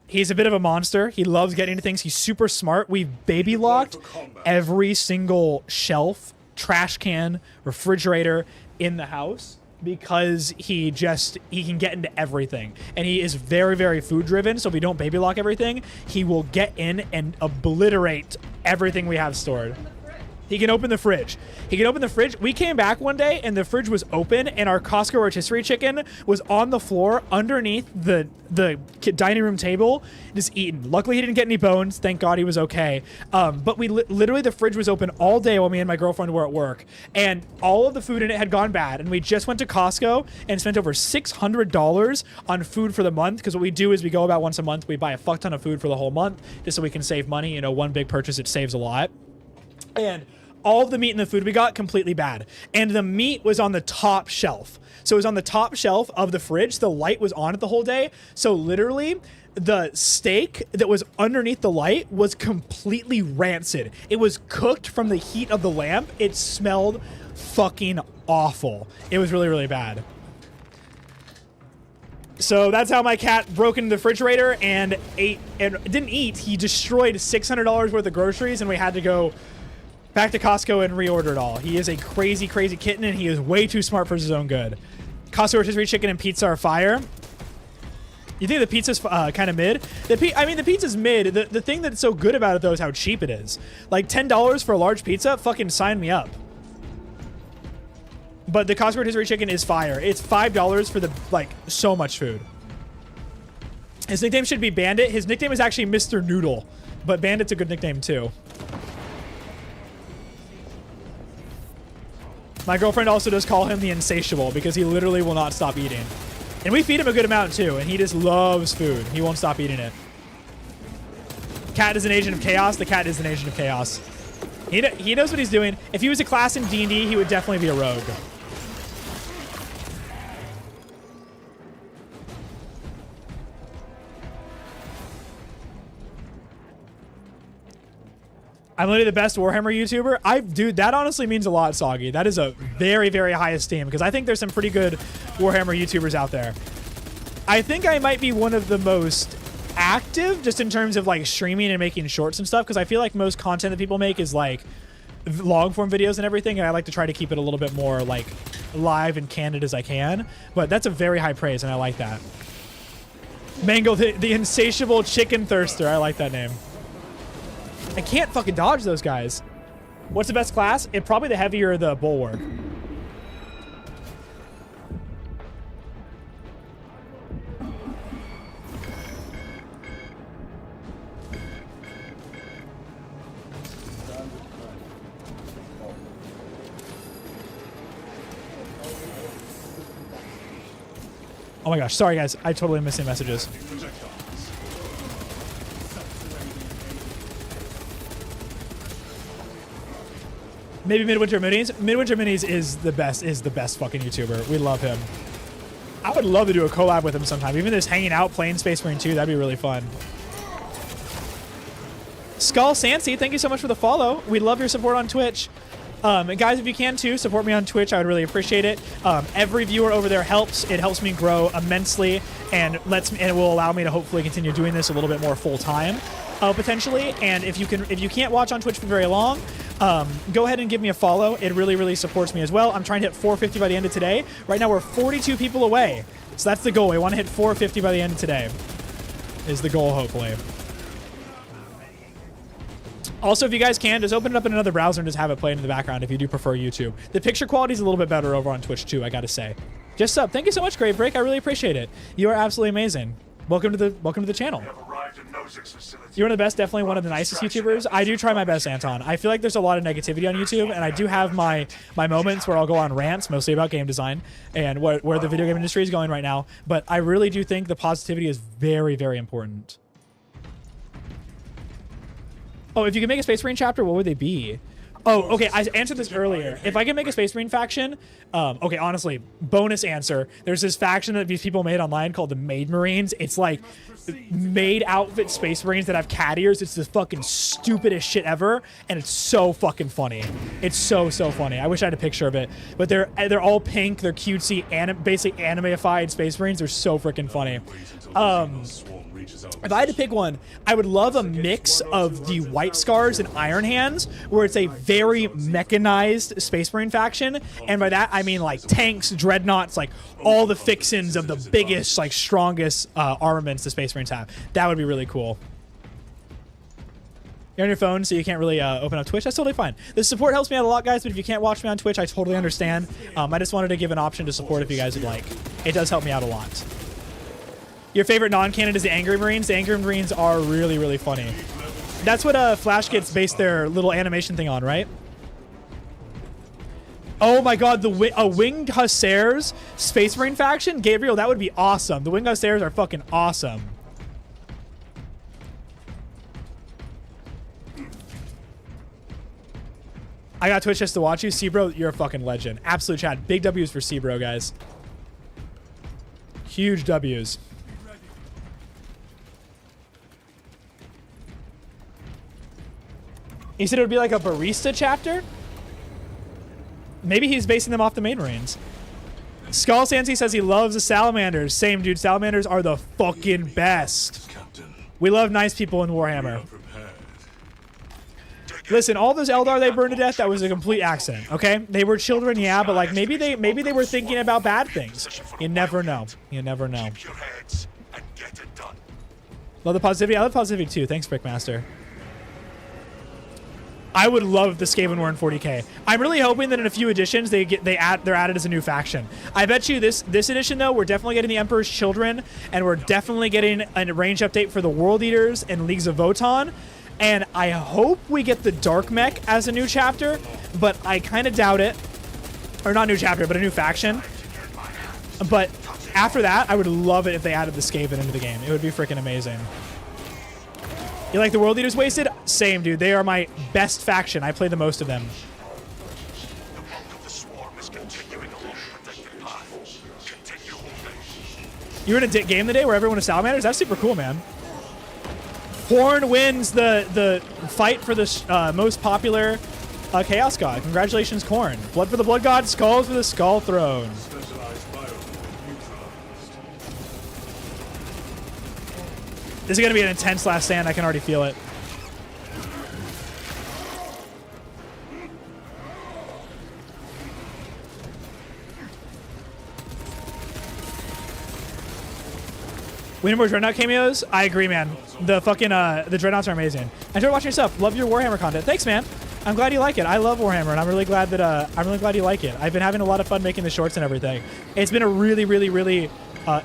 Speaker 1: He's a bit of a monster. He loves getting into things. He's super smart. We've baby locked every single shelf, trash can, refrigerator in the house because he can get into everything. And he is very, very food driven. So if we don't baby lock everything, he will get in and obliterate everything we have stored. He can open the fridge. We came back one day and the fridge was open and our Costco rotisserie chicken was on the floor underneath the dining room table, just eaten. Luckily, he didn't get any bones. Thank God he was okay. But we literally, the fridge was open all day while me and my girlfriend were at work, and all of the food in it had gone bad. And we just went to Costco and spent over $600 on food for the month. Because what we do is we go about once a month. We buy a fuck ton of food for the whole month just so we can save money. You know, one big purchase, it saves a lot. And all of the meat and the food we got completely bad. And the meat was on the top shelf. So it was on the top shelf of the fridge. The light was on it the whole day. So literally the steak that was underneath the light was completely rancid. It was cooked from the heat of the lamp. It smelled fucking awful. It was really, really bad. So that's how my cat broke into the refrigerator and ate, and didn't eat. He destroyed $600 worth of groceries, and we had to go back to Costco and reorder it all. He is a crazy, crazy kitten, and he is way too smart for his own good. Costco rotisserie chicken and pizza are fire. You think the pizza's kind of mid? The pizza's mid. The thing that's so good about it, though, is how cheap it is. Like, $10 for a large pizza? Fucking sign me up. But the Costco rotisserie chicken is fire. It's $5 for so much food. His nickname should be Bandit. His nickname is actually Mr. Noodle, but Bandit's a good nickname, too. My girlfriend also does call him the Insatiable because he literally will not stop eating. And we feed him a good amount too, and he just loves food. He won't stop eating it. Cat is an agent of chaos. The cat is an agent of chaos. He knows what he's doing. If he was a class in D&D, he would definitely be a rogue. I'm literally the best Warhammer YouTuber. Dude, that honestly means a lot, Soggy. That is a very, very high esteem because I think there's some pretty good Warhammer YouTubers out there. I think I might be one of the most active just in terms of like streaming and making shorts and stuff because I feel like most content that people make is like long form videos and everything, and I like to try to keep it a little bit more like live and candid as I can. But that's a very high praise, and I like that. Mango, the insatiable chicken thirster. I like that name. I can't fucking dodge those guys. What's the best class? It probably the heavier the bulwark. Oh my gosh, sorry guys, I totally missed the messages. Maybe Midwinter Minis. Midwinter Minis is the best fucking YouTuber. We love him. I would love to do a collab with him sometime. Even just hanging out, playing Space Marine 2, that'd be really fun. Skull Sansi, thank you so much for the follow. We love your support on Twitch. Guys, if you can too, support me on Twitch. I would really appreciate it. Every viewer over there helps. It helps me grow immensely and it will allow me to hopefully continue doing this a little bit more full time, potentially. And if you can't watch on Twitch for very long, go ahead and give me a follow. It really, really supports me as well. I'm trying to hit 450 by the end of today. Right now we're 42 people away. So that's the goal. We want to hit 450 by the end of today is the goal, hopefully. Also, if you guys can, just open it up in another browser and just have it playing in the background if you do prefer YouTube. The picture quality is a little bit better over on Twitch too, I gotta say. Just sub. Thank you so much, Great Break. I really appreciate it. You are absolutely amazing. Welcome to the channel.
Speaker 5: We have arrived at Nozick's facility.
Speaker 1: You're one of the best, definitely one of the nicest YouTubers. I do try my best, Anton. I feel like there's a lot of negativity on YouTube, and I do have my moments where I'll go on rants, mostly about game design and where the video game industry is going right now. But I really do think the positivity is very, very important. Oh, if you could make a Space Marine chapter, what would they be? Oh, okay, I answered this earlier. If I can make a Space Marine faction, okay, honestly, bonus answer. There's this faction that these people made online called the Maid Marines. It's like made outfit Space Marines that have cat ears. It's the fucking stupidest shit ever, and it's so fucking funny. It's so funny. I wish I had a picture of it, but they're all pink. They're cutesy, basically anime-ified Space Marines. They're so freaking funny. If I had to pick one, I would love a mix of the White Scars and Iron Hands, where it's a very mechanized Space Marine faction, and by that I mean like tanks, dreadnoughts, like all the fixins of the biggest, like strongest armaments the Space Marines have. That would be really cool. You're on your phone, so you can't really open up Twitch. That's totally fine. The support helps me out a lot, guys, but if you can't watch me on Twitch, I totally understand. I just wanted to give an option to support if you guys would like. It does help me out a lot. Your favorite non-canon is the Angry Marines. The Angry Marines are really, really funny. That's what Flash Kids based their little animation thing on, right? Oh my god, the Winged Hussars Space Marine faction? Gabriel, that would be awesome. The Winged Hussars are fucking awesome. I got Twitch just to watch you. C-Bro, you're a fucking legend. Absolute chat. Big W's for C-Bro, guys. Huge W's. He said it would be like a barista chapter? Maybe he's basing them off the Main Marines. Skull Sansi says he loves the Salamanders. Same, dude. Salamanders are the fucking best. We love nice people in Warhammer. Listen, all those Eldar they burned to death, that was a complete accident, okay? They were children, yeah, but like maybe they were thinking about bad things. You never know. You never know. Love the positivity. I love positivity too. Thanks, Brickmaster. I would love the Skaven War in 40k. I'm really hoping that in a few editions they're added as a new faction. I bet you this edition though, we're definitely getting the Emperor's Children, and we're definitely getting a range update for the World Eaters and Leagues of Votann. And I hope we get the Dark Mech as a new chapter, but I kind of doubt it. Or not new chapter, but a new faction. But after that, I would love it if they added the Skaven into the game. It would be freaking amazing. You like the World Eaters Wasted? Same, dude. They are my best faction. I play the most of them. You're in a game today where everyone is salamanders? That's super cool, man. Horn wins the fight for the most popular Chaos God. Congratulations, Korn. Blood for the Blood God, Skulls for the Skull Throne. This is going to be an intense last stand. I can already feel it. We need more Dreadnought cameos? I agree, man. The fucking, the Dreadnoughts are amazing. Enjoy watching yourself. Love your Warhammer content. Thanks, man. I'm glad you like it. I love Warhammer, and I'm really glad that, you like it. I've been having a lot of fun making the shorts and everything. It's been a really, really, really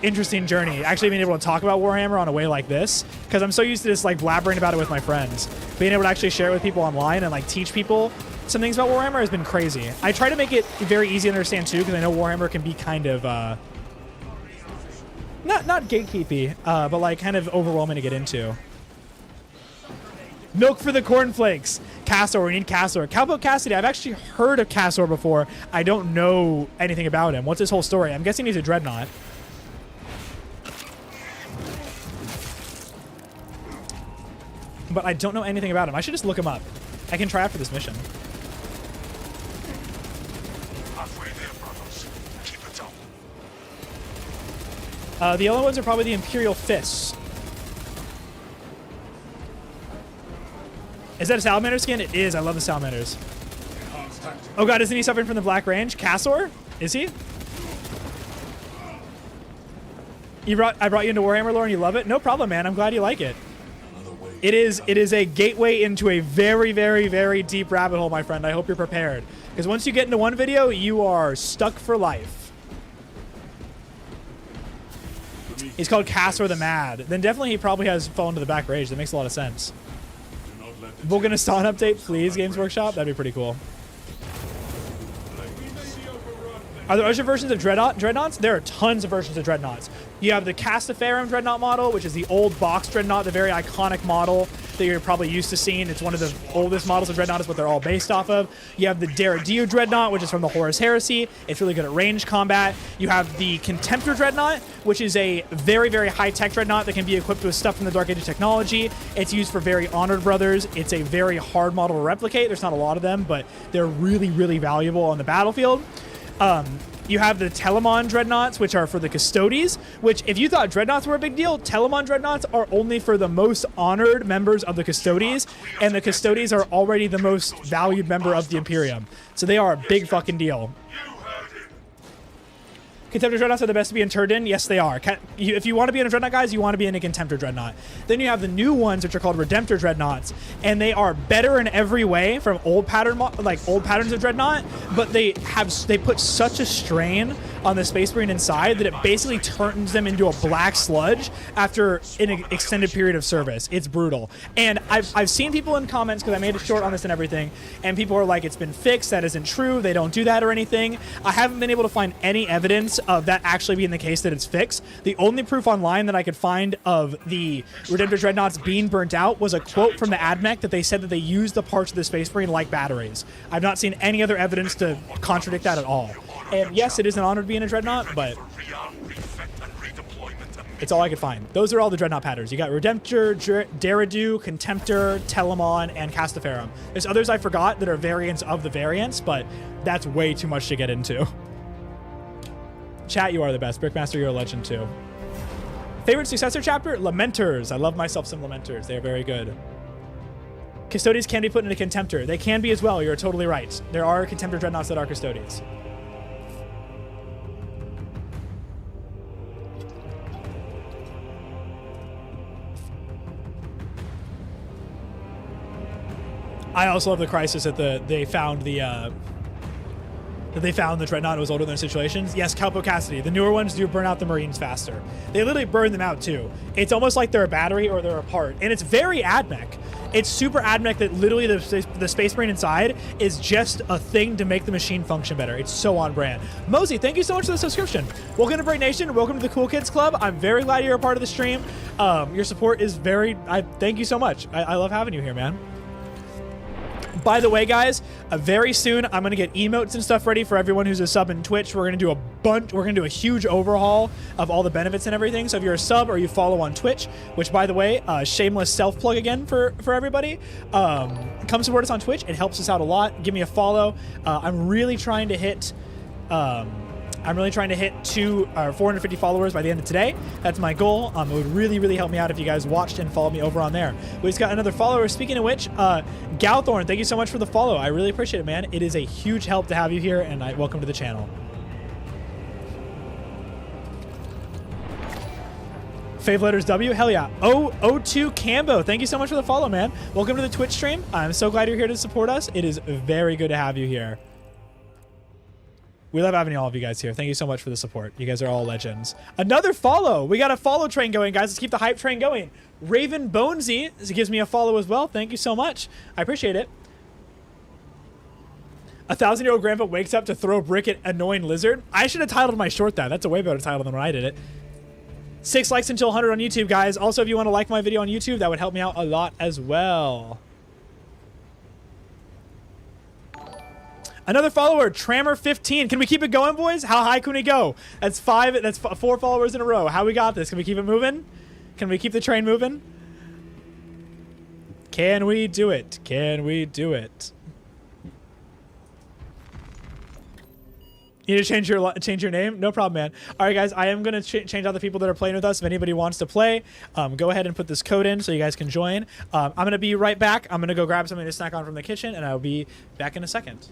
Speaker 1: interesting journey. Actually being able to talk about Warhammer on a way like this, because I'm so used to just like blabbering about it with my friends. Being able to actually share it with people online and like teach people some things about Warhammer has been crazy. I try to make it very easy to understand too, because I know Warhammer can be kind of not gatekeepy, but like kind of overwhelming to get into. Milk for the cornflakes. Castor, we need Castor. Cowboy Cassidy, I've actually heard of Castor before. I don't know anything about him. What's his whole story? I'm guessing he's a Dreadnought. But I don't know anything about him. I should just look him up. I can try out for this mission.
Speaker 5: Halfway there, brothers. Keep it up.
Speaker 1: The yellow ones are probably the Imperial Fists. Is that a Salamander skin? It is. I love the Salamanders. Oh god, isn't he suffering from the Black Range? Castor? Is he? I brought you into Warhammer lore and you love it? No problem, man. I'm glad you like it.
Speaker 3: Another way
Speaker 1: It is a gateway into a very, very, very deep rabbit hole, my friend. I hope you're prepared. Because once you get into one video, you are stuck for life. He's called Castor the Mad. Then definitely he probably has fallen to the back rage. That makes a lot of sense. Volganistan update, please, Games Workshop. That'd be pretty cool. Are there other versions of Dreadnoughts? There are tons of versions of Dreadnoughts. You have the Castaferum Dreadnought model, which is the old box Dreadnought, the very iconic model that you're probably used to seeing. It's one of the oldest models of Dreadnought, is what they're all based off of. You have the Daradiu Dreadnought, which is from the Horus Heresy. It's really good at range combat. You have the Contemptor Dreadnought, which is a very, very high-tech Dreadnought that can be equipped with stuff from the Dark Age of technology. It's used for very honored brothers. It's a very hard model to replicate. There's not a lot of them, but they're really, really valuable on the battlefield. You have the Telemon Dreadnoughts, which are for the Custodes, which if you thought Dreadnoughts were a big deal, Telemon Dreadnoughts are only for the most honored members of the Custodes, and the Custodes are already the most valued member of the Imperium. So they are a big fucking deal. Contemptor Dreadnoughts are the best to be interred in? Yes, they are. If you want to be in a Dreadnought, guys, you want to be in a Contemptor Dreadnought. Then you have the new ones, which are called Redemptor Dreadnoughts, and they are better in every way from old patterns of Dreadnought, but they put such a strain on the Space Marine inside that it basically turns them into a black sludge after an extended period of service. It's brutal. And I've seen people in comments, because I made a short on this and everything, and people are like, it's been fixed, that isn't true, they don't do that or anything. I haven't been able to find any evidence of that actually being the case, that it's fixed. The only proof online that I could find of the Redemptor Dreadnoughts being burnt out was a quote from the AdMech that they said that they used the parts of the Space Marine like batteries. I've not seen any other evidence to contradict that at all. And yes, it is an honor to be in a Dreadnought, but it's all I could find. Those are all the Dreadnought patterns. You got Redemptor, Daradiu, Contemptor, Telemon, and Castaferum. There's others I forgot that are variants of the variants, but that's way too much to get into. Chat, you are the best. Brickmaster, you're a legend too. Favorite successor chapter? Lamenters. I love myself some Lamenters. They're very good. Custodes can be put into Contemptor. They can be as well. You're totally right. There are Contemptor Dreadnoughts that are Custodes. I also love the crisis that they found the Dreadnought was older than their situations. Yes, Calpo Cassidy. The newer ones do burn out the Marines faster. They literally burn them out too. It's almost like they're a battery or they're a part. And it's very AdMech. It's super AdMech that literally the Space Marine inside is just a thing to make the machine function better. It's so on brand. Mosey, thank you so much for the subscription. Welcome to Braid Nation. Welcome to the Cool Kids Club. I'm very glad you're a part of the stream. Your support is thank you so much. I love having you here, man. By the way, guys, very soon I'm gonna get emotes and stuff ready for everyone who's a sub in Twitch. We're gonna do a huge overhaul of all the benefits and everything. So if you're a sub or you follow on Twitch, which by the way, shameless self plug again for everybody, come support us on Twitch. It helps us out a lot. Give me a follow. I'm really trying to hit 450 followers by the end of today. That's my goal. It would really, really help me out if you guys watched and followed me over on there. We just got another follower. Speaking of which, Galthorn, thank you so much for the follow. I really appreciate it, man. It is a huge help to have you here, and welcome to the channel. Fave letters W, hell yeah. O2 Cambo, thank you so much for the follow, man. Welcome to the Twitch stream. I'm so glad you're here to support us. It is very good to have you here. We love having all of you guys here. Thank you so much for the support. You guys are all legends. Another follow. We got a follow train going, guys. Let's keep the hype train going. Raven Bonesy gives me a follow as well. Thank you so much. I appreciate it. 1,000-year-old grandpa wakes up to throw a brick at annoying lizard. I should have titled my short that. That's a way better title than when I did it. 6 likes until 100 on YouTube, guys. Also, if you want to like my video on YouTube, that would help me out a lot as well. Another follower, Trammer15. Can we keep it going, boys? How high can we go? That's 4 followers in a row. How we got this? Can we keep it moving? Can we keep the train moving? Can we do it? Can we do it? You need to change your name? No problem, man. All right, guys, I am going to change out the people that are playing with us. If anybody wants to play, go ahead and put this code in so you guys can join. I'm going to be right back. I'm going to go grab something to snack on from the kitchen, and I'll be back in a second.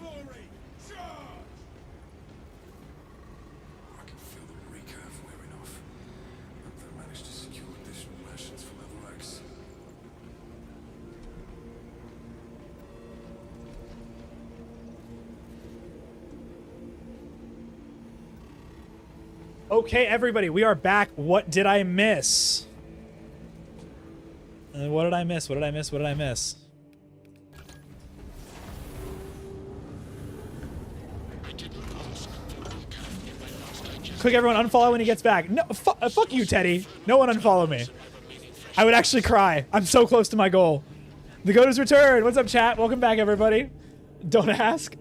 Speaker 4: glory! Charge! I can feel the recurve wearing off. Hope they managed to secure additional rations from other ranks.
Speaker 1: Okay, everybody, we are back. What did I miss? What did I miss? What did I miss? What did I miss? Quick, everyone, unfollow when he gets back. No, fuck you, Teddy. No one unfollow me. I would actually cry. I'm so close to my goal. The goat has returned. What's up, chat? Welcome back, everybody. Don't ask.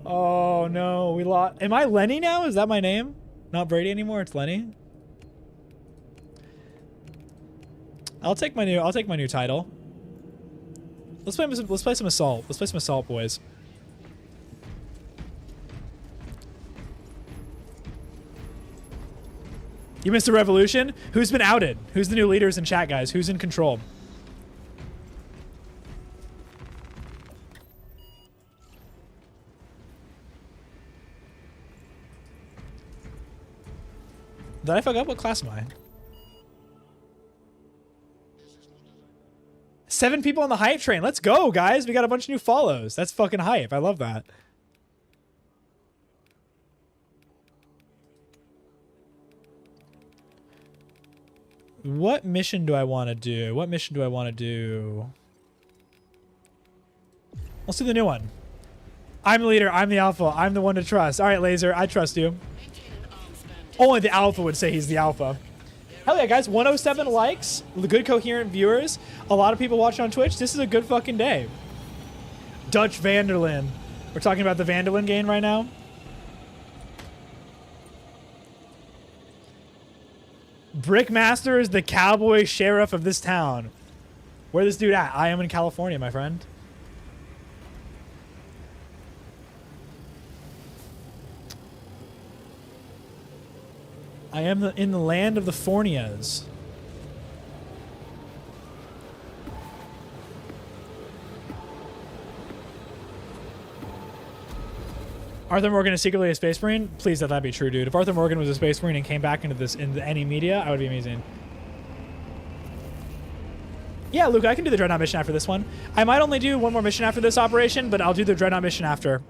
Speaker 1: Oh no, we lost. Am I Lenny now? Is that my name? Not Brady anymore. It's Lenny. I'll take my new title. Let's play some assault. Let's play some assault, boys. You missed the revolution? Who's been outed? Who's the new leaders in chat, guys? Who's in control? Did I fuck up? What class am I? 7 people on the hype train. Let's go, guys. We got a bunch of new follows. That's fucking hype. I love that. What mission do I want to do? What mission do I want to do? Let's do the new one. I'm the leader. I'm the alpha. I'm the one to trust. All right, Laser. I trust you. Only the alpha would say he's the alpha. Hell yeah, guys. 107 likes. Good coherent viewers. A lot of people watching on Twitch. This is a good fucking day. Dutch Vanderlyn. We're talking about the Vanderlyn game right now. Brickmaster is the cowboy sheriff of this town. Where this dude at? I am in California, my friend. I am in the land of the Fornias. Arthur Morgan is secretly a space marine? Please let that be true, dude. If Arthur Morgan was a space marine and came back into any media, I would be amazing. Yeah, Luke, I can do the Dreadnought mission after this one. I might only do one more mission after this operation, but I'll do the Dreadnought mission after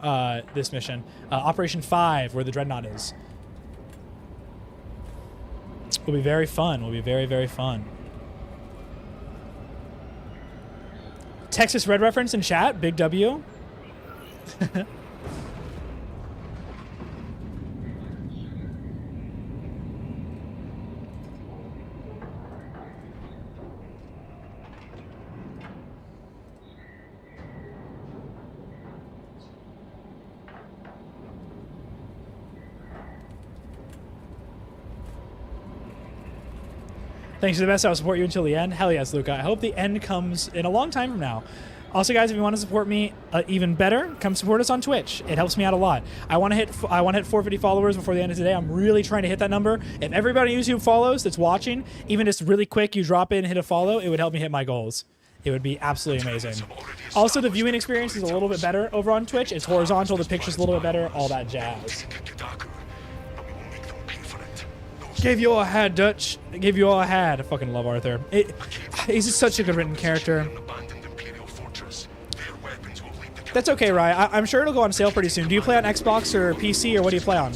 Speaker 1: this mission. Operation 5, where the Dreadnought is. Will be very fun. Will be very, very fun. Texas Red reference in chat. Big W. Thanks for the best. I'll support you until the end. Hell yes, Luca. I hope the end comes in a long time from now. Also, guys, if you want to support me even better, come support us on Twitch. It helps me out a lot. I want to hit 450 followers before the end of today. I'm really trying to hit that number. If everybody on YouTube follows that's watching, even just really quick, you drop in, hit a follow, it would help me hit my goals. It would be absolutely amazing. Also, the viewing experience is a little bit better over on Twitch. It's horizontal. The picture's a little bit better. All that jazz. Gave you all a had, Dutch. I gave you all a had. I fucking love Arthur. He's just such a good written character. That's okay, Rye. I'm sure it'll go on sale pretty soon. Do you play on Xbox or PC, or what do you play on?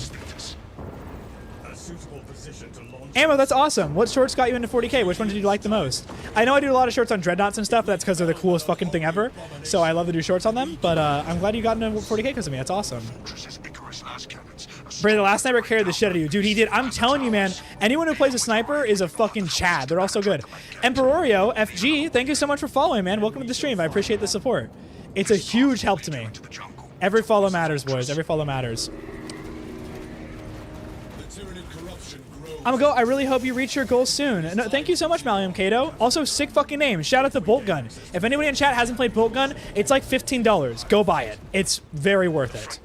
Speaker 1: Ammo, that's awesome. What shorts got you into 40k? Which one did you like the most? I know I do a lot of shorts on Dreadnoughts and stuff, but that's because they're the coolest fucking thing ever. So I love to do shorts on them, but I'm glad you got into 40k because of me. That's awesome. Bray, the last sniper carried the shit out of you. Dude, he did. I'm telling you, man, anyone who plays a sniper is a fucking Chad. They're all so good. Emperorio, FG, thank you so much for following, man. Welcome to the stream. I appreciate the support. It's a huge help to me. Every follow matters, boys. Every follow matters. I'm gonna go. I really hope you reach your goals soon. No, thank you so much, Malium Kato. Also, sick fucking name. Shout out to Bolt Gun. If anybody in chat hasn't played Bolt Gun, it's like $15. Go buy it. It's very worth it.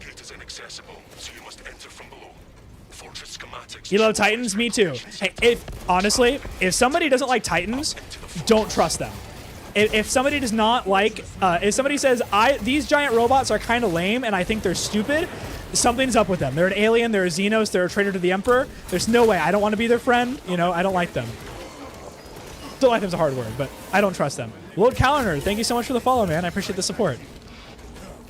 Speaker 1: You love Titans? Me too. Hey, honestly, if somebody doesn't like Titans, don't trust them. if somebody does not like, if somebody says, these giant robots are kind of lame and I think they're stupid, something's up with them. They're an alien, they're a Xenos, they're a traitor to the Emperor. There's no way. I don't want to be their friend. You know, I don't like them. Don't like them's a hard word, but I don't trust them. Lord Calendar, thank you so much for the follow, man. I appreciate the support.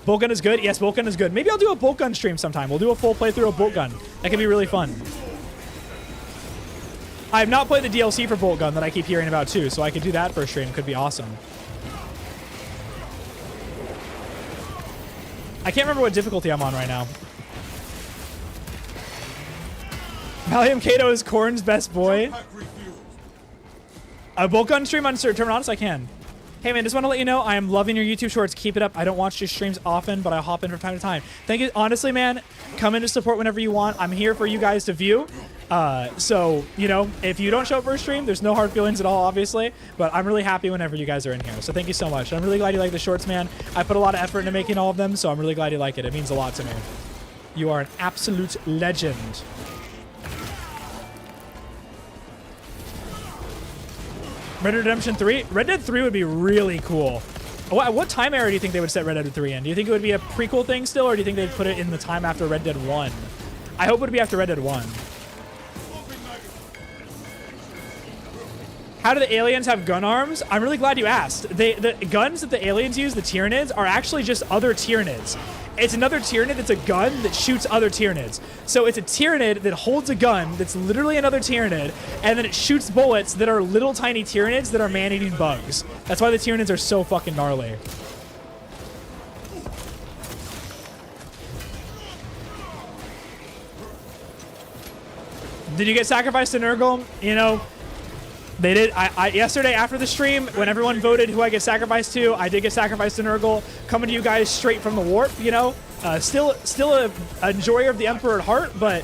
Speaker 1: Bolt gun is good. Yes, bolt gun is good. Maybe I'll do a bolt gun stream sometime. We'll do a full playthrough of bolt gun. That could be really fun. I have not played the DLC for bolt gun that I keep hearing about too, so I could do that for a stream. Could be awesome. I can't remember what difficulty I'm on right now. Valium Kato is Korn's best boy. A bolt gun stream on Turn Honest? I can. Hey man, just want to let you know I am loving your YouTube shorts. Keep it up. I don't watch your streams often, but I hop in from time to time. Thank you. Honestly, man, come in to support whenever you want. I'm here for you guys to view. So, you know, if you don't show up for a stream, there's no hard feelings at all, obviously. But I'm really happy whenever you guys are in here. So thank you so much. I'm really glad you like the shorts, man. I put a lot of effort into making all of them, so I'm really glad you like it. It means a lot to me. You are an absolute legend. Red Dead Redemption 3? Red Dead 3 would be really cool. What time era do you think they would set Red Dead 3 in? Do you think it would be a prequel thing still, or do you think they'd put it in the time after Red Dead 1? I hope it would be after Red Dead 1. How do the aliens have gun arms? I'm really glad you asked. The guns that the aliens use, the Tyranids, are actually just other Tyranids. It's another Tyranid that's a gun that shoots other Tyranids. So it's a Tyranid that holds a gun that's literally another Tyranid, and then it shoots bullets that are little tiny Tyranids that are man-eating bugs. That's why the Tyranids are so fucking gnarly. Did you get sacrificed to Nurgle? You know, they did. I yesterday after the stream, when everyone voted who I get sacrificed to, I did get sacrificed to Nurgle. Coming to you guys straight from the warp, you know. Still a enjoyer of the Emperor at heart, but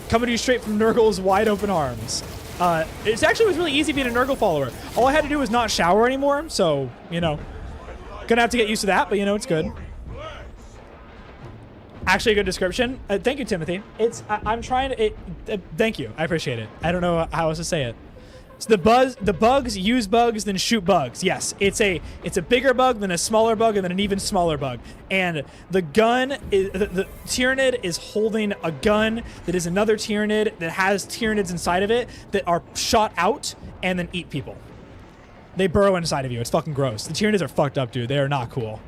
Speaker 1: coming to you straight from Nurgle's wide open arms. It actually was really easy being a Nurgle follower. All I had to do was not shower anymore, so, you know. Gonna have to get used to that, but, you know, it's good. Actually, a good description. Thank you, Timothy. I'm trying to... thank you. I appreciate it. I don't know how else to say it. So the bugs use bugs, then shoot bugs. Yes, it's a bigger bug, then a smaller bug, and then an even smaller bug. And the gun, the Tyranid is holding a gun that is another Tyranid that has Tyranids inside of it that are shot out and then eat people. They burrow inside of you. It's fucking gross. The Tyranids are fucked up, dude. They are not cool.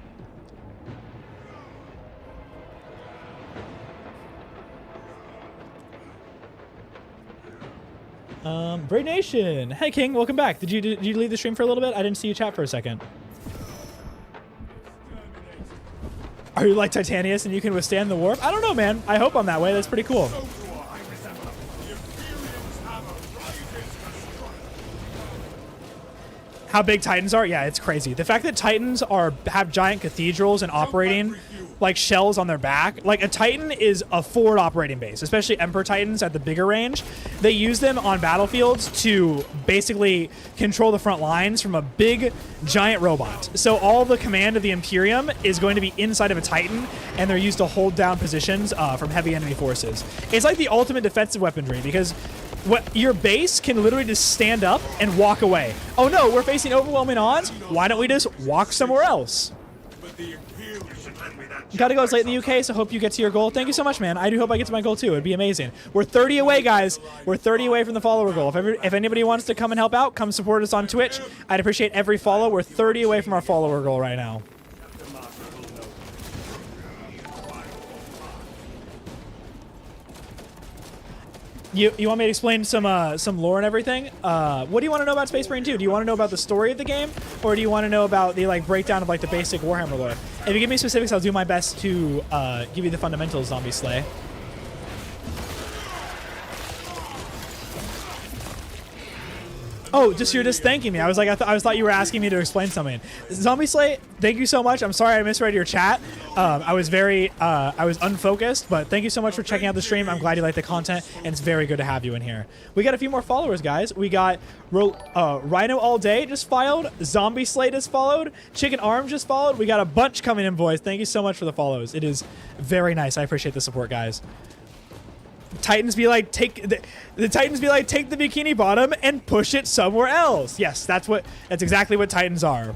Speaker 1: Braid Nation. Hey, King. Welcome back. Did you leave the stream for a little bit? I didn't see you chat for a second. Are you like Titanius and you can withstand the warp? I don't know, man. I hope I'm that way. That's pretty cool. How big Titans are? Yeah, it's crazy. The fact that Titans have giant cathedrals and operating like shells on their back. Like a Titan is a forward operating base, especially Emperor Titans at the bigger range. They use them on battlefields to basically control the front lines from a big giant robot. So all the command of the Imperium is going to be inside of a Titan, and they're used to hold down positions from heavy enemy forces. It's like the ultimate defensive weaponry because your base can literally just stand up and walk away. Oh no, we're facing overwhelming odds. Why don't we just walk somewhere else? Gotta go. It's late in the UK, so hope you get to your goal. Thank you so much, man. I do hope I get to my goal too. It'd be amazing. We're 30 away, guys. We're 30 away from the follower goal. If anybody wants to come and help out, come support us on Twitch. I'd appreciate every follow. We're 30 away from our follower goal right now. You want me to explain some lore and everything? What do you want to know about Space Marine 2? Do you want to know about the story of the game, or do you want to know about the breakdown of the basic Warhammer lore? If you give me specifics, I'll do my best to give you the fundamentals. Zombie Slay. Oh, you're just thanking me. I was like, I thought you were asking me to explain something. Zombie Slay, thank you so much. I'm sorry I misread your chat. I was unfocused, but thank you so much for checking out the stream. I'm glad you like the content, and it's very good to have you in here. We got a few more followers, guys. We got Rhino All Day just followed. Zombie Slay just followed. Chicken Arm just followed. We got a bunch coming in, boys. Thank you so much for the follows. It is very nice. I appreciate the support, guys. Titans be like, take the Titans be like, take the Bikini Bottom and push it somewhere else. Yes, that's exactly what Titans are.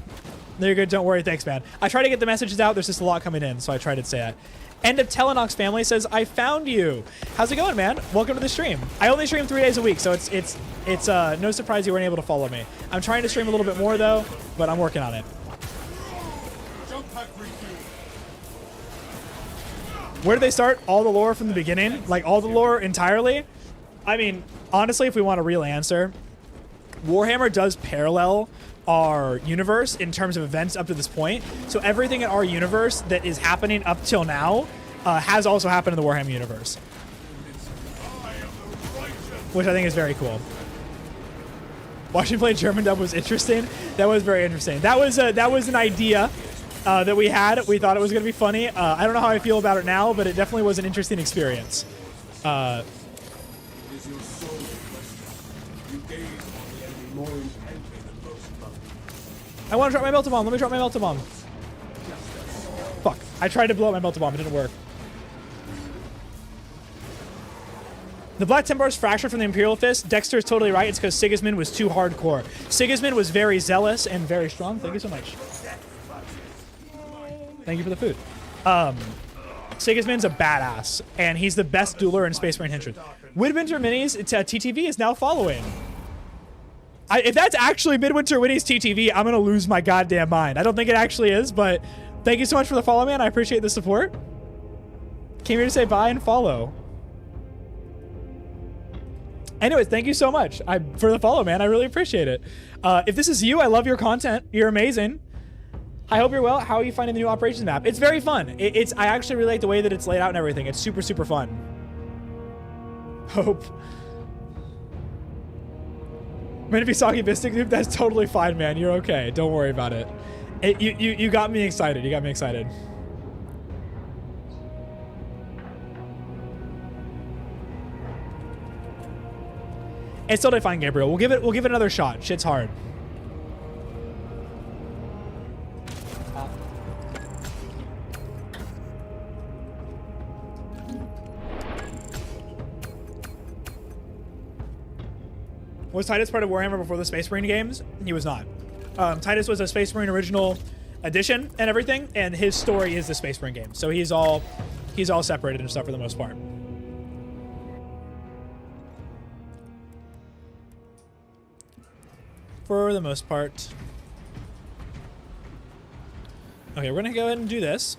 Speaker 1: They're good. Don't worry. Thanks, man. I try to get the messages out. There's just a lot coming in, so I tried to say that. End of Telenox family says, I found you. How's it going, man? Welcome to the stream. I only stream 3 days a week, so it's no surprise you weren't able to follow me. I'm trying to stream a little bit more though, but I'm working on it. Where do they start? All the lore from the beginning? Like all the lore entirely? I mean, honestly, if we want a real answer, Warhammer does parallel our universe in terms of events up to this point. So everything in our universe that is happening up till now has also happened in the Warhammer universe, which I think is very cool. Watching play German dub was interesting. That was very interesting. That was an idea that we had. We thought it was going to be funny. I don't know how I feel about it now, but it definitely was an interesting experience.
Speaker 4: It is your soul question. You gaze on the enemy more intently than most others.
Speaker 1: I want to drop my melta bomb. Let me drop my melta bomb. Fuck. I tried to blow up my melta bomb. It didn't work. The Black Templar is fractured from the Imperial Fist. Dexter is totally right. It's because Sigismund was too hardcore. Sigismund was very zealous and very strong. Thank you so much. Thank you for the food. Sigismund's a badass, and he's the best dueler in Space Marine Henchman. Midwinter Minis, TTV is now following. If that's actually Midwinter Minis TTV, I'm going to lose my goddamn mind. I don't think it actually is, but thank you so much for the follow, man. I appreciate the support. Came here to say bye and follow. Anyways, thank you so much for the follow, man. I really appreciate it. If this is you, I love your content. You're amazing. I hope you're well. How are you finding the new operations map? It's very fun. I actually really like the way that it's laid out and everything. It's super, super fun. Hope. Maybe soggy bistic dude. That's totally fine, man. You're okay. Don't worry about it. You got me excited. You got me excited. It's totally fine, Gabriel. We'll give it another shot. Shit's hard. Was Titus part of Warhammer before the Space Marine games? He was not. Titus was a Space Marine original edition and everything, and his story is the Space Marine game. So he's all separated and stuff for the most part. For the most part. Okay, we're gonna go ahead and do this.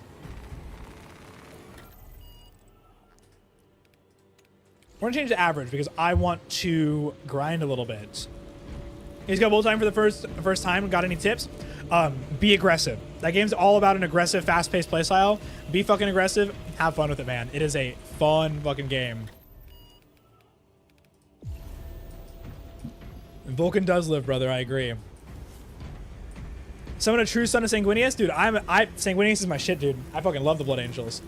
Speaker 1: We're gonna change to average because I want to grind a little bit. He's got bolt time for the first time. Got any tips? Be aggressive. That game's all about an aggressive, fast-paced playstyle. Be fucking aggressive. Have fun with it, man. It is a fun fucking game. Vulcan does live, brother. I agree. Someone a true son of Sanguinius? Dude, Sanguinius is my shit, dude. I fucking love the Blood Angels.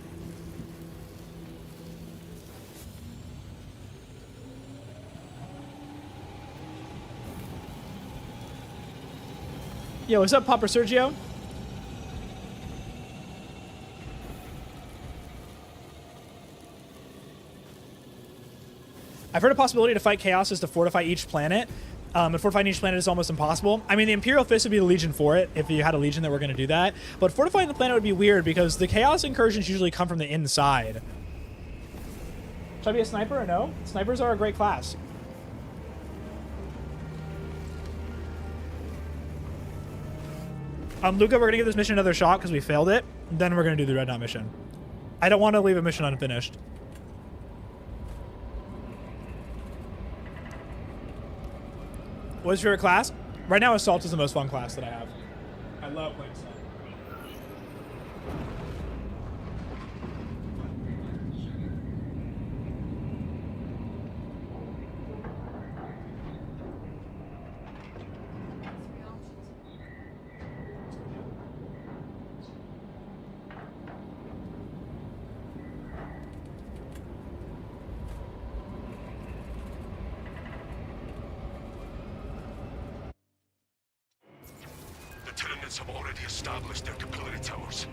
Speaker 1: Yo, what's up, Papa Sergio? I've heard a possibility to fight Chaos is to fortify each planet. And fortifying each planet is almost impossible. I mean, the Imperial Fist would be the Legion for it, if you had a Legion that were going to do that. But fortifying the planet would be weird, because the Chaos incursions usually come from the inside. Should I be a sniper or no? Snipers are a great class. Luca, we're going to give this mission another shot, because we failed it. Then we're going to do the Dreadnought mission. I don't want to leave a mission unfinished. What's your favorite class? Right now, Assault is the most fun class that I have. I love playing Assault.
Speaker 5: Tyranids have already established their capillary towers.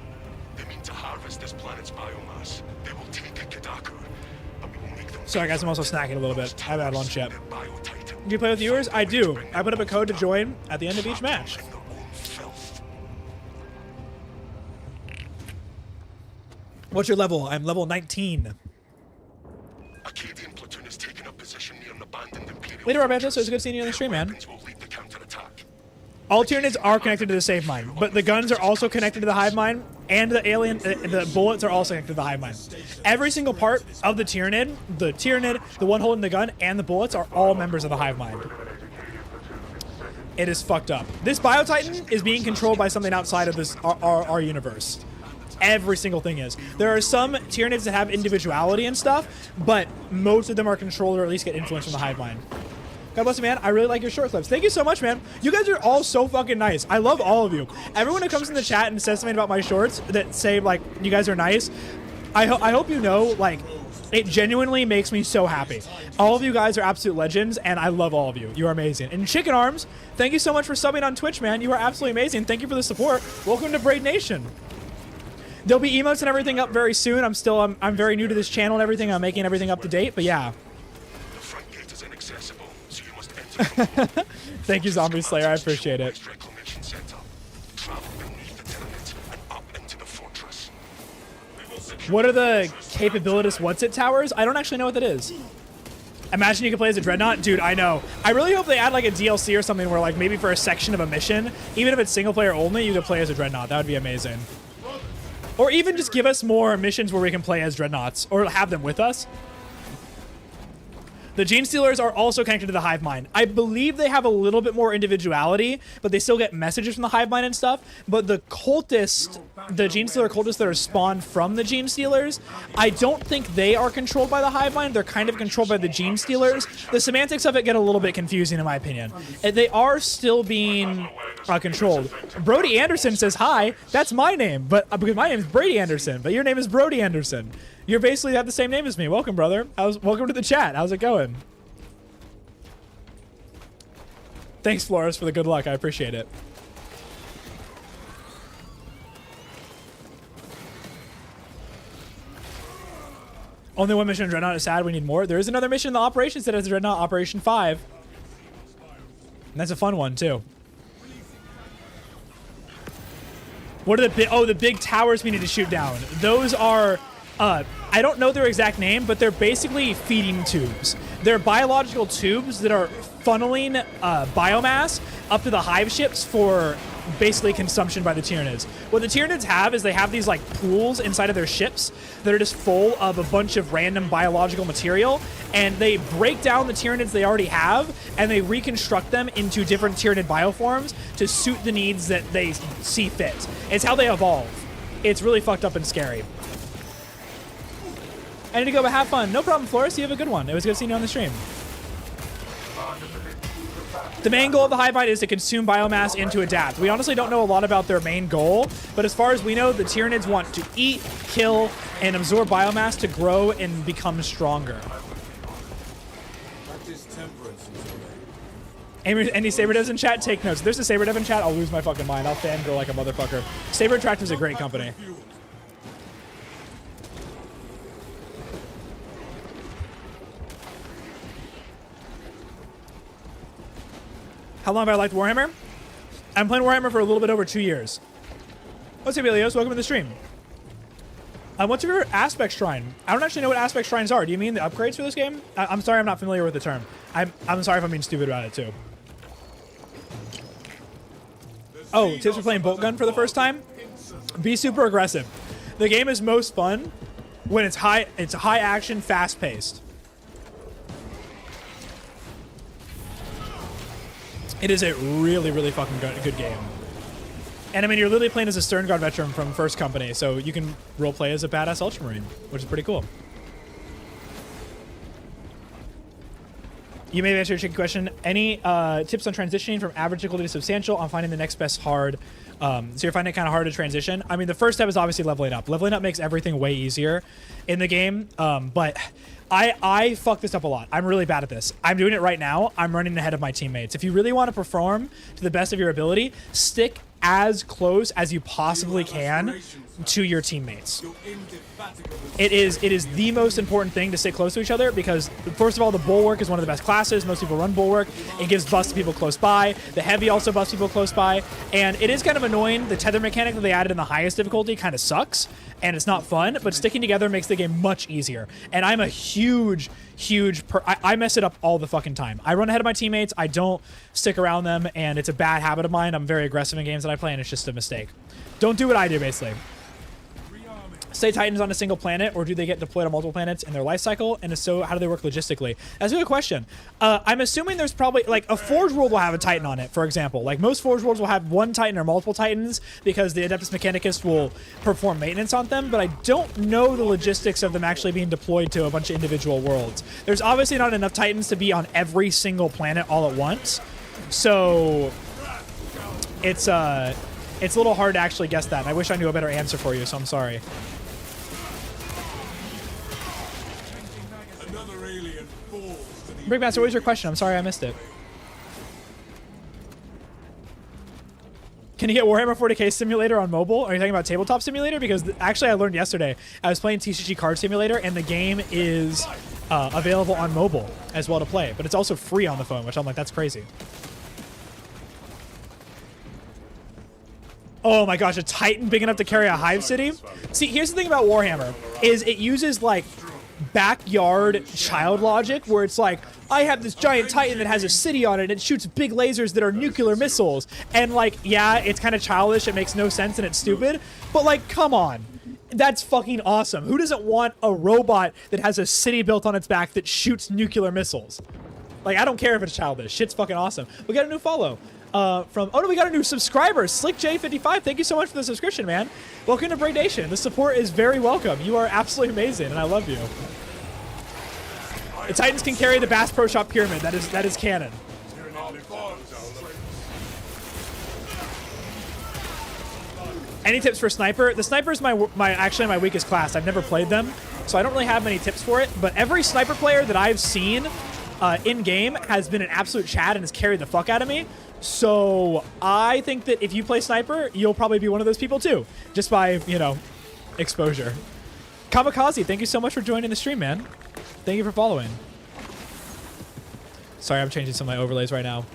Speaker 5: They mean to harvest this planet's biomass. They will take Kadakur, but we will
Speaker 1: Sorry guys, I'm also snacking a little bit. I haven't had lunch yet. Do you play with viewers? I do. I put up a code to join at the end of each match. What's your level? I'm level 19.
Speaker 5: Acadian platoon has taken up position near an abandoned Imperium.
Speaker 1: Later, Roberto, so it's good seeing you on the stream, man.
Speaker 5: Weapons will lead the counterattack.
Speaker 1: All Tyranids are connected to the save mine, but the guns are also connected to the hive mind, and the the bullets are also connected to the hive mind. Every single part of the Tyranid, the one holding the gun, and the bullets are all members of the hive mind. It is fucked up. This Biotitan is being controlled by something outside of this our universe. Every single thing is. There are some Tyranids that have individuality and stuff, but most of them are controlled or at least get influence from the hive mind. God bless you, man. I really like your short clips. Thank you so much, man. You guys are all so fucking nice. I love all of you. Everyone who comes in the chat and says something about my shorts that say, like, you guys are nice, I hope you know, like, it genuinely makes me so happy. All of you guys are absolute legends, and I love all of you. You are amazing. And Chicken Arms, thank you so much for subbing on Twitch, man. You are absolutely amazing. Thank you for the support. Welcome to Braid Nation. There'll be emotes and everything up very soon. I'm very new to this channel and everything. I'm making everything up to date, but yeah.
Speaker 5: The front gate is inaccessible, so you must enter.
Speaker 1: Thank you, Zombie Slayer. I appreciate it.
Speaker 5: Reclamation center. Travel beneath the Tyranid and up into the fortress. We will secure
Speaker 1: What are the capabilities what's it towers? I don't actually know what that is. Imagine you could play as a Dreadnought? Dude, I know. I really hope they add like a DLC or something where like maybe for a section of a mission, even if it's single player only, you could play as a Dreadnought. That would be amazing. Or even just give us more missions where we can play as Dreadnoughts or have them with us. The Gene Stealers are also connected to the Hive Mind. I believe they have a little bit more individuality, but they still get messages from the Hive Mind and stuff. But the cultists, the Gene Stealer cultists that are spawned from the Gene Stealers, I don't think they are controlled by the Hive Mind. They're kind of controlled by the Gene Stealers. The semantics of it get a little bit confusing in my opinion. They are still being controlled. Brody Anderson says hi. That's my name, but because my name is Brady Anderson, but your name is Brody Anderson. You're basically have the same name as me. Welcome, brother. Welcome to the chat. How's it going? Thanks, Flores, for the good luck. I appreciate it. Only one mission in Dreadnought is sad. We need more. There is another mission in the operations that has Dreadnought Operation 5. And that's a fun one, too. What are the big towers we need to shoot down? Those are... I don't know their exact name, but they're basically feeding tubes. They're biological tubes that are funneling biomass up to the hive ships for basically consumption by the Tyranids. What the Tyranids have is they have these like pools inside of their ships that are just full of a bunch of random biological material, and they break down the Tyranids they already have, and they reconstruct them into different Tyranid bioforms to suit the needs that they see fit. It's how they evolve. It's really fucked up and scary. I need to go, but have fun. No problem, Flores. You have a good one. It was good seeing you on the stream. The main goal of the Hive Mind is to consume biomass and to adapt. We honestly don't know a lot about their main goal, but as far as we know, the Tyranids want to eat, kill, and absorb biomass to grow and become stronger.
Speaker 4: Practice temperance until then.
Speaker 1: Any Saber Devs in chat? Take notes. If there's a Saber Dev in chat, I'll lose my fucking mind. I'll fangirl like a motherfucker. Saber Interactive is a great company. How long have I liked Warhammer? I'm playing Warhammer for a little bit over 2 years. What's up, Elios? Welcome to the stream. What's your Aspect Shrine? I don't actually know what Aspect Shrines are. Do you mean the upgrades for this game? I'm sorry, I'm not familiar with the term. I'm sorry if I'm being stupid about it, too. Oh, tips for playing Bolt Gun for the first time? Be super aggressive. The game is most fun when it's high action, fast paced. It is a really, really fucking good game. And I mean, you're literally playing as a Stern Guard veteran from First Company, so you can roleplay as a badass Ultramarine, which is pretty cool. You may have answered your tricky question. Any tips on transitioning from average difficulty to substantial on finding the next best hard? So you're finding it kind of hard to transition. I mean, the first step is obviously leveling up. Leveling up makes everything way easier in the game, but I fuck this up a lot. I'm really bad at this. I'm doing it right now. I'm running ahead of my teammates. If you really want to perform to the best of your ability, stick as close as you possibly can to your teammates. It is the most important thing to stay close to each other because, first of all, the Bulwark is one of the best classes. Most people run Bulwark. It gives buffs to people close by. The Heavy also buffs people close by. And it is kind of annoying. The tether mechanic that they added in the highest difficulty kind of sucks, and it's not fun, but sticking together makes the game much easier. And I'm a huge I mess it up all the fucking time. I run ahead of my teammates. I don't stick around them, and it's a bad habit of mine. I'm very aggressive in games that I play, and it's just a mistake. Don't do what I do, basically. Stay Titans on a single planet, or do they get deployed on multiple planets in their life cycle? And if so, how do they work logistically? That's a good question. I'm assuming there's probably, like, a Forge World will have a Titan on it, for example. Like, most Forge Worlds will have one Titan or multiple Titans because the Adeptus Mechanicus will perform maintenance on them, but I don't know the logistics of them actually being deployed to a bunch of individual worlds. There's obviously not enough Titans to be on every single planet all at once, so it's a little hard to actually guess that, and I wish I knew a better answer for you, so I'm sorry. Brickmaster, what was your question? I'm sorry I missed it. Can you get Warhammer 40k Simulator on mobile? Are you talking about Tabletop Simulator? Because actually I learned yesterday, I was playing TCG Card Simulator, and the game is available on mobile as well to play, but it's also free on the phone, which I'm like, that's crazy. Oh my gosh, a Titan big enough to carry a Hive City? See, here's the thing about Warhammer, is it uses, like, backyard child logic where it's like, I have this giant Titan that has a city on it and it shoots big lasers that are nuclear missiles, and like, yeah, it's kind of childish, it makes no sense, and it's stupid, but like, come on, that's fucking awesome. Who doesn't want a robot that has a city built on its back that shoots nuclear missiles? Like, I don't care if it's childish, shit's fucking awesome. We got a new follow from, oh no, we got a new subscriber, SlickJ55. Thank you so much for the subscription, man. Welcome to Braid Nation. The support is very welcome. You are absolutely amazing, and I love you. The Titans can carry the Bass Pro Shop Pyramid. That is canon. Any tips for Sniper? The Sniper is actually my weakest class. I've never played them, so I don't really have many tips for it. But every Sniper player that I've seen in game has been an absolute Chad and has carried the fuck out of me. So I think that if you play Sniper, you'll probably be one of those people too, just by, you know, exposure. Kamikaze, thank you so much for joining the stream, man. Thank you for following. Sorry, I'm changing some of my overlays right now.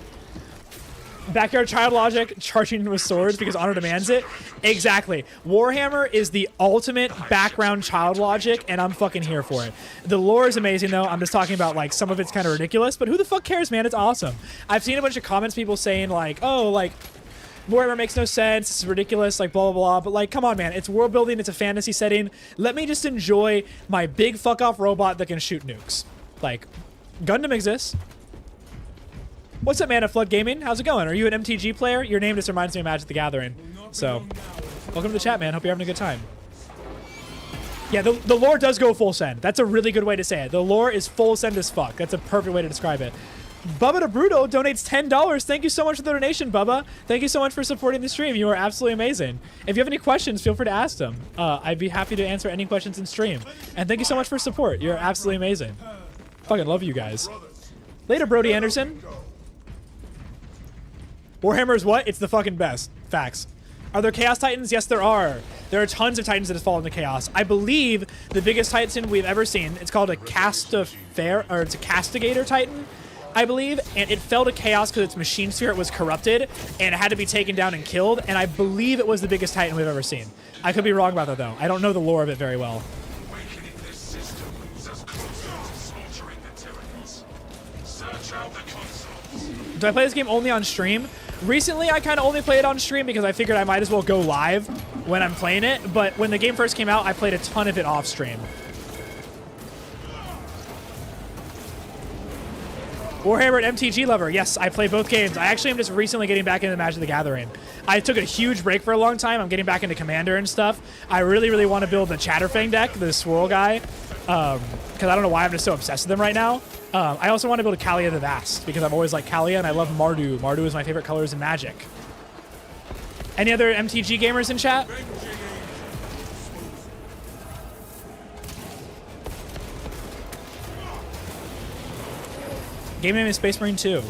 Speaker 1: Backyard child logic, charging with swords because honor demands it. Exactly. Warhammer is the ultimate background child logic, and I'm fucking here for it. The lore is amazing, though. I'm just talking about, like, some of it's kind of ridiculous, but who the fuck cares, man? It's awesome. I've seen a bunch of comments, people saying, like, oh, like, Warhammer makes no sense, it's ridiculous, like, blah, blah, blah, but, like, come on, man. It's world building, it's a fantasy setting. Let me just enjoy my big fuck-off robot that can shoot nukes. Like, Gundam exists. What's up, man, at Flood Gaming? How's it going? Are you an MTG player? Your name just reminds me of Magic the Gathering. So, welcome to the chat, man. Hope you're having a good time. Yeah, the lore does go full send. That's a really good way to say it. The lore is full send as fuck. That's a perfect way to describe it. Bubba the Bruto donates $10. Thank you so much for the donation, Bubba. Thank you so much for supporting the stream. You are absolutely amazing. If you have any questions, feel free to ask them. I'd be happy to answer any questions in stream. And thank you so much for support. You're absolutely amazing. Fucking love you guys. Later, Brody Anderson. Warhammer is what? It's the fucking best. Facts. Are there Chaos Titans? Yes, there are. There are tons of Titans that have fallen to Chaos. I believe the biggest Titan we've ever seen, it's called a it's a Castigator Titan, I believe, and it fell to Chaos because its machine spirit was corrupted, and it had to be taken down and killed, and I believe it was the biggest Titan we've ever seen. I could be wrong about that, though. I don't know the lore of it very well.
Speaker 5: Awakening this system moves us closer to slaughtering the Tyranids. Search out the consoles.
Speaker 1: Do I play this game only on stream? Recently, I kind of only play it on stream because I figured I might as well go live when I'm playing it, but when the game first came out, I played a ton of it off stream. Warhammer and MTG lover. Yes, I play both games. I actually am just recently getting back into Magic the Gathering. I took a huge break for a long time. I'm getting back into Commander and stuff. I really, really want to build the Chatterfang deck, the swirl guy, because I don't know why I'm just so obsessed with him right now. I also want to build a Kalia the Vast because I've always liked Kalia and I love Mardu. Mardu is my favorite colors in Magic. Any other MTG gamers in chat? Game name is Space Marine 2.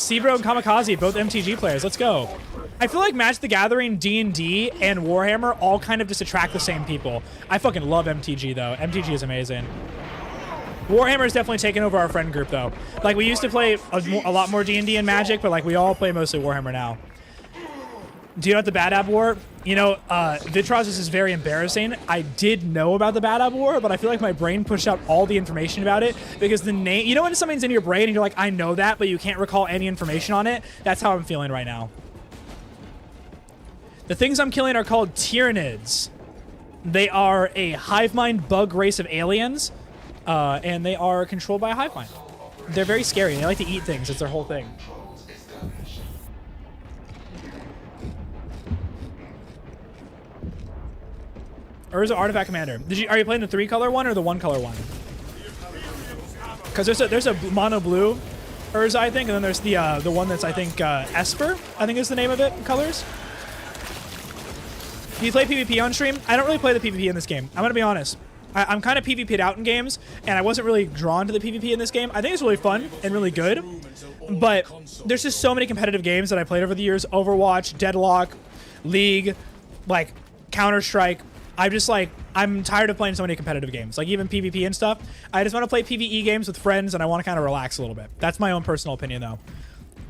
Speaker 1: Sebro and Kamikaze, both MTG players. Let's go. I feel like Magic the Gathering, D&D, and Warhammer all kind of just attract the same people. I fucking love MTG, though. MTG is amazing. Warhammer is definitely taking over our friend group, though. Like, we used to play a lot more D&D and Magic, but, like, we all play mostly Warhammer now. Do you know about the Bad Ab War? You know, Vitros, this is very embarrassing. I did know about the Bad Ab War, but I feel like my brain pushed out all the information about it because the name... You know when something's in your brain and you're like, I know that, but you can't recall any information on it? That's how I'm feeling right now. The things I'm killing are called Tyranids. They are a hive mind bug race of aliens, and they are controlled by a hive mind. They're very scary. They like to eat things. It's their whole thing. Urza Artifact Commander. Are you playing the 3-color one or the 1-color one? Because there's a mono blue Urza, I think, and then there's the one that's, I think, Esper, I think is the name of it, colors. Do you play PvP on stream? I don't really play the PvP in this game. I'm going to be honest. I'm kind of PvP'd out in games, and I wasn't really drawn to the PvP in this game. I think it's really fun and really good, but there's just so many competitive games that I played over the years. Overwatch, Deadlock, League, like Counter-Strike. I'm tired of playing so many competitive games, like even PvP and stuff. I just want to play PvE games with friends, and I want to kind of relax a little bit. That's my own personal opinion, though.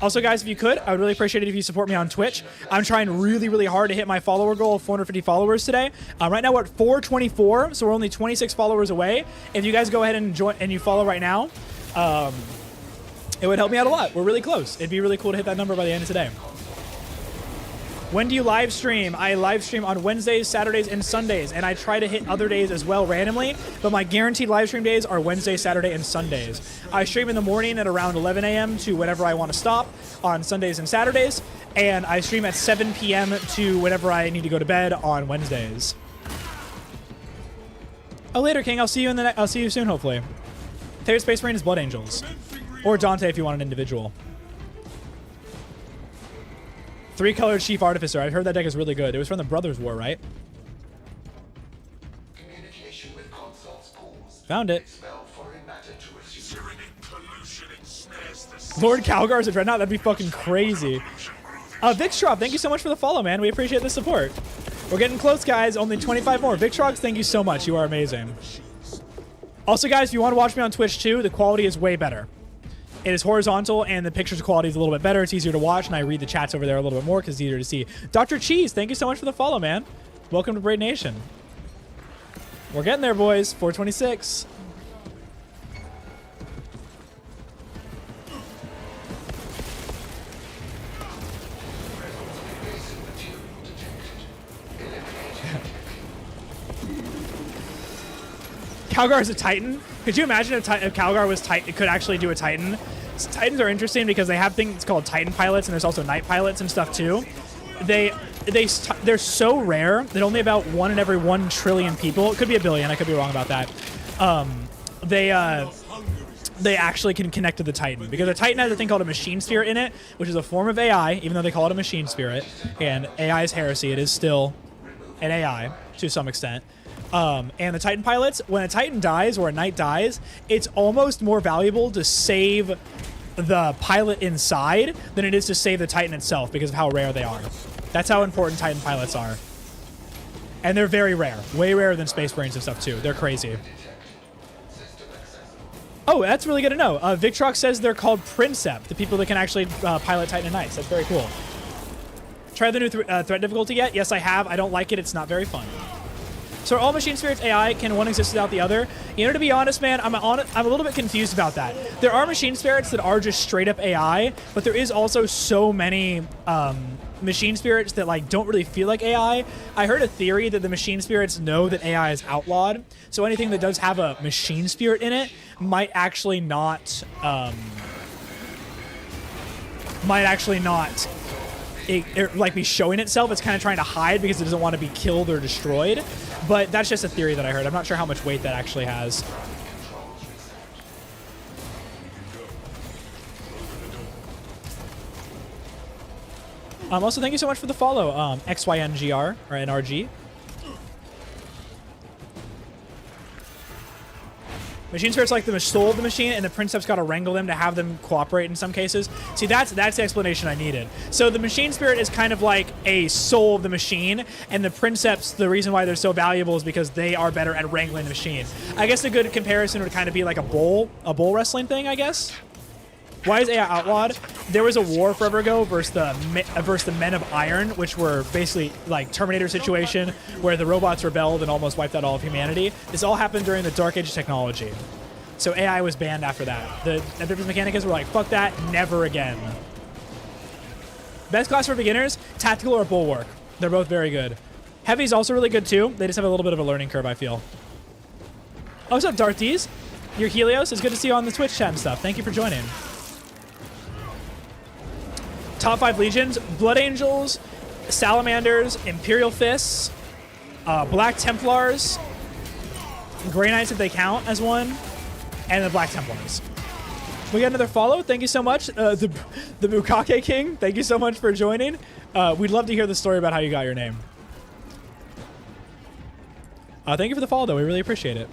Speaker 1: Also, guys, if you could, I would really appreciate it if you support me on Twitch. I'm trying really, really hard to hit my follower goal of 450 followers today. Right now, we're at 424, so we're only 26 followers away. If you guys go ahead and join and you follow right now, it would help me out a lot. We're really close. It'd be really cool to hit that number by the end of today. When do you live stream? I live stream on Wednesdays, Saturdays, and Sundays, and I try to hit other days as well randomly, but my guaranteed live stream days are Wednesday, Saturday, and Sundays. I stream in the morning at around 11 a.m. to whenever I want to stop on Sundays and Saturdays, and I stream at 7 p.m. to whenever I need to go to bed on Wednesdays. Oh, later, King. I'll see you soon, hopefully. Favorite Space Marine is Blood Angels, or Dante if you want an individual. 3-colored Chief Artificer. I've heard that deck is really good. It was from the Brothers War, right?
Speaker 5: Communication with consoles pools.
Speaker 1: Found it.
Speaker 5: Expel foreign matter to a tyranid pollution ensnares the
Speaker 1: Lord Calgar's a Dreadnought. That'd be fucking crazy. Victrop, thank you so much for the follow, man. We appreciate the support. We're getting close, guys. Only 25 more. Victrox, thank you so much. You are amazing. Also, guys, if you want to watch me on Twitch, too, the quality is way better. It is horizontal, and the pictures quality is a little bit better. It's easier to watch, and I read the chats over there a little bit more because it's easier to see. Dr. Cheese, thank you so much for the follow, man. Welcome to Braid Nation. We're getting there, boys. 426. Calgar is a Titan. Could you imagine if Calgar was could actually do a Titan? Titans are interesting because they have things called Titan pilots, and there's also Night pilots and stuff too. They're so rare that only about 1 in every 1 trillion people, it could be a billion, I could be wrong about that. They actually can connect to the Titan because a Titan has a thing called a machine spirit in it, which is a form of AI, even though they call it a machine spirit. And AI is heresy. It is still an AI to some extent. And the Titan pilots, when a Titan dies or a Knight dies, it's almost more valuable to save the pilot inside than it is to save the Titan itself because of how rare they are. That's how important Titan pilots are. And they're very rare. Way rarer than Space Marines and stuff, too. They're crazy. Oh, that's really good to know. Victrox says they're called Princeps, the people that can actually pilot Titan and Knights. That's very cool. Try the new threat difficulty yet? Yes, I have. I don't like it. It's not very fun. So are all machine spirits AI? Can one exist without the other? You know, to be honest, man, I'm a little bit confused about that. There are machine spirits that are just straight up AI, but there is also so many machine spirits that like don't really feel like AI. I heard a theory that the machine spirits know that AI is outlawed, so anything that does have a machine spirit in it might actually not like be showing itself. It's kind of trying to hide because it doesn't want to be killed or destroyed. But that's just a theory that I heard. I'm not sure how much weight that actually has. Also, thank you so much for the follow, XYNGR, or NRG. Machine Spirit's like the soul of the machine, and the Princeps got to wrangle them to have them cooperate in some cases. See, that's the explanation I needed. So the Machine Spirit is kind of like a soul of the machine, and the Princeps, the reason why they're so valuable is because they are better at wrangling the machine. I guess a good comparison would kind of be like a bull wrestling thing, I guess. Why is AI outlawed? There was a war forever ago versus the Men of Iron, which were basically like Terminator situation, where the robots rebelled and almost wiped out all of humanity. This all happened during the Dark Age of technology. So AI was banned after that. The Adeptus Mechanicus were like, fuck that, never again. Best class for beginners, Tactical or Bulwark. They're both very good. Heavy's also really good too. They just have a little bit of a learning curve, I feel. Oh, what's up, Darthies? You're Helios. It's good to see you on the Twitch chat and stuff. Thank you for joining. Top 5 legions: Blood Angels, Salamanders, Imperial Fists, Black Templars, Grey Knights if they count as one, and the Black Templars. We got another follow. Thank you so much. The Bukake King, thank you so much for joining. We'd love to hear the story about how you got your name. Thank you for the follow, though. We really appreciate it.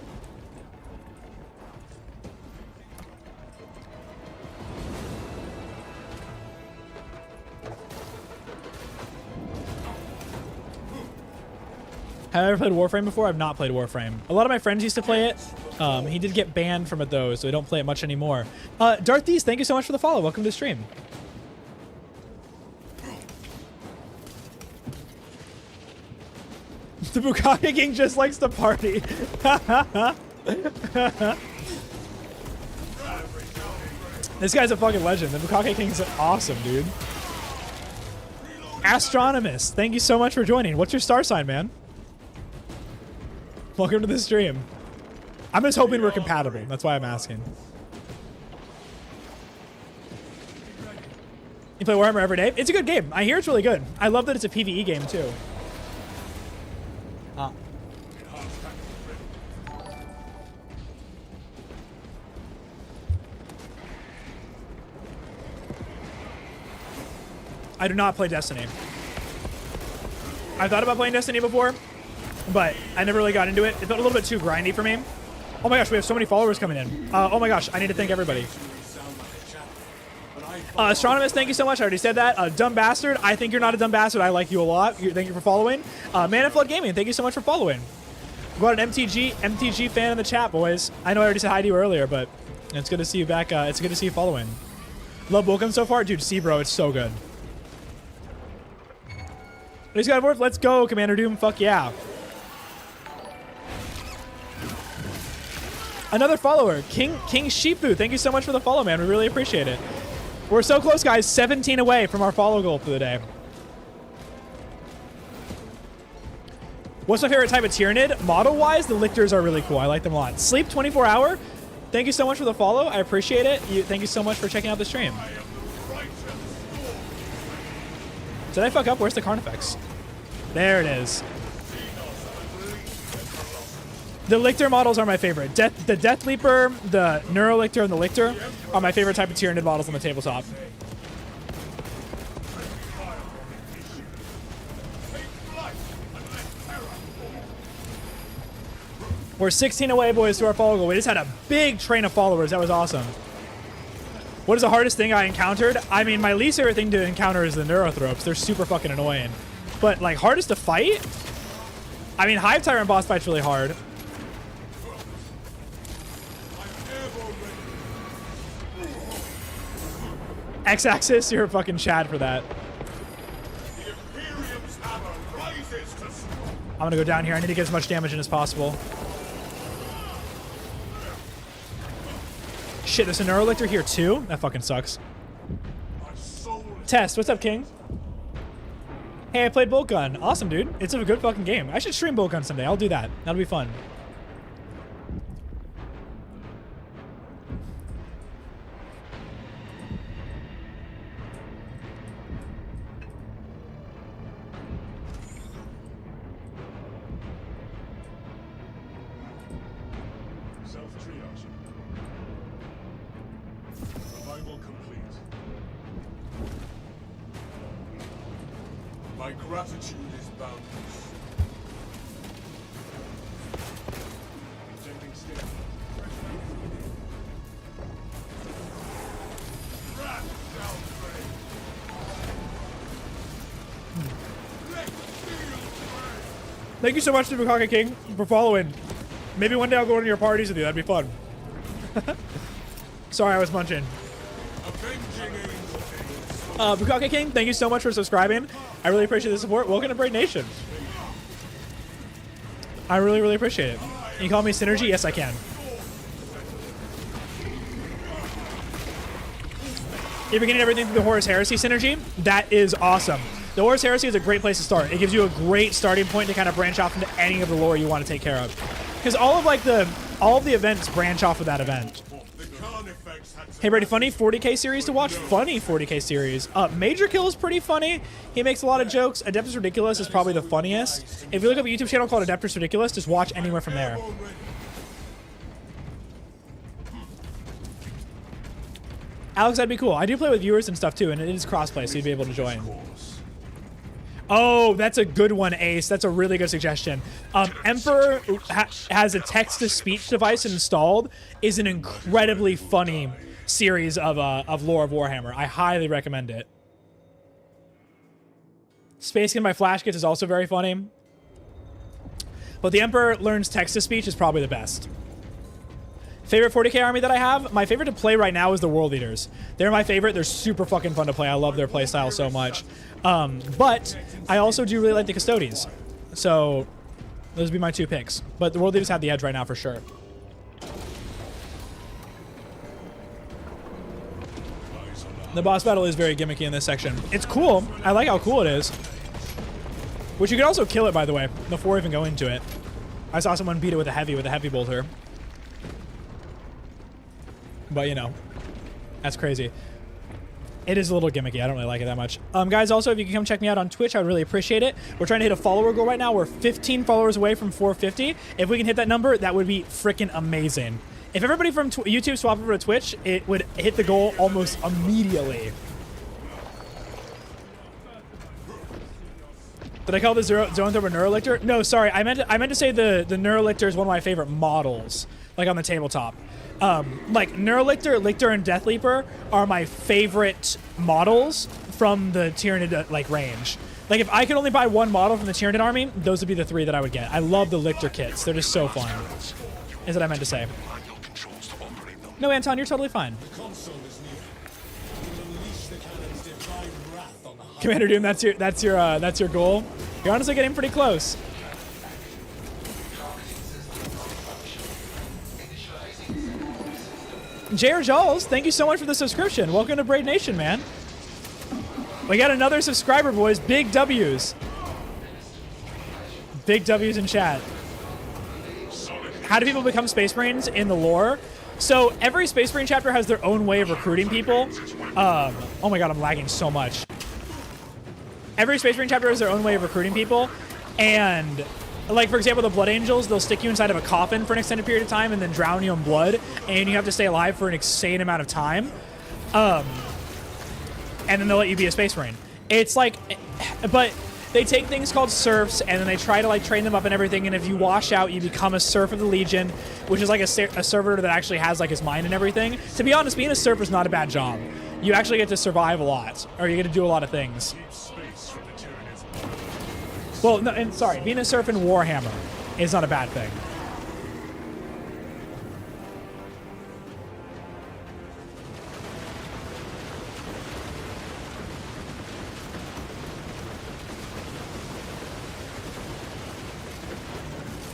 Speaker 1: Have I ever played Warframe before? I've not played Warframe. A lot of my friends used to play it. He did get banned from it, though, so I don't play it much anymore. Darthies, thank you so much for the follow. Welcome to the stream. The Bukake King just likes to party. This guy's a fucking legend. The Bukake King's awesome, dude. Astronomist, thank you so much for joining. What's your star sign, man? Welcome to the stream. I'm just hoping we're compatible. That's why I'm asking. You play Warhammer every day? It's a good game. I hear it's really good. I love that it's a PvE game, too. I do not play Destiny. I thought about playing Destiny before, but I never really got into it. It felt a little bit too grindy for me. Oh my gosh, we have so many followers coming in. Oh my gosh, I need to thank everybody. Astronomist, thank you so much. I already said that. Dumb Bastard, I think you're not a dumb bastard. I like you a lot. Thank you for following. Man of Flood Gaming, thank you so much for following. We got an MTG fan in the chat, boys. I know I already said hi to you earlier, but it's good to see you back. It's good to see you following. Love Welcome so far. Dude, see, bro, it's so good. He's got a word. Let's go, Commander Doom. Fuck yeah. Another follower, King Shifu. Thank you so much for the follow, man. We really appreciate it. We're so close, guys. 17 away from our follow goal for the day. What's my favorite type of Tyranid? Model-wise, the Lictors are really cool. I like them a lot. Sleep 24 hour. Thank you so much for the follow. I appreciate it. Thank you so much for checking out the stream. Did I fuck up? Where's the Carnifex? There it is. The Lictor models are my favorite. The Death Leaper, the Neurolictor, and the Lictor are my favorite type of Tyranid models on the tabletop. We're 16 away, boys, to our follow goal. We just had a big train of followers. That was awesome. What is the hardest thing I encountered? I mean, my least favorite thing to encounter is the Neurothropes. They're super fucking annoying. But, like, hardest to fight? I mean, Hive Tyrant boss fight's really hard. X-Axis, you're a fucking Chad for that. I'm gonna go down here. I need to get as much damage in as possible. Shit, there's a Neurolictor here too? That fucking sucks. Test, what's up, King? Hey, I played Bolt Gun. Awesome, dude. It's a good fucking game. I should stream Bolt Gun someday. I'll do that. That'll be fun.
Speaker 3: My gratitude is boundless. Taking still.
Speaker 1: Thank you so much to Bukake King for following. Maybe one day I'll go to your parties with you. That'd be fun. Sorry, I was munching. Bukake King, thank you so much for subscribing. I really appreciate the support. Welcome to Braid Nation. I really, really appreciate it. Can you call me Synergy? Yes, I can. If you're getting everything through the Horus Heresy Synergy, that is awesome. The Horus Heresy is a great place to start. It gives you a great starting point to kind of branch off into any of the lore you want to take care of. Because all of the events branch off of that event. Hey, Brady, funny 40k series to watch? Funny 40k series. Major Kill is pretty funny. He makes a lot of jokes. Adeptus Ridiculous is probably the funniest. If you look up a YouTube channel called Adeptus Ridiculous, just watch anywhere from there. Alex, that'd be cool. I do play with viewers and stuff too, and it is crossplay, so you'd be able to join. Oh, that's a good one, Ace. That's a really good suggestion. Emperor has a text-to-speech device installed. Is an incredibly funny series of lore of Warhammer. I highly recommend it. Space Skin by Flash Kids is also very funny. But the Emperor learns text-to-speech is probably the best. Favorite 40k army that I have? My favorite to play right now is the World Eaters. They're my favorite. They're super fucking fun to play. I love their playstyle so much. But I also do really like the Custodians. So those would be my two picks. But the World Eaters have the edge right now for sure. The boss battle is very gimmicky in this section. It's cool. I like how cool it is. Which you can also kill it, by the way, before even going into it. I saw someone beat it with a heavy bolter. But, you know, that's crazy. It is a little gimmicky. I don't really like it that much. Guys, also, if you can come check me out on Twitch, I would really appreciate it. We're trying to hit a follower goal right now. We're 15 followers away from 450. If we can hit that number, that would be freaking amazing. If everybody from YouTube swapped over to Twitch, it would hit the goal almost immediately. Did I call the Zoanthrope a Neurolictor? No, sorry. I meant to say the Neurolictor is one of my favorite models, like on the tabletop. Like Neurolictor, Lictor, and Deathleaper are my favorite models from the Tyranid like range. Like if I could only buy one model from the Tyranid army, those would be the three that I would get. I love the Lictor kits. They're just so fun. Is what I meant to say. No, Anton, you're totally fine. Commander Doom, that's your goal. You're honestly getting pretty close. J.R. Jaws, thank you so much for the subscription. Welcome to Braid Nation, man. We got another subscriber, boys. Big W's. Big W's in chat. How do people become Space Marines in the lore? So every Space Marine chapter has their own way of recruiting people. Oh my god, I'm lagging so much. Every Space Marine chapter has their own way of recruiting people. And like, for example, the Blood Angels, they'll stick you inside of a coffin for an extended period of time and then drown you in blood, and you have to stay alive for an insane amount of time. And then they'll let you be a Space Marine. It's like, but they take things called serfs, and then they try to like train them up and everything, and if you wash out, you become a serf of the Legion, which is like a servitor that actually has like his mind and everything. To be honest, being a serf is not a bad job. You actually get to survive a lot, or you get to do a lot of things. Well, no, and sorry, being a serf in Warhammer is not a bad thing.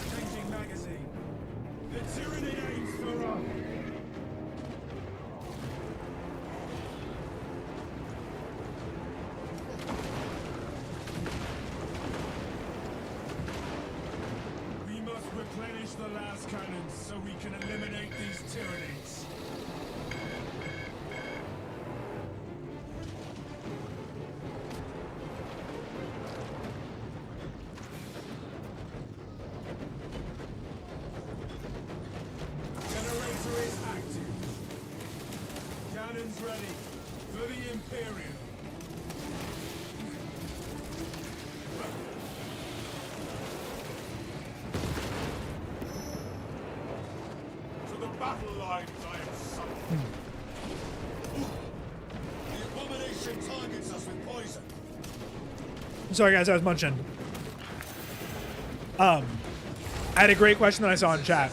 Speaker 4: Changing magazine. The Tyranid aims for us. Replenish the last cannons so we can eliminate these Tyranids. Generator is active. Cannons ready for the Imperium. Battle lines, I am summoned. The abomination targets us with poison.
Speaker 1: Sorry, guys, I was munching. I had a great question that I saw in chat.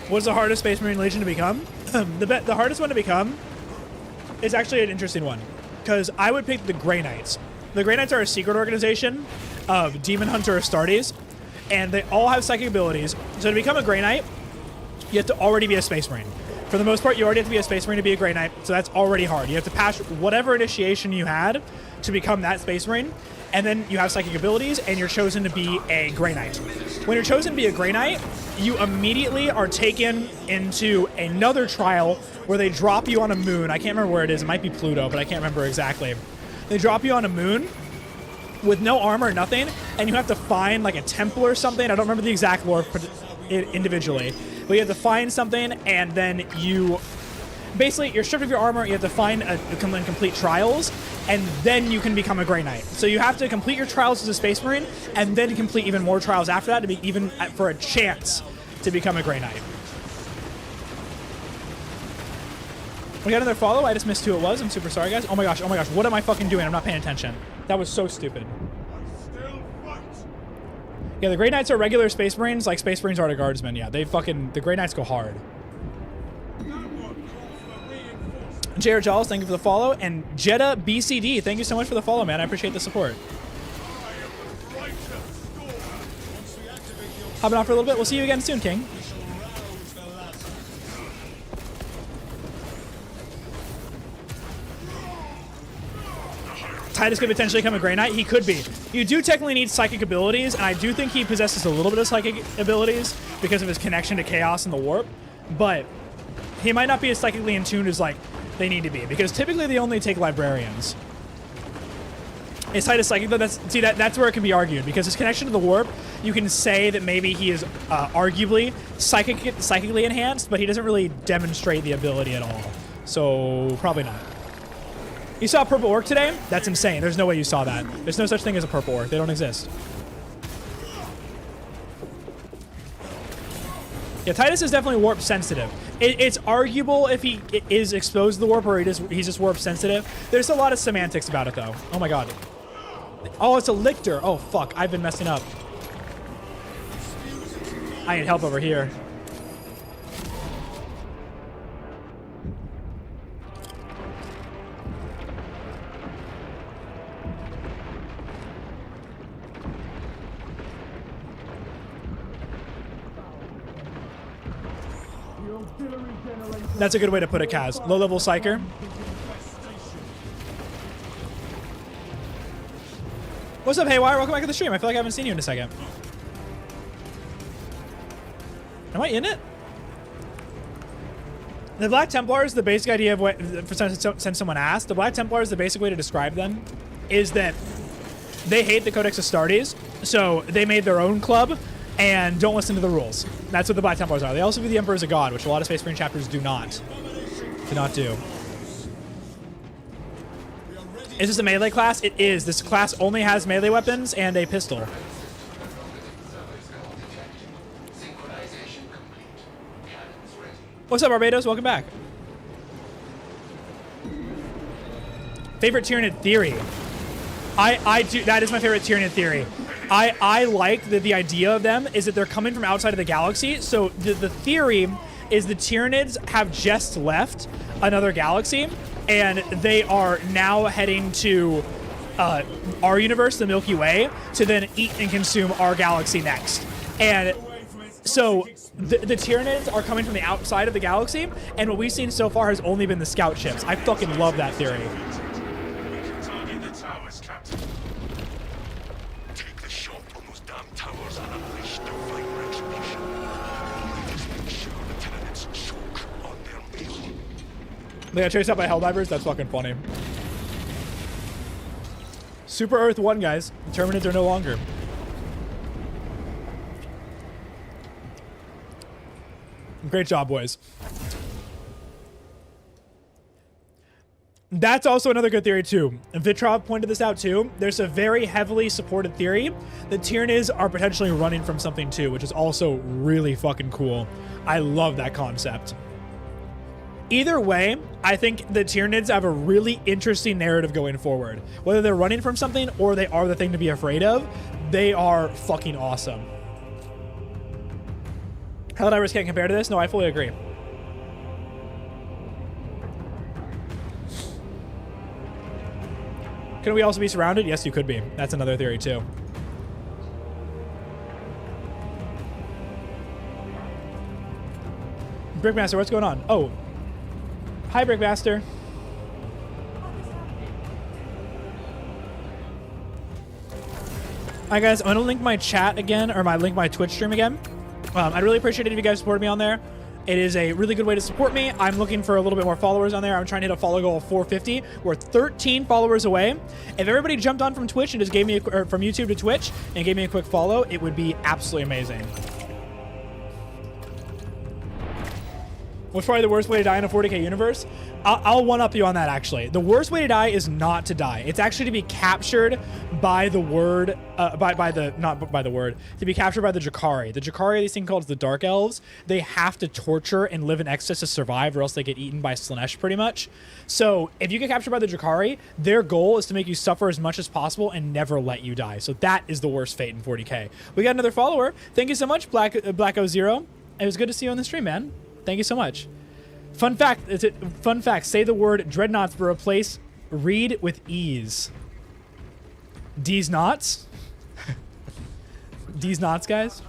Speaker 1: What's the hardest Space Marine Legion to become? The hardest one to become is actually an interesting one, because I would pick the Grey Knights. The Grey Knights are a secret organization of Demon Hunter Astartes, and they all have psychic abilities. So to become a Grey Knight, you have to already be a Space Marine. For the most part, you already have to be a Space Marine to be a Grey Knight, so that's already hard. You have to pass whatever initiation you had to become that Space Marine, and then you have psychic abilities, and you're chosen to be a Grey Knight. When you're chosen to be a Grey Knight, you immediately are taken into another trial where they drop you on a moon. I can't remember where it is. It might be Pluto, but I can't remember exactly. They drop you on a moon with no armor, nothing, and you have to find like a temple or something. I don't remember the exact lore individually, but you have to find something, and then you basically, you're stripped of your armor, you have to find and complete trials, and then you can become a Grey Knight. So you have to complete your trials as a Space Marine, and then complete even more trials after that to be even for a chance to become a Grey Knight. We got another follow. I just missed who it was. I'm super sorry, guys. Oh my gosh, what am I fucking doing? I'm not paying attention. That was so stupid. Yeah, the Grey Knights are regular Space Marines, like Space Marines are the Guardsmen. Yeah, the Grey Knights go hard. J.R. Jaws, thank you for the follow. And Jeddah BCD, thank you so much for the follow, man. I appreciate the support. Hopping off for a little bit. We'll see you again soon, King. Titus could potentially become a Grey Knight. He could be. You do technically need psychic abilities, and I do think he possesses a little bit of psychic abilities because of his connection to Chaos and the Warp, but he might not be as psychically in tune as, like, they need to be, because typically they only take Librarians. Is Titus psychic, though? That's where it can be argued, because his connection to the Warp, you can say that maybe he is arguably psychically enhanced, but he doesn't really demonstrate the ability at all. So, probably not. You saw a purple orc today? That's insane. There's no way you saw that. There's no such thing as a purple orc. They don't exist. Yeah, Titus is definitely warp sensitive. It's arguable if he is exposed to the warp or he's just warp sensitive. There's a lot of semantics about it, though. Oh my god. Oh, it's a lictor. Oh, fuck. I've been messing up. I need help over here. That's a good way to put it, Kaz. Low-level Psyker. What's up, Haywire? Welcome back to the stream. I feel like I haven't seen you in a second. Am I in it? The Black Templars, the basic idea of what, since someone asked, the Black Templars, the basic way to describe them is that they hate the Codex Astartes, so they made their own club and don't listen to the rules. That's what the Black Templars are. They also view the Emperor as a god, which a lot of Space Marine chapters do not do. Is this a melee class? It is. This class only has melee weapons and a pistol. What's up, Barbados? Welcome back. Favorite Tyranid theory? I do. That is my favorite Tyranid theory. I like the idea of them is that they're coming from outside of the galaxy. So the theory is the Tyranids have just left another galaxy, and they are now heading to our universe, the Milky Way, to then eat and consume our galaxy next. And so the Tyranids are coming from the outside of the galaxy, and what we've seen so far has only been the scout ships. I fucking love that theory. They got chased out by Helldivers? That's fucking funny. Super Earth 1, guys. The Terminids are no longer. Great job, boys. That's also another good theory, too. Vitrov pointed this out, too. There's a very heavily supported theory that Tyranids are potentially running from something, too, which is also really fucking cool. I love that concept. Either way, I think the Tyranids have a really interesting narrative going forward. Whether they're running from something or they are the thing to be afraid of, they are fucking awesome. Helldivers can't compare to this? No, I fully agree. Can we also be surrounded? Yes, you could be. That's another theory too. Brickmaster, what's going on? Oh. Hi, Brickmaster. Alright guys, I'm gonna link my chat again, or my Twitch stream again. I'd really appreciate it if you guys supported me on there. It is a really good way to support me. I'm looking for a little bit more followers on there. I'm trying to hit a follow goal of 450. We're 13 followers away. If everybody jumped on from Twitch and just gave me or from YouTube to Twitch and gave me a quick follow, it would be absolutely amazing. What's probably the worst way to die in a 40k universe? I'll one-up you on that, actually. The worst way to die is not to die. It's actually to be captured by the word, not by the word, to be captured by the Drakari. The Drakari are these things called the Dark Elves. They have to torture and live in excess to survive, or else they get eaten by Slaanesh, pretty much. So if you get captured by the Drakari, their goal is to make you suffer as much as possible and never let you die. So that is the worst fate in 40k. We got another follower. Thank you so much, Black0. It was good to see you on the stream, man. Thank you so much. Fun fact, say the word Dreadnoughts but replace read with ease. D's knots? D's knots, guys.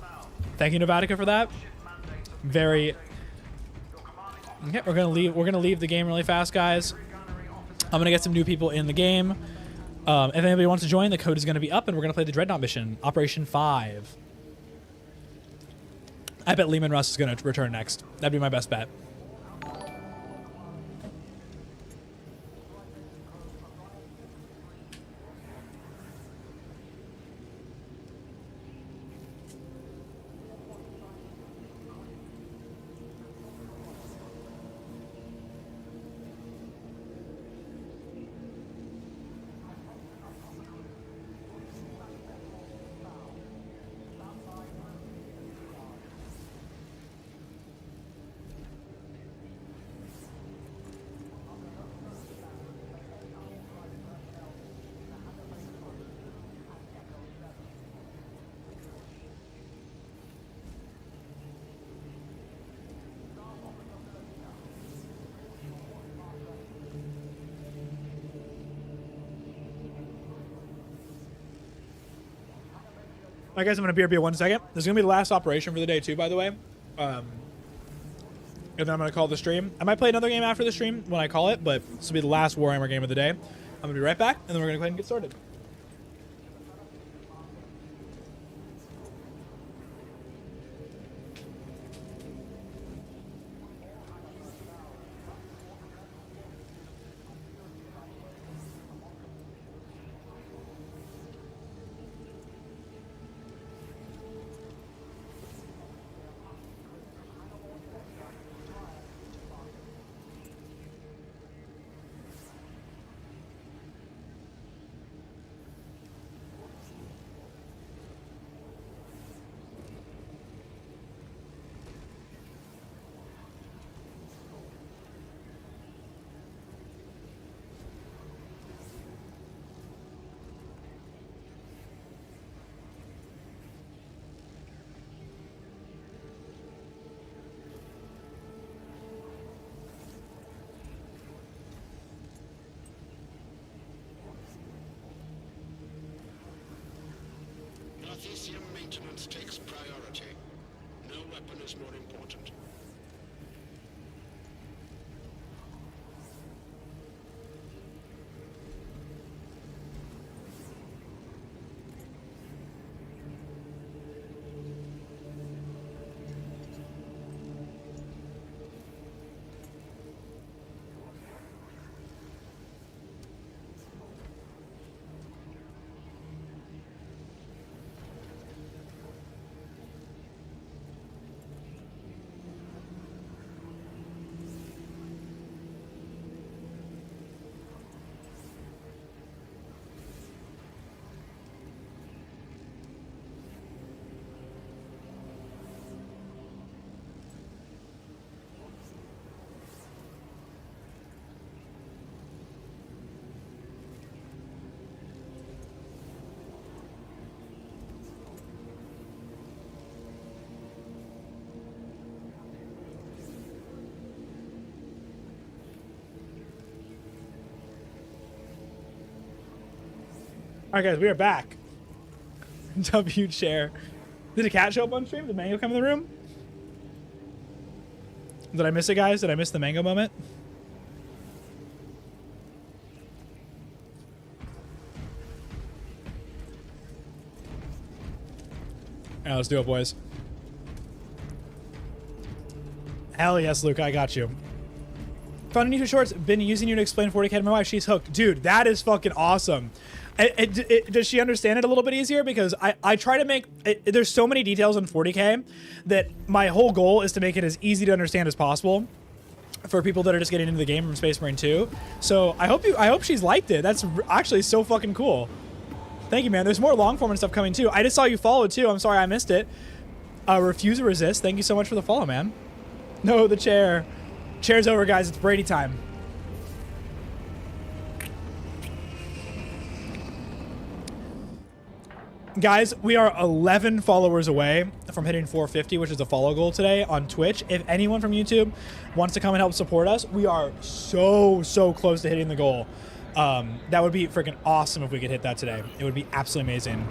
Speaker 1: Thank you, Novatica, for that. Very... Okay, we're gonna leave the game really fast, guys. I'm gonna get some new people in the game. If anybody wants to join, the code is gonna be up and we're gonna play the Dreadnought mission, Operation 5. I bet Lehman Russ is gonna return next. That'd be my best bet. Alright guys, I'm going to BRB 1 second. This is going to be the last operation for the day too, by the way. And then I'm going to call the stream. I might play another game after the stream when I call it, but this will be the last Warhammer game of the day. I'm going to be right back, and then we're going to go ahead and get started.
Speaker 5: Cartesian maintenance takes priority. No weapon is more important.
Speaker 1: All right, guys, we are back. W chair. Did a cat show up on stream? Did Mango come in the room? Did I miss it, guys? Did I miss the Mango moment? All right, let's do it, boys. Hell yes, Luke, I got you. Found YouTube shorts. Been using you to explain 40K to my wife. She's hooked. Dude, that is fucking awesome. Does she understand it a little bit easier? Because I try to make there's so many details in 40K that my whole goal is to make it as easy to understand as possible for people that are just getting into the game from Space Marine 2. So I hope she's liked it. That's actually so fucking cool. Thank you, man. There's more long form and stuff coming too. I just saw you follow too. I'm sorry I missed it. Refuse or resist. Thank you so much for the follow, man. No, the chair. Chair's over, guys. It's Brady time. Guys, we are 11 followers away from hitting 450, which is a follow goal today on Twitch. If anyone from YouTube wants to come and help support us, we are so close to hitting the goal. That would be freaking awesome if we could hit that today. It would be absolutely amazing.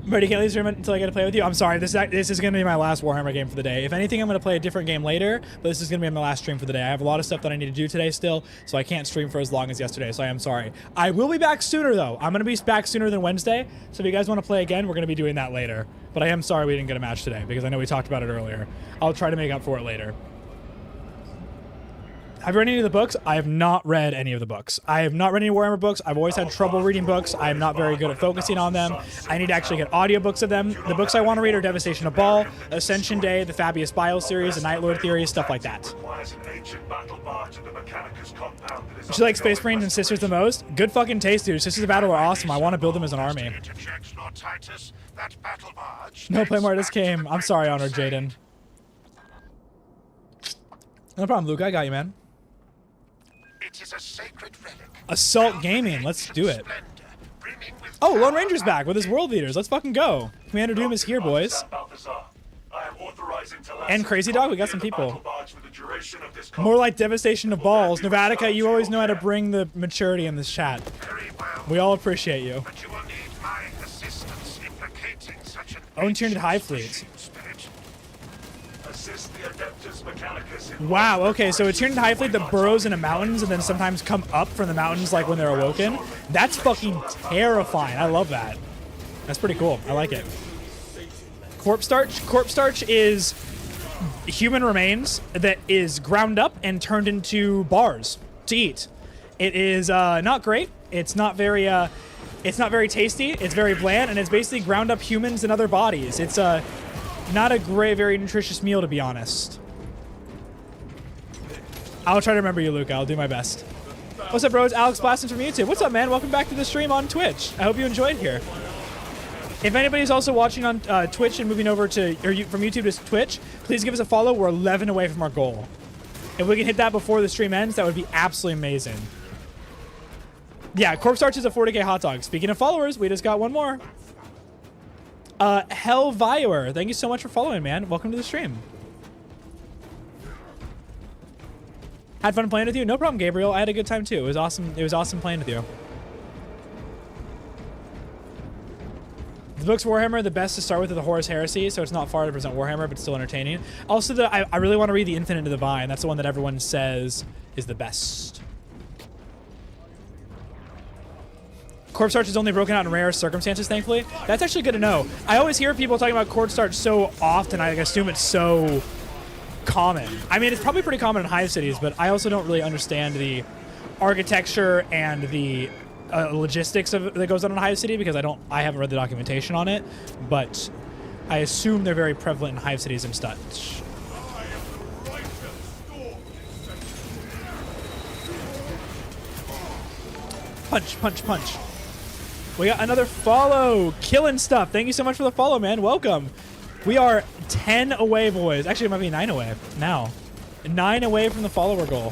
Speaker 1: Brady, can't leave the stream until I get to play with you. I'm sorry. This is going to be my last Warhammer game for the day. If anything, I'm going to play a different game later, but this is going to be my last stream for the day. I have a lot of stuff that I need to do today still, so I can't stream for as long as yesterday, so I am sorry. I will be back sooner, though. I'm going to be back sooner than Wednesday, so if you guys want to play again, we're going to be doing that later. But I am sorry we didn't get a match today, because I know we talked about it earlier. I'll try to make up for it later. Have you read any of the books? I have not read any of the books. I have not read any Warhammer books. I've always had trouble reading books. I'm not very good at focusing on them. I need to actually get audiobooks of them. The books I want to read are Devastation of Baal, Ascension Day, the Fabius Bile series, the Night Lord theory, stuff like that. Do you like Space Marines and Sisters the most? Good fucking taste, dude. Sisters of Battle are awesome. I want to build them as an army. No play more. This came. I'm sorry, Honored Jaden. No problem, Luke. I got you, man.
Speaker 5: It is a sacred relic.
Speaker 1: Assault Gaming, let's do it. Oh, Lone Ranger's back with his world leaders. Let's fucking go. Commander Doom is here, boys. And Crazy Dog, we got some people. More like Devastation of Balls. Novatica, you always know how to bring the maturity in this chat. We all appreciate you. Own Tyranid Hive Fleet. Wow, okay, so a Tyranid Hive Fleet that burrows into mountains and then sometimes come up from the mountains like when they're awoken. That's fucking terrifying. I love that. That's pretty cool. I like it. Corpse Starch. Corpse Starch is human remains that is ground up and turned into bars to eat. It is not great. It's not very tasty. It's very bland, and it's basically ground up humans and other bodies. It's not a great, very nutritious meal, to be honest. I'll try to remember you, Luke. I'll do my best. What's up, bro? It's Alex Blaston from YouTube. What's up, man? Welcome back to the stream on Twitch. I hope you enjoyed here. If anybody's also watching on Twitch and moving over to from YouTube to Twitch, please give us a follow. We're 11 away from our goal. If we can hit that before the stream ends, that would be absolutely amazing. Yeah, Corpse Starch is a 40K hot dog. Speaking of followers, we just got one more. Hellvire, thank you so much for following, man. Welcome to the stream. Had fun playing with you? No problem, Gabriel. I had a good time too. It was awesome. It was awesome playing with you. The book's Warhammer, the best to start with is the Horus Heresy, so it's not far to present Warhammer, but still entertaining. Also, I really want to read The Infinite and the Divine. That's the one that everyone says is the best. Corpse Starch is only broken out in rare circumstances, thankfully. That's actually good to know. I always hear people talking about Corpse Starch so often, I assume it's so common. I mean, it's probably pretty common in hive cities, but I also don't really understand the architecture and the logistics of that goes on in a hive city because I haven't read the documentation on it, but I assume they're very prevalent in hive cities and such. Punch, punch, punch. We got another follow. Killing stuff. Thank you so much for the follow, man. Welcome. We are 10 away, boys. Actually, it might be 9 away now. 9 away from the follower goal.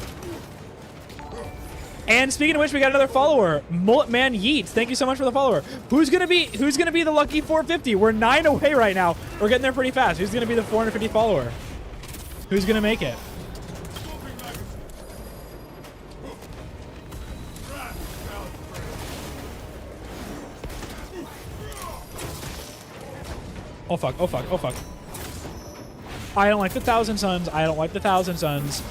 Speaker 1: And speaking of which, we got another follower, Mullet Man Yeet. Thank you so much for the follower. Who's gonna be the lucky 450? We're 9 away right now. We're getting there pretty fast. Who's gonna be the 450 follower? Who's gonna make it? Oh fuck, oh fuck, oh fuck. I don't like the Thousand Suns. I don't like the Thousand Suns.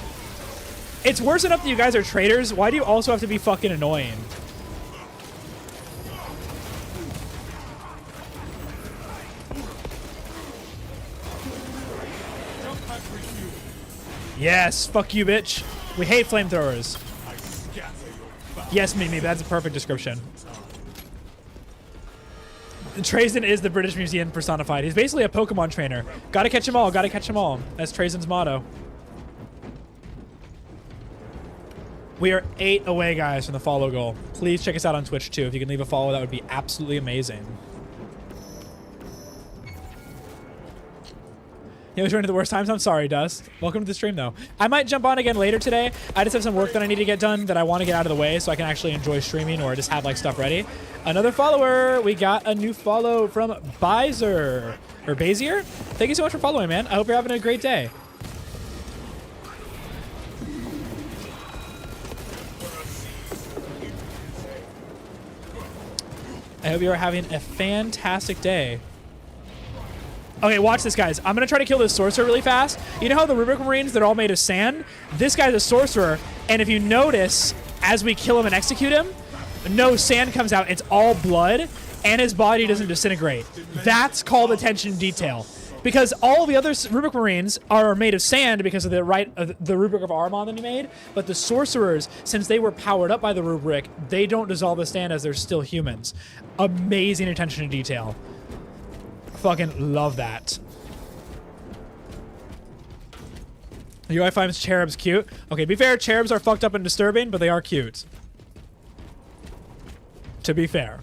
Speaker 1: It's worse enough that you guys are traitors. Why do you also have to be fucking annoying? Yes, fuck you, bitch. We hate flamethrowers. Yes, Mimi, that's a perfect description. Trazen is the British Museum personified. He's basically a Pokemon trainer. Gotta catch them all, gotta catch them all. That's Trazen's motto. We are 8 away, guys, from the follow goal. Please check us out on Twitch, too. If you can leave a follow, that would be absolutely amazing. You always run into the worst times. I'm sorry, Dust. Welcome to the stream, though. I might jump on again later today. I just have some work that I need to get done that I want to get out of the way so I can actually enjoy streaming or just have like stuff ready. Another follower. We got a new follow from Bizer. Or Bazier. Thank you so much for following, man. I hope you're having a great day. I hope you are having a fantastic day. Okay, watch this, guys. I'm going to try to kill this sorcerer really fast. You know how the Rubric Marines, they're all made of sand? This guy's a sorcerer, and if you notice, as we kill him and execute him, no sand comes out. It's all blood, and his body doesn't disintegrate. That's called attention to detail. Because all the other Rubric Marines are made of sand because of the Rubric of Armon that he made, but the sorcerers, since they were powered up by the Rubric, they don't dissolve the sand as they're still humans. Amazing attention to detail. Fucking love that. UI finds cherubs cute. Okay, to be fair, cherubs are fucked up and disturbing, but they are cute. To be fair.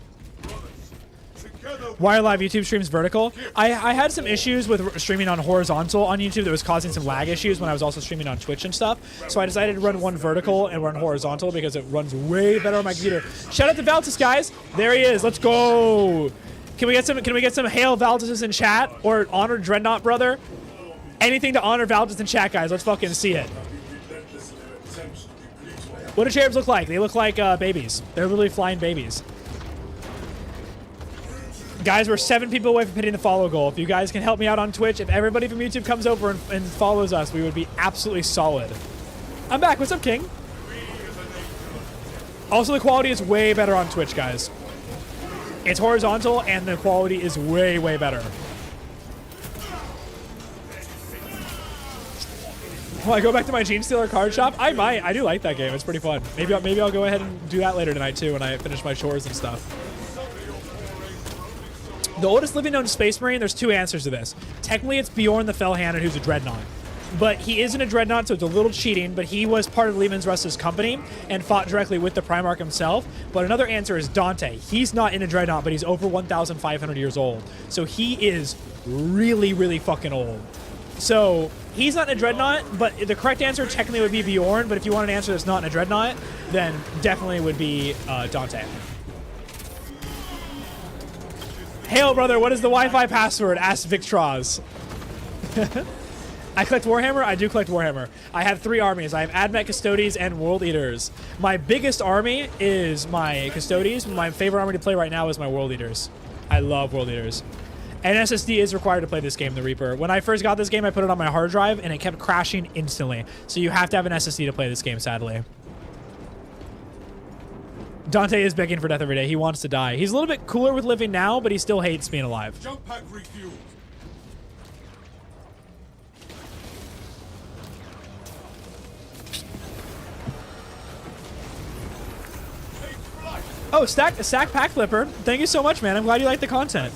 Speaker 1: Why are live YouTube streams vertical? I had some issues with streaming on horizontal on YouTube that was causing some lag issues when I was also streaming on Twitch and stuff. So I decided to run one vertical and one horizontal because it runs way better on my computer. Shout out to Valtis, guys. There he is. Let's go. Can we get some hail Valtis in chat or honor Dreadnought brother? Anything to honor Valtis in chat, guys. Let's fucking see it. What do cherubs look like? They look like babies. They're literally flying babies. Guys, we're 7 people away from hitting the follow goal. If you guys can help me out on Twitch, if everybody from YouTube comes over and follows us, we would be absolutely solid. I'm back. What's up, King? Also, the quality is way better on Twitch, guys. It's horizontal, and the quality is way, way better. Will I go back to my Gene Stealer card shop? I might. I do like that game. It's pretty fun. Maybe I'll go ahead and do that later tonight, too, when I finish my chores and stuff. The oldest living known Space Marine, there's 2 answers to this. Technically, it's Bjorn the Fellhanded, who's a Dreadnought. But he isn't a Dreadnought, so it's a little cheating, but he was part of Lehman Russ's company and fought directly with the Primarch himself. But another answer is Dante. He's not in a Dreadnought, but he's over 1,500 years old. So he is really, really fucking old. So he's not in a Dreadnought, but the correct answer technically would be Bjorn, but if you want an answer that's not in a Dreadnought, then definitely would be Dante. Hail, brother, what is the Wi-Fi password? Ask Victraz. I collect Warhammer? I do collect Warhammer. I have 3 armies. I have Admech, Custodes, and World Eaters. My biggest army is my Custodes. My favorite army to play right now is my World Eaters. I love World Eaters. And SSD is required to play this game, the Reaper. When I first got this game, I put it on my hard drive, and it kept crashing instantly. So you have to have an SSD to play this game, sadly. Dante is begging for death every day. He wants to die. He's a little bit cooler with living now, but he still hates being alive.
Speaker 4: Jump pack refueled.
Speaker 1: Oh, Stack Pack Flipper. Thank you so much, man. I'm glad you like the content.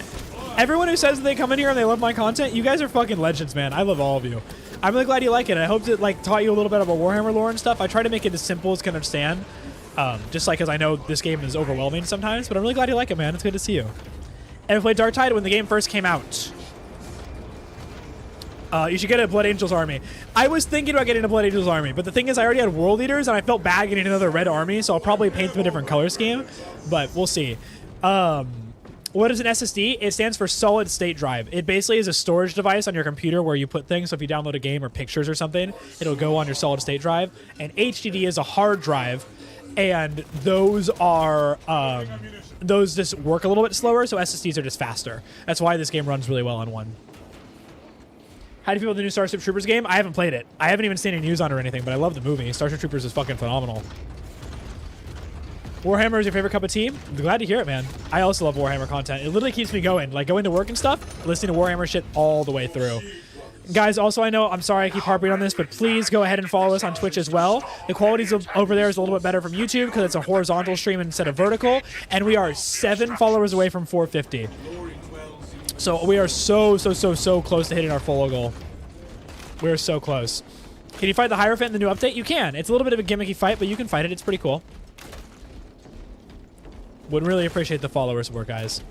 Speaker 1: Everyone who says that they come in here and they love my content, you guys are fucking legends, man. I love all of you. I'm really glad you like it. I hope it taught you a little bit about Warhammer lore and stuff. I try to make it as simple as you can understand. Just because I know this game is overwhelming sometimes, but I'm really glad you like it, man. It's good to see you. And I played Dark Tide when the game first came out. You should get a Blood Angels army. I was thinking about getting a Blood Angels army, but the thing is I already had World Eaters, and I felt bad getting another red army, so I'll probably paint them a different color scheme, but we'll see. What is an SSD? It stands for Solid State Drive. It basically is a storage device on your computer where you put things, so if you download a game or pictures or something, it'll go on your Solid State Drive. And HDD is a hard drive. and those are those just work a little bit slower, so SSDs are just faster. That's why this game runs really well on one. How do you feel about the new Starship Troopers game? I haven't played it. I haven't even seen any news on it or anything, but I love the movie. Starship Troopers is fucking phenomenal. Warhammer is your favorite cup of tea? I'm glad to hear it, man. I also love Warhammer content. It literally keeps me going. Like, going to work and stuff, listening to Warhammer shit all the way through. Guys, also, I know, I'm sorry I keep harping on this, but please go ahead and follow us on Twitch as well. The quality over there is a little bit better from YouTube because it's a horizontal stream instead of vertical, and we are 7 followers away from 450. So we are so close to hitting our full goal. We are so close. Can you fight the Hierophant in the new update? You can. It's a little bit of a gimmicky fight, but you can fight it. It's pretty cool. Would really appreciate the follower support, guys.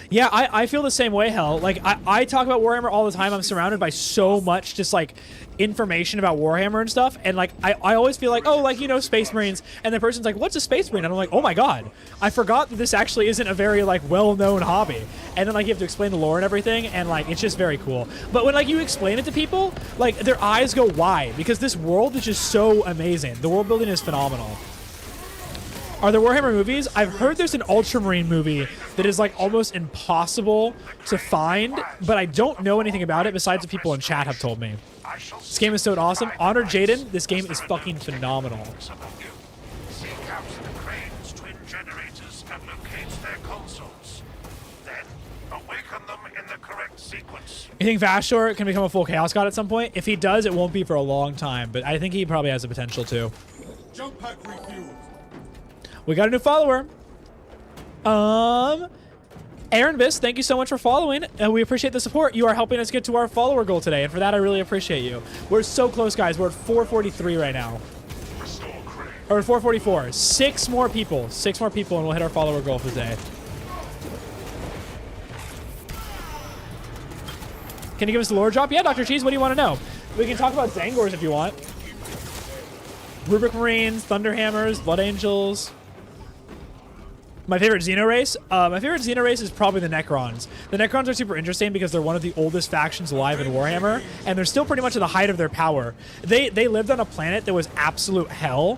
Speaker 1: Yeah, I feel the same way, Hell. Like, I talk about Warhammer all the time. I'm surrounded by so much just, like, information about Warhammer and stuff. And, like, I always feel like, oh, like, you know, Space Marines. And the person's like, what's a Space Marine? And I'm like, oh, my God. I forgot that this actually isn't a very, like, well-known hobby. And then, like, you have to explain the lore and everything. And, like, it's just very cool. But when, like, you explain it to people, like, their eyes go wide. Because this world is just so amazing. The world building is phenomenal. Are there Warhammer movies? I've heard there's an Ultramarine movie that is like almost impossible to find, but I don't know anything about it besides the people in chat have told me. This game is so awesome. Honor Jaden, this game is fucking phenomenal.
Speaker 5: Seek out the crane's twin generators and locate their consoles. Then awaken them in the correct sequence.
Speaker 1: You think Vashtor can become a full Chaos God at some point? If he does, it won't be for a long time, but I think he probably has the potential to.
Speaker 4: Jump pack refueled.
Speaker 1: We got a new follower. Aaron Biss, thank you so much for following. We appreciate the support. You are helping us get to our follower goal today, and for that, I really appreciate you. We're so close, guys. We're at 443 right now. Or 444. 6 more people. 6 more people, and we'll hit our follower goal for the day. Can you give us the lore drop? Yeah, Dr. Cheese, what do you want to know? We can talk about Zangors if you want. Rubric Marines, Thunderhammers, Blood Angels. My favorite Xeno race? My favorite Xeno race is probably the Necrons. The Necrons are super interesting because they're one of the oldest factions alive in Warhammer, and they're still pretty much at the height of their power. They lived on a planet that was absolute hell,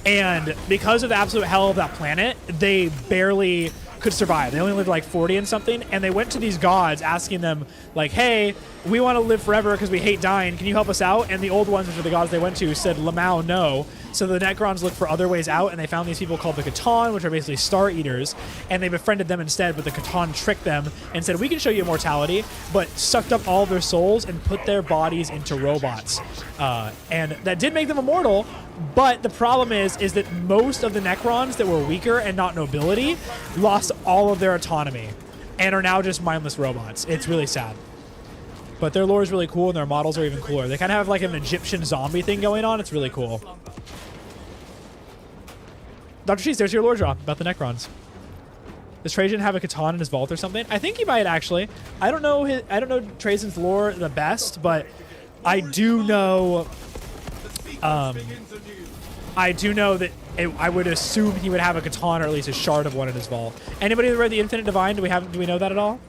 Speaker 1: and because of the absolute hell of that planet, they barely could survive. They only lived like 40 and something, and they went to these gods asking them, like, hey, we want to live forever because we hate dying. Can you help us out? And the old ones, which were the gods they went to, said, Lamau, no. So the Necrons looked for other ways out, and they found these people called the Catan, which are basically Star Eaters, and they befriended them instead, but the Catan tricked them and said, we can show you immortality, but sucked up all of their souls and put their bodies into robots. And that did make them immortal, but the problem is that most of the Necrons that were weaker and not nobility lost all of their autonomy and are now just mindless robots. It's really sad. But their lore is really cool, and their models are even cooler. They kind of have like an Egyptian zombie thing going on. It's really cool. Dr. Cheese, there's your lore drop about the Necrons. Does Trajan have a Catan in his vault or something? I think he might actually. I don't know Trajan's lore the best, but I do know. I do know that I would assume he would have a Catan or at least a shard of one in his vault. Anybody that read the Infinite Divine? Do we know that at all?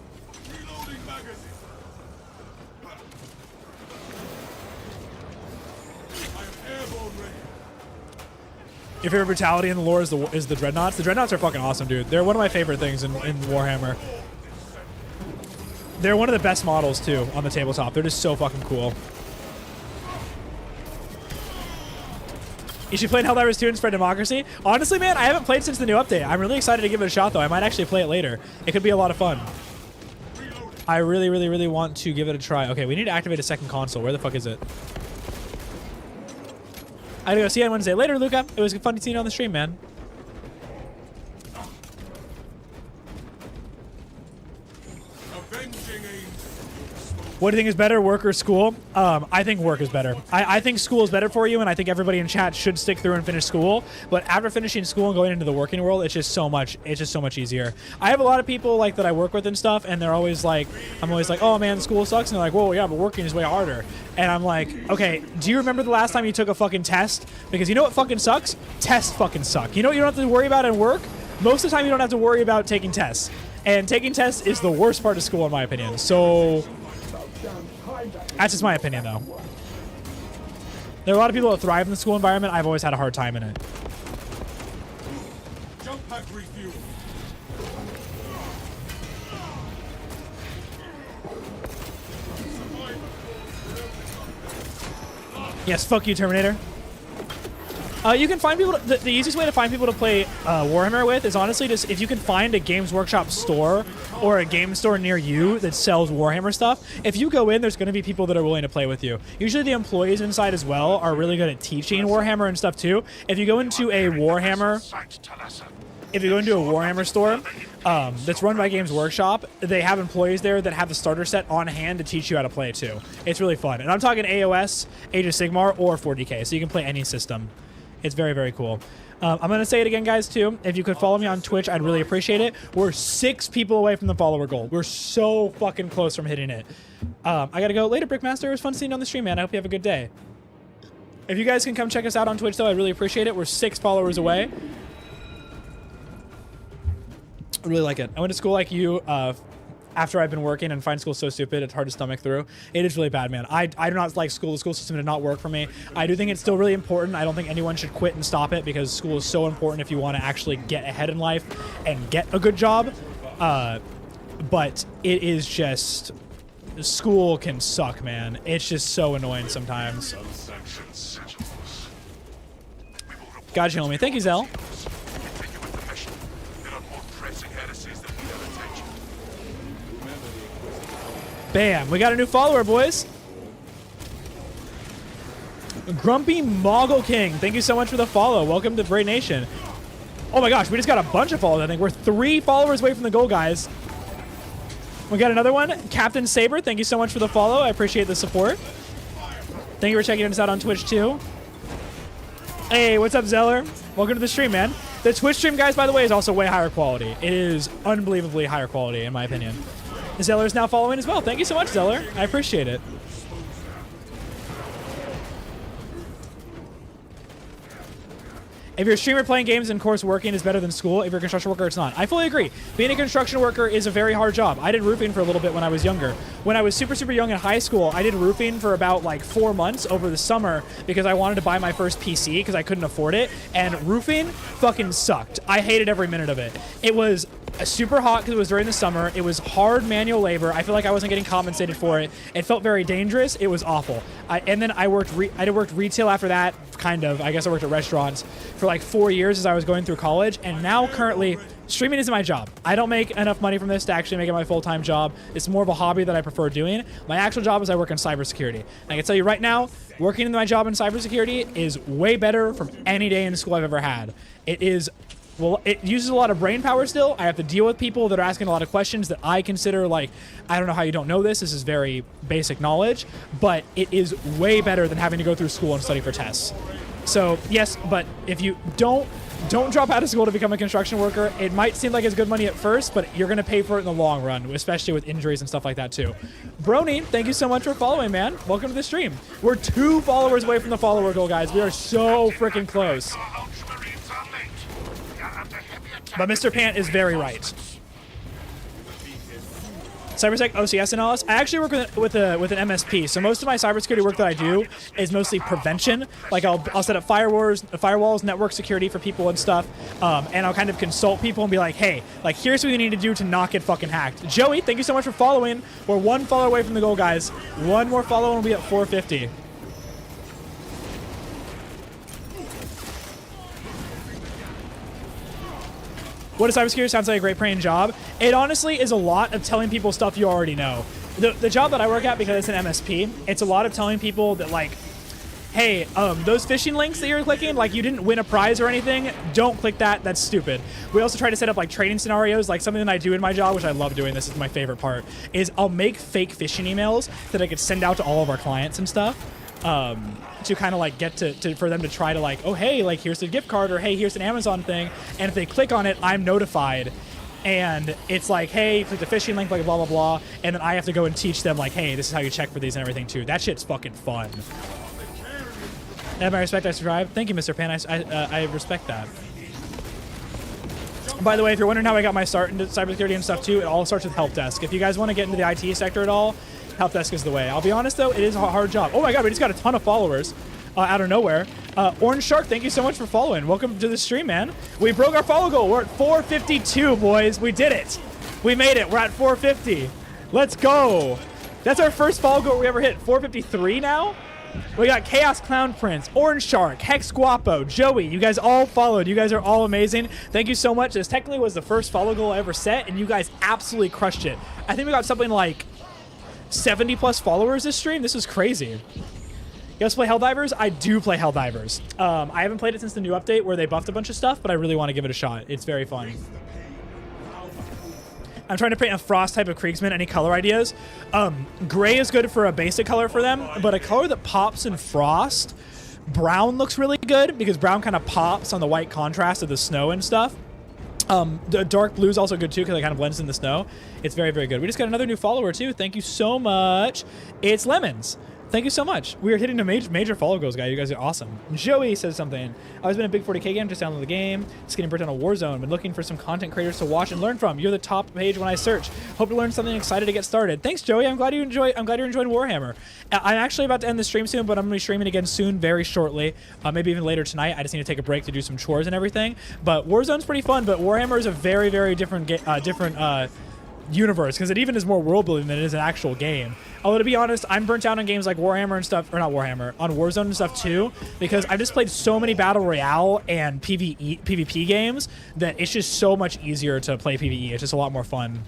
Speaker 1: Your favorite brutality in the lore is the Dreadnoughts? The Dreadnoughts are fucking awesome, dude. They're one of my favorite things in Warhammer. They're one of the best models, too, on the tabletop. They're just so fucking cool. You should play in Helldivers 2 and spread democracy. Honestly, man, I haven't played since the new update. I'm really excited to give it a shot, though. I might actually play it later. It could be a lot of fun. I really, really, really want to give it a try. Okay, we need to activate a second console. Where the fuck is it? I gotta go see you on Wednesday. Later, Luca. It was fun to see you on the stream, man. What do you think is better, work or school? I think work is better. I think school is better for you, and I think everybody in chat should stick through and finish school. But after finishing school and going into the working world, it's just so much easier. I have a lot of people like that I work with and stuff, and they're always like, I'm always like, oh man, school sucks, and they're like, whoa, yeah, but working is way harder. And I'm like, okay, do you remember the last time you took a fucking test? Because you know what fucking sucks? Tests fucking suck. You know what you don't have to worry about in work? Most of the time, you don't have to worry about taking tests. And taking tests is the worst part of school, in my opinion. So that's just my opinion, though. There are a lot of people that thrive in the school environment. I've always had a hard time in it.
Speaker 4: Jump pack refuel.
Speaker 1: Yes, fuck you, Terminator. You can find people. The easiest way to find people to play Warhammer with is honestly just if you can find a Games Workshop store or a game store near you that sells Warhammer stuff. If you go in, there's going to be people that are willing to play with you. Usually, the employees inside as well are really good at teaching Warhammer and stuff too. If you go into a Warhammer, store that's run by Games Workshop, they have employees there that have the starter set on hand to teach you how to play too. It's really fun, and I'm talking AOS, Age of Sigmar, or 40k, so you can play any system. It's very, very cool. I'm going to say it again, guys, too. If you could follow me on Twitch, I'd really appreciate it. We're 6 people away from the follower goal. We're so fucking close from hitting it. I got to go. Later, Brickmaster. It was fun seeing you on the stream, man. I hope you have a good day. If you guys can come check us out on Twitch, though, I'd really appreciate it. We're 6 followers away. I really like it. I went to school like you after I've been working and find school so stupid it's hard to stomach through. It is really bad, man. I do not like school. The school system did not work for me. I do think it's still really important. I don't think anyone should quit and stop it because school is so important if you want to actually get ahead in life and get a good job. But it is just... School can suck, man. It's just so annoying sometimes. Gotcha, homie. Thank you, Zell. Bam, we got a new follower, boys. Grumpy Moggle King, thank you so much for the follow. Welcome to Braid Nation. Oh my gosh, we just got a bunch of followers, I think. We're 3 followers away from the goal, guys. We got another one. Captain Saber, thank you so much for the follow. I appreciate the support. Thank you for checking us out on Twitch, too. Hey, what's up, Zeller? Welcome to the stream, man. The Twitch stream, guys, by the way, is also way higher quality. It is unbelievably higher quality, in my opinion. Zeller is now following as well. Thank you so much, Zeller. I appreciate it. If you're a streamer playing games and course working is better than school, if you're a construction worker, it's not. I fully agree. Being a construction worker is a very hard job. I did roofing for a little bit when I was younger. When I was super, super young in high school, I did roofing for about like 4 months over the summer because I wanted to buy my first PC because I couldn't afford it. And roofing fucking sucked. I hated every minute of it. It was super hot because it was during the summer. It was hard manual labor. I feel like I wasn't getting compensated for it. It felt very dangerous. It was awful. And then I worked retail after that, kind of. I guess I worked at restaurants for like 4 years as I was going through college. And now currently, streaming isn't my job. I don't make enough money from this to actually make it my full-time job. It's more of a hobby that I prefer doing. My actual job is I work in cybersecurity. I can tell you right now, working in my job in cybersecurity is way better from any day in school I've ever had. It is... Well, it uses a lot of brain power still. I have to deal with people that are asking a lot of questions that I consider like, I don't know how you don't know this. This is very basic knowledge, but it is way better than having to go through school and study for tests. So yes, but if you don't drop out of school to become a construction worker, it might seem like it's good money at first, but you're going to pay for it in the long run, especially with injuries and stuff like that too. Brony, thank you so much for following, man. Welcome to the stream. We're 2 followers away from the follower goal, guys. We are so freaking close. But Mr. Pant is very right. Cybersec, OCS analysis. I actually work with an MSP, so most of my cybersecurity work that I do is mostly prevention. Like I'll set up firewalls, network security for people and stuff, and I'll kind of consult people and be like, hey, like here's what you need to do to not get fucking hacked. Joey, thank you so much for following. We're 1 follower away from the goal, guys. 1 more follow and we'll be at 450. What is cybersecurity? Sounds like a great paying job. It honestly is a lot of telling people stuff you already know. The job that I work at, because it's an MSP, it's a lot of telling people that like, hey, those phishing links that you're clicking, like you didn't win a prize or anything, don't click that, that's stupid. We also try to set up like training scenarios, like something that I do in my job, which I love doing, this is my favorite part, is I'll make fake phishing emails that I could send out to all of our clients and stuff. To kind of like get for them to try to like, oh, hey, like here's a gift card or hey, here's an Amazon thing. And if they click on it, I'm notified. And it's like, hey, click the phishing link, like blah, blah, blah. And then I have to go and teach them like, hey, this is how you check for these and everything too. That shit's fucking fun. And my respect, I survived. Thank you, Mr. Pan. I respect that. By the way, if you're wondering how I got my start into cybersecurity and stuff too, it all starts with help desk. If you guys want to get into the IT sector at all, help desk is the way. I'll be honest though, it is a hard job. Oh my god, we just got a ton of followers. out of nowhere. Orange Shark, thank you so much for following. Welcome to the stream, man. We broke our follow goal. We're at 452, boys. We did it. We made it. We're at 450. Let's go. That's our first follow goal we ever hit. 453 now. We got Chaos Clown Prince, Orange Shark, Hex Guapo, Joey. You guys all followed. You guys are all amazing. Thank you so much. This technically was the first follow goal I ever set, and you guys absolutely crushed it. I think we got something like 70 plus followers this stream. This is crazy. You guys play Helldivers? I do play Helldivers. I haven't played it since the new update where they buffed a bunch of stuff, but I really want to give it a shot. It's very fun. I'm trying to paint a frost type of Kriegsman. Any color ideas? Gray is good for a basic color for them, but a color that pops in frost, brown looks really good because brown kind of pops on the white contrast of the snow and stuff. The dark blue is also good too because it kind of blends in the snow. It's very, very good. We just got another new follower too. Thank you so much. It's Lemons. Thank you so much. We are hitting the major follow goals, guys. You guys are awesome. Joey says something. I was been a big 40k game, just downloaded the game. Just getting burnt on a Warzone. Been looking for some content creators to watch and learn from. You're the top page when I search. Hope to learn something. Excited to get started. Thanks, Joey. I'm glad you're enjoying Warhammer. I'm actually about to end the stream soon, but I'm gonna be streaming again soon, very shortly. Maybe even later tonight. I just need to take a break to do some chores and everything. But Warzone's pretty fun. But Warhammer is a very, very different universe because it even is more world building than it is an actual game. Although to be honest, I'm burnt out on games like Warhammer and stuff, or not Warhammer, on Warzone and stuff too, because I've just played so many Battle Royale and PvP games that it's just so much easier to play PvE. It's just a lot more fun.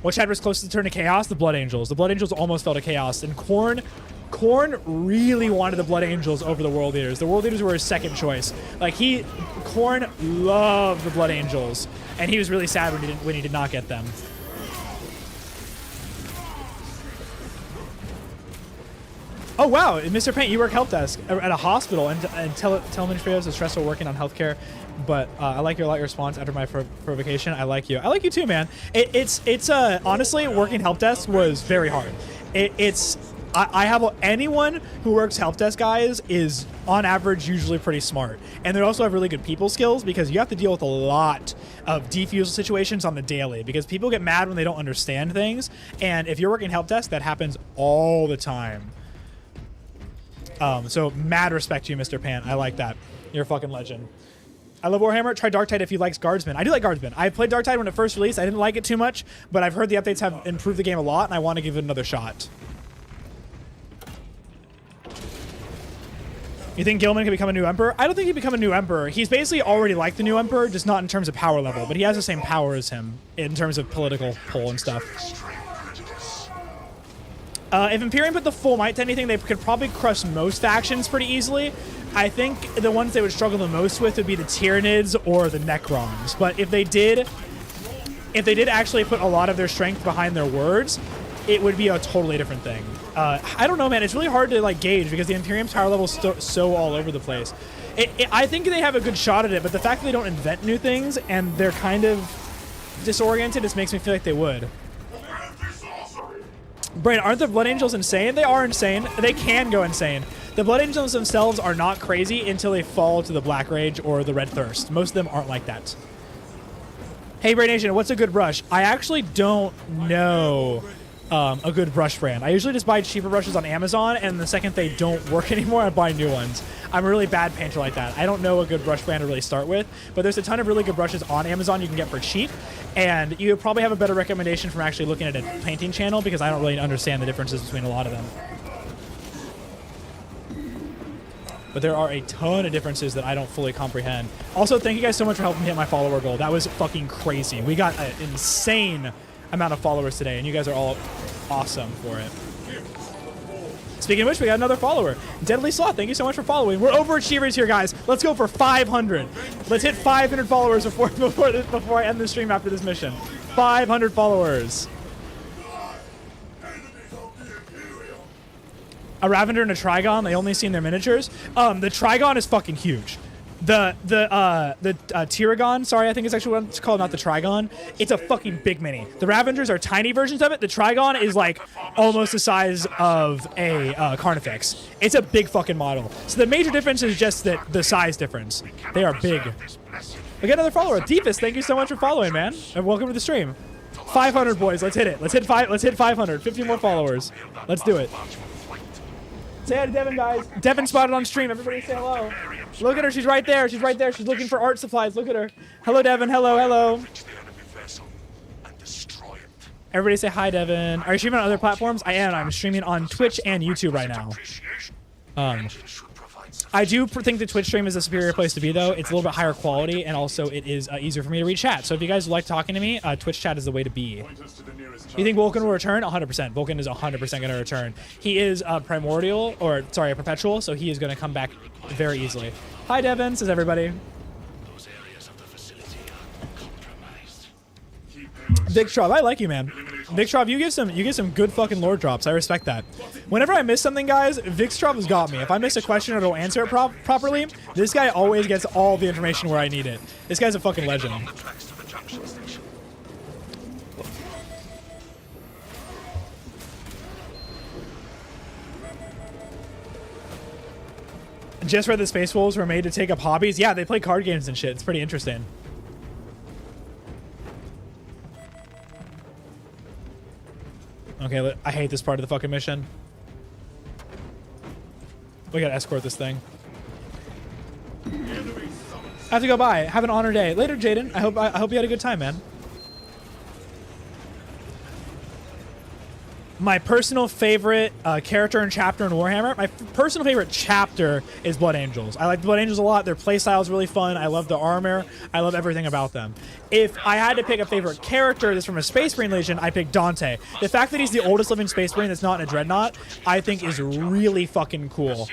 Speaker 1: What shadow was closest to turn to Chaos? The Blood Angels. The Blood Angels almost fell to Chaos, and Korn really wanted the Blood Angels over the World Eaters. The World Eaters were his second choice. Like Korn loved the Blood Angels, and he was really sad when he did not get them. Oh wow, Mr. Paint, you work help desk at a hospital, and telemetry is stressful working on healthcare. But I like your light response after my provocation. I like you. I like you too, man. It's honestly, working help desk was very hard. I have anyone who works help desk, guys, is on average usually pretty smart, and they also have really good people skills because you have to deal with a lot of defusal situations on the daily because people get mad when they don't understand things, and if you're working help desk, that happens all the time. So mad respect to you, Mr. Pan. I like that. You're a fucking legend. I love Warhammer. Try Dark Tide if you like Guardsmen. I do like Guardsmen. I played Dark Tide when it first released. I didn't like it too much, but I've heard the updates have improved the game a lot, and I want to give it another shot. You think Gilman can become a new Emperor? I don't think he'd become a new Emperor. He's basically already like the new Emperor, just not in terms of power level, but he has the same power as him in terms of political pull and stuff. If Imperium put the full might to anything, they could probably crush most factions pretty easily. I think the ones they would struggle the most with would be the Tyranids or the Necrons. But if they did actually put a lot of their strength behind their words, it would be a totally different thing. I don't know, man. It's really hard to gauge because the Imperium's power level is so all over the place. I think they have a good shot at it, but the fact that they don't invent new things and they're kind of disoriented just makes me feel like they would. Braid, aren't the Blood Angels insane? They are insane. They can go insane. The Blood Angels themselves are not crazy until they fall to the Black Rage or the Red Thirst. Most of them aren't like that. Hey, Braid Nation, what's a good brush? I actually don't know a good brush brand. I usually just buy cheaper brushes on Amazon, and the second they don't work anymore, I buy new ones. I'm a really bad painter like that. I don't know a good brush brand to really start with, but there's a ton of really good brushes on Amazon you can get for cheap, and you probably have a better recommendation from actually looking at a painting channel because I don't really understand the differences between a lot of them. But there are a ton of differences that I don't fully comprehend. Also, thank you guys so much for helping me hit my follower goal. That was fucking crazy. We got an insane amount of followers today, and you guys are all awesome for it. Speaking of which, we got another follower. Deadly Sloth, thank you so much for following. We're overachievers here, guys. Let's go for 500. Let's hit 500 followers before I end the stream after this mission. 500 followers. A Ravender and a Trigon, they only seen their miniatures. The Trigon is fucking huge. The Tyragon, sorry, I think it's actually what it's called, not the Trigon. It's a fucking big mini. The Ravengers are tiny versions of it. The Trigon is like almost the size of a Carnifex. It's a big fucking model. So the major difference is just that the size difference. They are big. We got another follower. Deepest, thank you so much for following, man. And welcome to the stream. 500 boys, let's hit it. Let's hit 500. 50 more followers. Let's do it. Say hi to Devin, guys. Devin spotted on stream. Everybody say hello. Look at her. She's right there. She's right there. She's looking for art supplies. Look at her. Hello, Devin. Hello, hello.
Speaker 3: Reach the enemy vessel and destroy it.
Speaker 1: Everybody say hi, Devin. Are you streaming on other platforms? I am. I'm streaming on Twitch and YouTube right now. I do think the Twitch stream is a superior place to be, though. It's a little bit higher quality, and also it is easier for me to read chat. So if you guys like talking to me, Twitch chat is the way to be. You think Vulcan will return? 100%. Vulcan is 100% going to return. He is a primordial, or sorry, a perpetual, so he is going to come back very easily. Hi, Devin, says everybody.
Speaker 5: Those areas of the facility are compromised.
Speaker 1: Big Trav, I like you, man. Big Trav, you give some good fucking lore drops. I respect that. Whenever I miss something, guys, Vic Trav has got me. If I miss a question or don't answer it properly, this guy always gets all the information where I need it. This guy's a fucking legend.
Speaker 5: On the tracks to the junction station.
Speaker 1: Just read the Space Wolves were made to take up hobbies. Yeah, they play card games and shit. It's pretty interesting. Okay, I hate this part of the fucking mission. We gotta escort this thing. I have to go by. Have an honor day. Later, Jaden. I hope you had a good time, man. My personal favorite character and chapter in Warhammer. My personal favorite chapter is Blood Angels. I like the Blood Angels a lot. Their playstyle is really fun. I love the armor. I love everything about them. If I had to pick a favorite character that's from a Space Marine Legion, I pick Dante. The fact that he's the oldest living Space Marine that's not in a Dreadnought, I think is really fucking cool.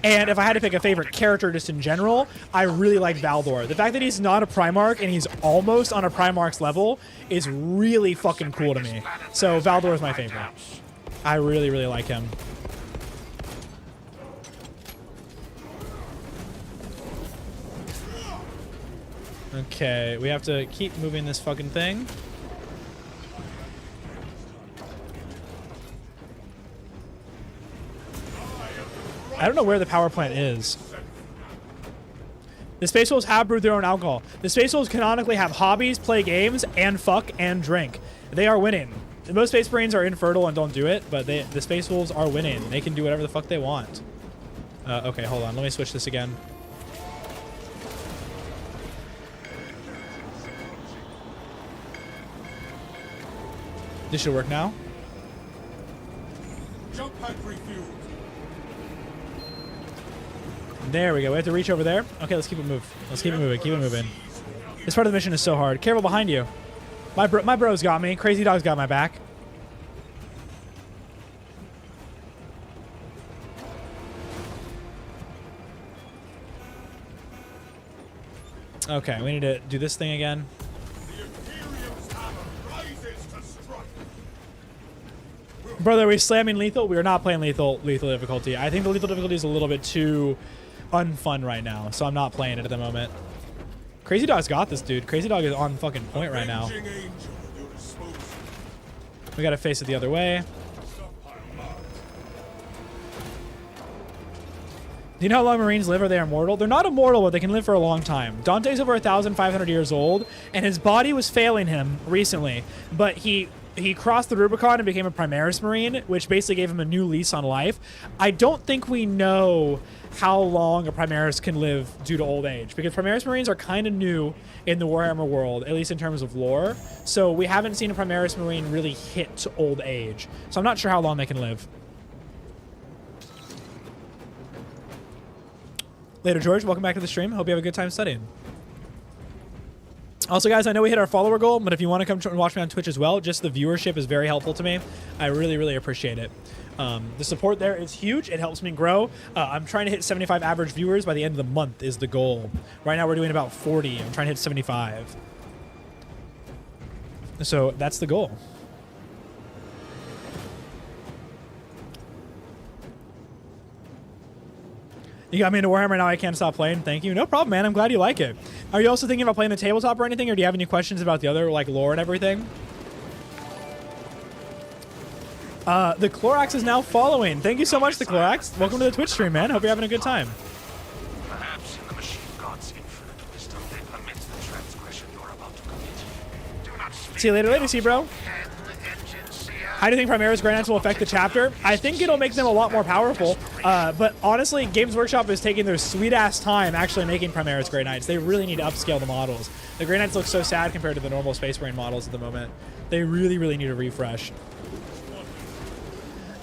Speaker 1: And if I had to pick a favorite character just in general, I really like Valdor. The fact that he's not a Primarch and he's almost on a Primarch's level is really fucking cool to me. So Valdor is my favorite. I really, really like him. Okay, we have to keep moving this fucking thing. I don't know where the power plant is. The Space Wolves have brewed their own alcohol. The Space Wolves canonically have hobbies, play games, and fuck and drink. They are winning. Most Space Marines are infertile and don't do it, but the Space Wolves are winning. They can do whatever the fuck they want. Okay, hold on. Let me switch this again. This should work now.
Speaker 4: Jump pack refueled.
Speaker 1: There we go. We have to reach over there. Okay, let's keep it moving. Let's keep it moving. Keep it moving. This part of the mission is so hard. Careful behind you. My bro's got me. Crazy Dog's got my back. Okay, we need to do this thing again.
Speaker 4: The Imperium's hammer rises to strike.
Speaker 1: Brother, are we slamming lethal? We are not playing lethal difficulty. I think the lethal difficulty is a little bit too unfun right now, so I'm not playing it at the moment. Crazy Dog's got this, dude. Crazy Dog is on fucking point right now.
Speaker 4: Avenging angel at your disposal.
Speaker 1: We gotta face it the other way.
Speaker 4: Stockpile marked.
Speaker 1: Do you know how long Marines live? Are they immortal? They're not immortal, but they can live for a long time. Dante's over 1,500 years old, and his body was failing him recently, but he crossed the Rubicon and became a Primaris Marine, which basically gave him a new lease on life. I don't think we know how long a Primaris can live due to old age, because Primaris Marines are kind of new in the Warhammer world, at least in terms of lore. So we haven't seen a Primaris Marine really hit old age. So I'm not sure how long they can live. Later, George. Welcome back to the stream. Hope you have a good time studying. Also, guys, I know we hit our follower goal, but if you want to come and watch me on Twitch as well, just the viewership is very helpful to me. I really, really appreciate it. The support there is huge. It helps me grow. I'm trying to hit 75 average viewers by the end of the month is the goal. Right now, we're doing about 40. I'm trying to hit 75. So that's the goal. You got me into Warhammer, now I can't stop playing. Thank you. No problem, man. I'm glad you like it. Are you also thinking about playing the tabletop or anything, or do you have any questions about the other like lore and everything? The Clorax is now following. Thank you so much, the Clorax. Welcome to the Twitch stream, man. Hope you're having a good time.
Speaker 5: Perhaps in the machine god's infinite wisdom they permit the transgression you're about to commit. Do not speak.
Speaker 1: See you later, Sea Bro.
Speaker 5: Engine seer.
Speaker 1: How do you think Primaris Grey Knights will affect the chapter? I think it'll make them a lot more powerful. But honestly, Games Workshop is taking their sweet-ass time actually making Primaris Grey Knights. They really need to upscale the models. The Grey Knights look so sad compared to the normal Space Marine models at the moment. They really, really need a refresh. Do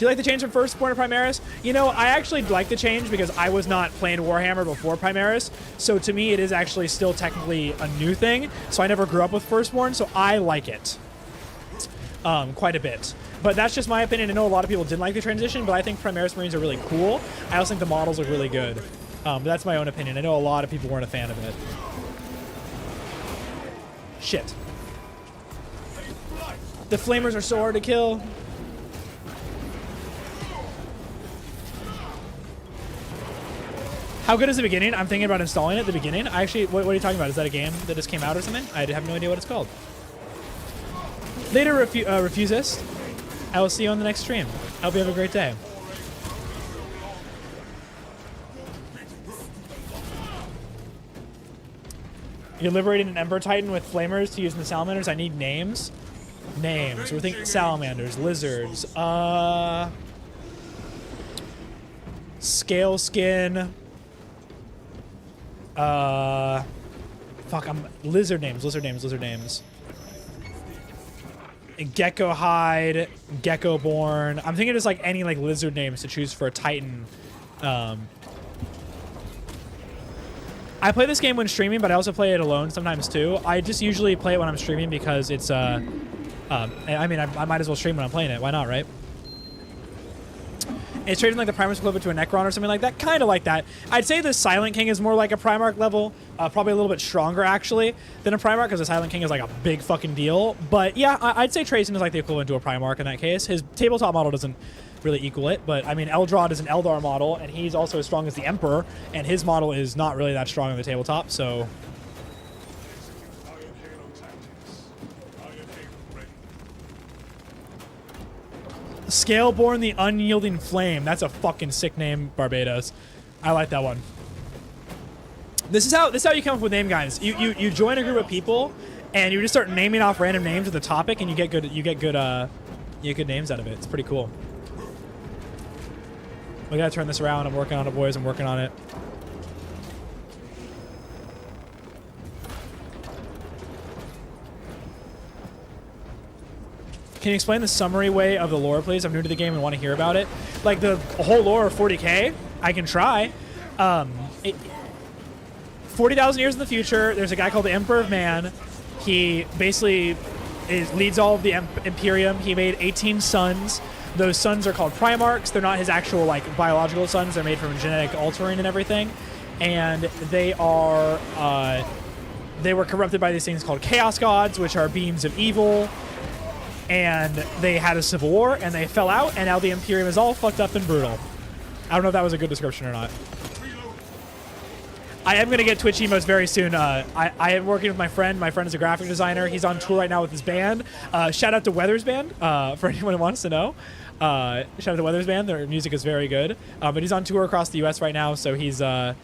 Speaker 1: you like the change from Firstborn to Primaris? You know, I actually like the change because I was not playing Warhammer before Primaris. So to me, it is actually still technically a new thing. So I never grew up with Firstborn, so I like it quite a bit. But that's just my opinion. I know a lot of people didn't like the transition, but I think Primaris Marines are really cool. I also think the models look really good. But that's my own opinion. I know a lot of people weren't a fan of it. Shit. The Flamers are so hard to kill. How good is the beginning? I'm thinking about installing it at the beginning. I actually, what are you talking about? Is that a game that just came out or something? I have no idea what it's called. Later, Refusist. I will see you on the next stream. I hope you have a great day. You're liberating an Ember Titan with Flamers to use in the Salamanders. I need names. Names. We're thinking Salamanders, Lizards. Scale Skin. Fuck, lizard names. Gecko Hide, Gecko Born. I'm thinking just like any like lizard names to choose for a Titan. I play this game when streaming, but I also play it alone sometimes too. I just usually play it when I'm streaming because it's I mean, I might as well stream when I'm playing it. Why not, right? It's trading like the Primarch's equivalent to a Necron or something like that. Kind of like that. I'd say the Silent King is more like a Primarch level. Probably a little bit stronger, actually, than a Primarch, because the Silent King is like a big fucking deal. But yeah, I'd say Trajan is like the equivalent to a Primarch in that case. His tabletop model doesn't really equal it, but I mean, Eldrad is an Eldar model, and he's also as strong as the Emperor, and his model is not really that strong on the tabletop, so... Scaleborn the Unyielding Flame. That's a fucking sick name, Barbados. I like that one. This is how you come up with name, guys. You join a group of people, and you just start naming off random names of the topic, and you get good names out of it. It's pretty cool. We gotta turn this around. I'm working on it, boys. I'm working on it. Can you explain the summary way of the lore, please? I'm new to the game and want to hear about it. Like the whole lore of 40K, I can try. 40,000 years in the future, there's a guy called the Emperor of Man. He basically leads all of the Imperium. He made 18 sons. Those sons are called Primarchs. They're not his actual like biological sons. They're made from genetic altering and everything. And they are they were corrupted by these things called Chaos Gods, which are beings of evil. And they had a civil war, and they fell out, and now the Imperium is all fucked up and brutal. I don't know if that was a good description or not. I am going to get Twitch emotes very soon. I am working with my friend. My friend is a graphic designer. He's on tour right now with his band. Shout out to Weathers Band, for anyone who wants to know. Shout out to Weathers Band. Their music is very good. But he's on tour across the U.S. right now, so he's not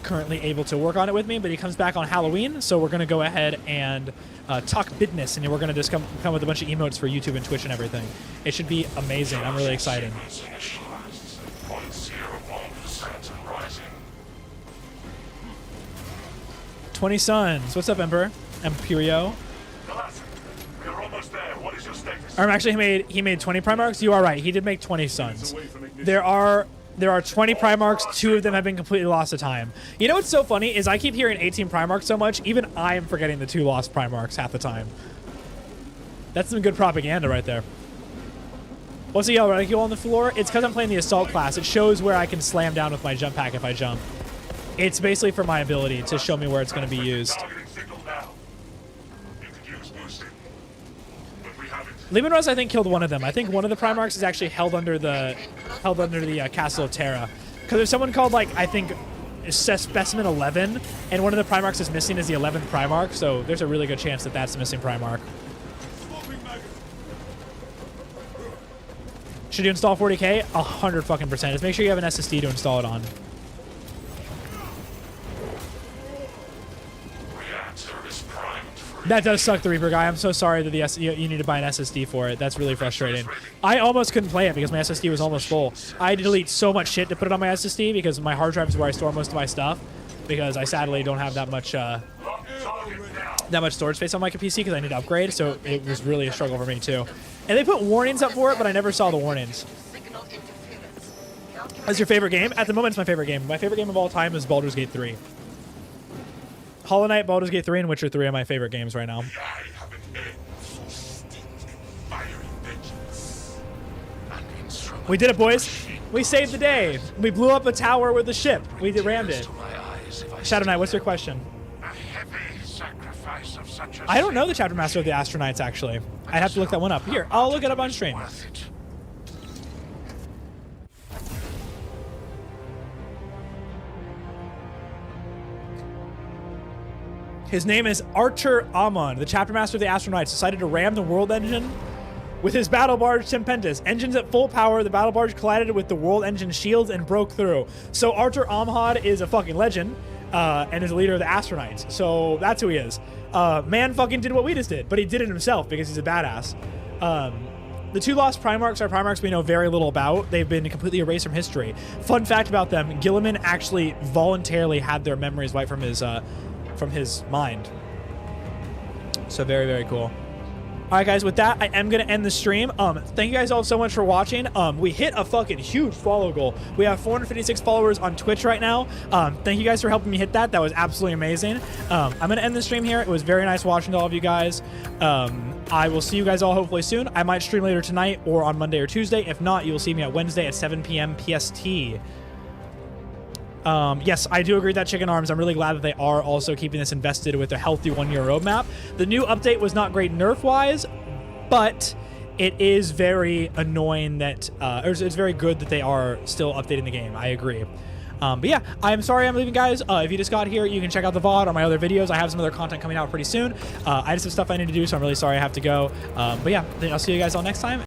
Speaker 1: currently able to work on it with me, but he comes back on Halloween, so we're going to go ahead and talk business, and we're going to just come with a bunch of emotes for YouTube and Twitch and everything. It should be amazing. I'm really excited. 20 sons. What's up, Emperor? Imperio.
Speaker 5: We're almost there. What is your status?
Speaker 1: Actually, he made 20 Primarchs. You are right. He did make 20 sons. There are 20 Primarchs. 2 of them have been completely lost to time. You know what's so funny is I keep hearing 18 Primarchs so much, even I am forgetting the 2 lost Primarchs half the time. That's some good propaganda right there. What's the yellow reticule on the floor? It's because I'm playing the Assault class. It shows where I can slam down with my jump pack if I jump. It's basically for my ability to show me where it's going to be used. Lehman Russ, I think, killed one of them. I think one of the Primarchs is actually held under the Castle of Terra. Because there's someone called, like, I think, Specimen 11, and one of the Primarchs is missing is the 11th Primarch, so there's a really good chance that that's the missing Primarch. Should you install 40K? 100%. Just make sure you have an SSD to install it on.
Speaker 5: Reactor is primed for
Speaker 1: That does suck, the Reaper guy. I'm so sorry that you need to buy an SSD for it. That's really frustrating. I almost couldn't play it because my SSD was almost full. I had to delete so much shit to put it on my SSD because my hard drive is where I store most of my stuff, because I sadly don't have that much storage space on my PC because I need to upgrade, so it was really a struggle for me too. And they put warnings up for it, but I never saw the warnings. What's your favorite game? At the moment, it's my favorite game. My favorite game of all time is Baldur's Gate 3. Hollow Knight, Baldur's Gate 3, and Witcher 3 are my favorite games right now.
Speaker 3: I have an end so steeped in fiery vengeance.
Speaker 5: An instrument
Speaker 1: We did it, boys.
Speaker 5: machine
Speaker 1: We saved the day. We blew up a tower with the ship. We rammed it.
Speaker 5: to my eyes if I
Speaker 1: Shadow Knight, what's your question?
Speaker 5: a heavy sacrifice of such a
Speaker 1: I don't know the Chapter Master of the Astronauts, actually. I'd have to look that one up. Here, I'll look it up on stream.
Speaker 5: worth it.
Speaker 1: His name is Archer Amon. The Chapter Master of the Astronauts decided to ram the world engine with his battle barge Tempestus. Engines at full power, the battle barge collided with the world engine shields and broke through. So Archer Amhad is a fucking legend and is the leader of the Astronauts. So that's who he is. Man fucking did what we just did, but he did it himself because he's a badass. The two lost Primarchs are Primarchs we know very little about. They've been completely erased from history. Fun fact about them, Gilliman actually voluntarily had their memories wiped from his mind. So very, very cool. All right, guys, with that, I am going to end the stream. Thank you guys all so much for watching. We hit a fucking huge follow goal. We have 456 followers on Twitch right now. Thank you guys for helping me hit that. That was absolutely amazing. I'm going to end the stream here. It was very nice watching to all of you guys. I will see you guys all hopefully soon. I might stream later tonight or on Monday or Tuesday. If not, you'll see me at Wednesday at 7 p.m. PST. Yes, I do agree with that, Chicken Arms. I'm really glad that they are also keeping this invested with a healthy 1-year roadmap. The new update was not great nerf-wise, but it is very annoying that, it's very good that they are still updating the game. I agree. But yeah, I'm sorry I'm leaving, guys. If you just got here, you can check out the VOD or my other videos. I have some other content coming out pretty soon. I just have stuff I need to do, so I'm really sorry I have to go. But yeah, I'll see you guys all next time.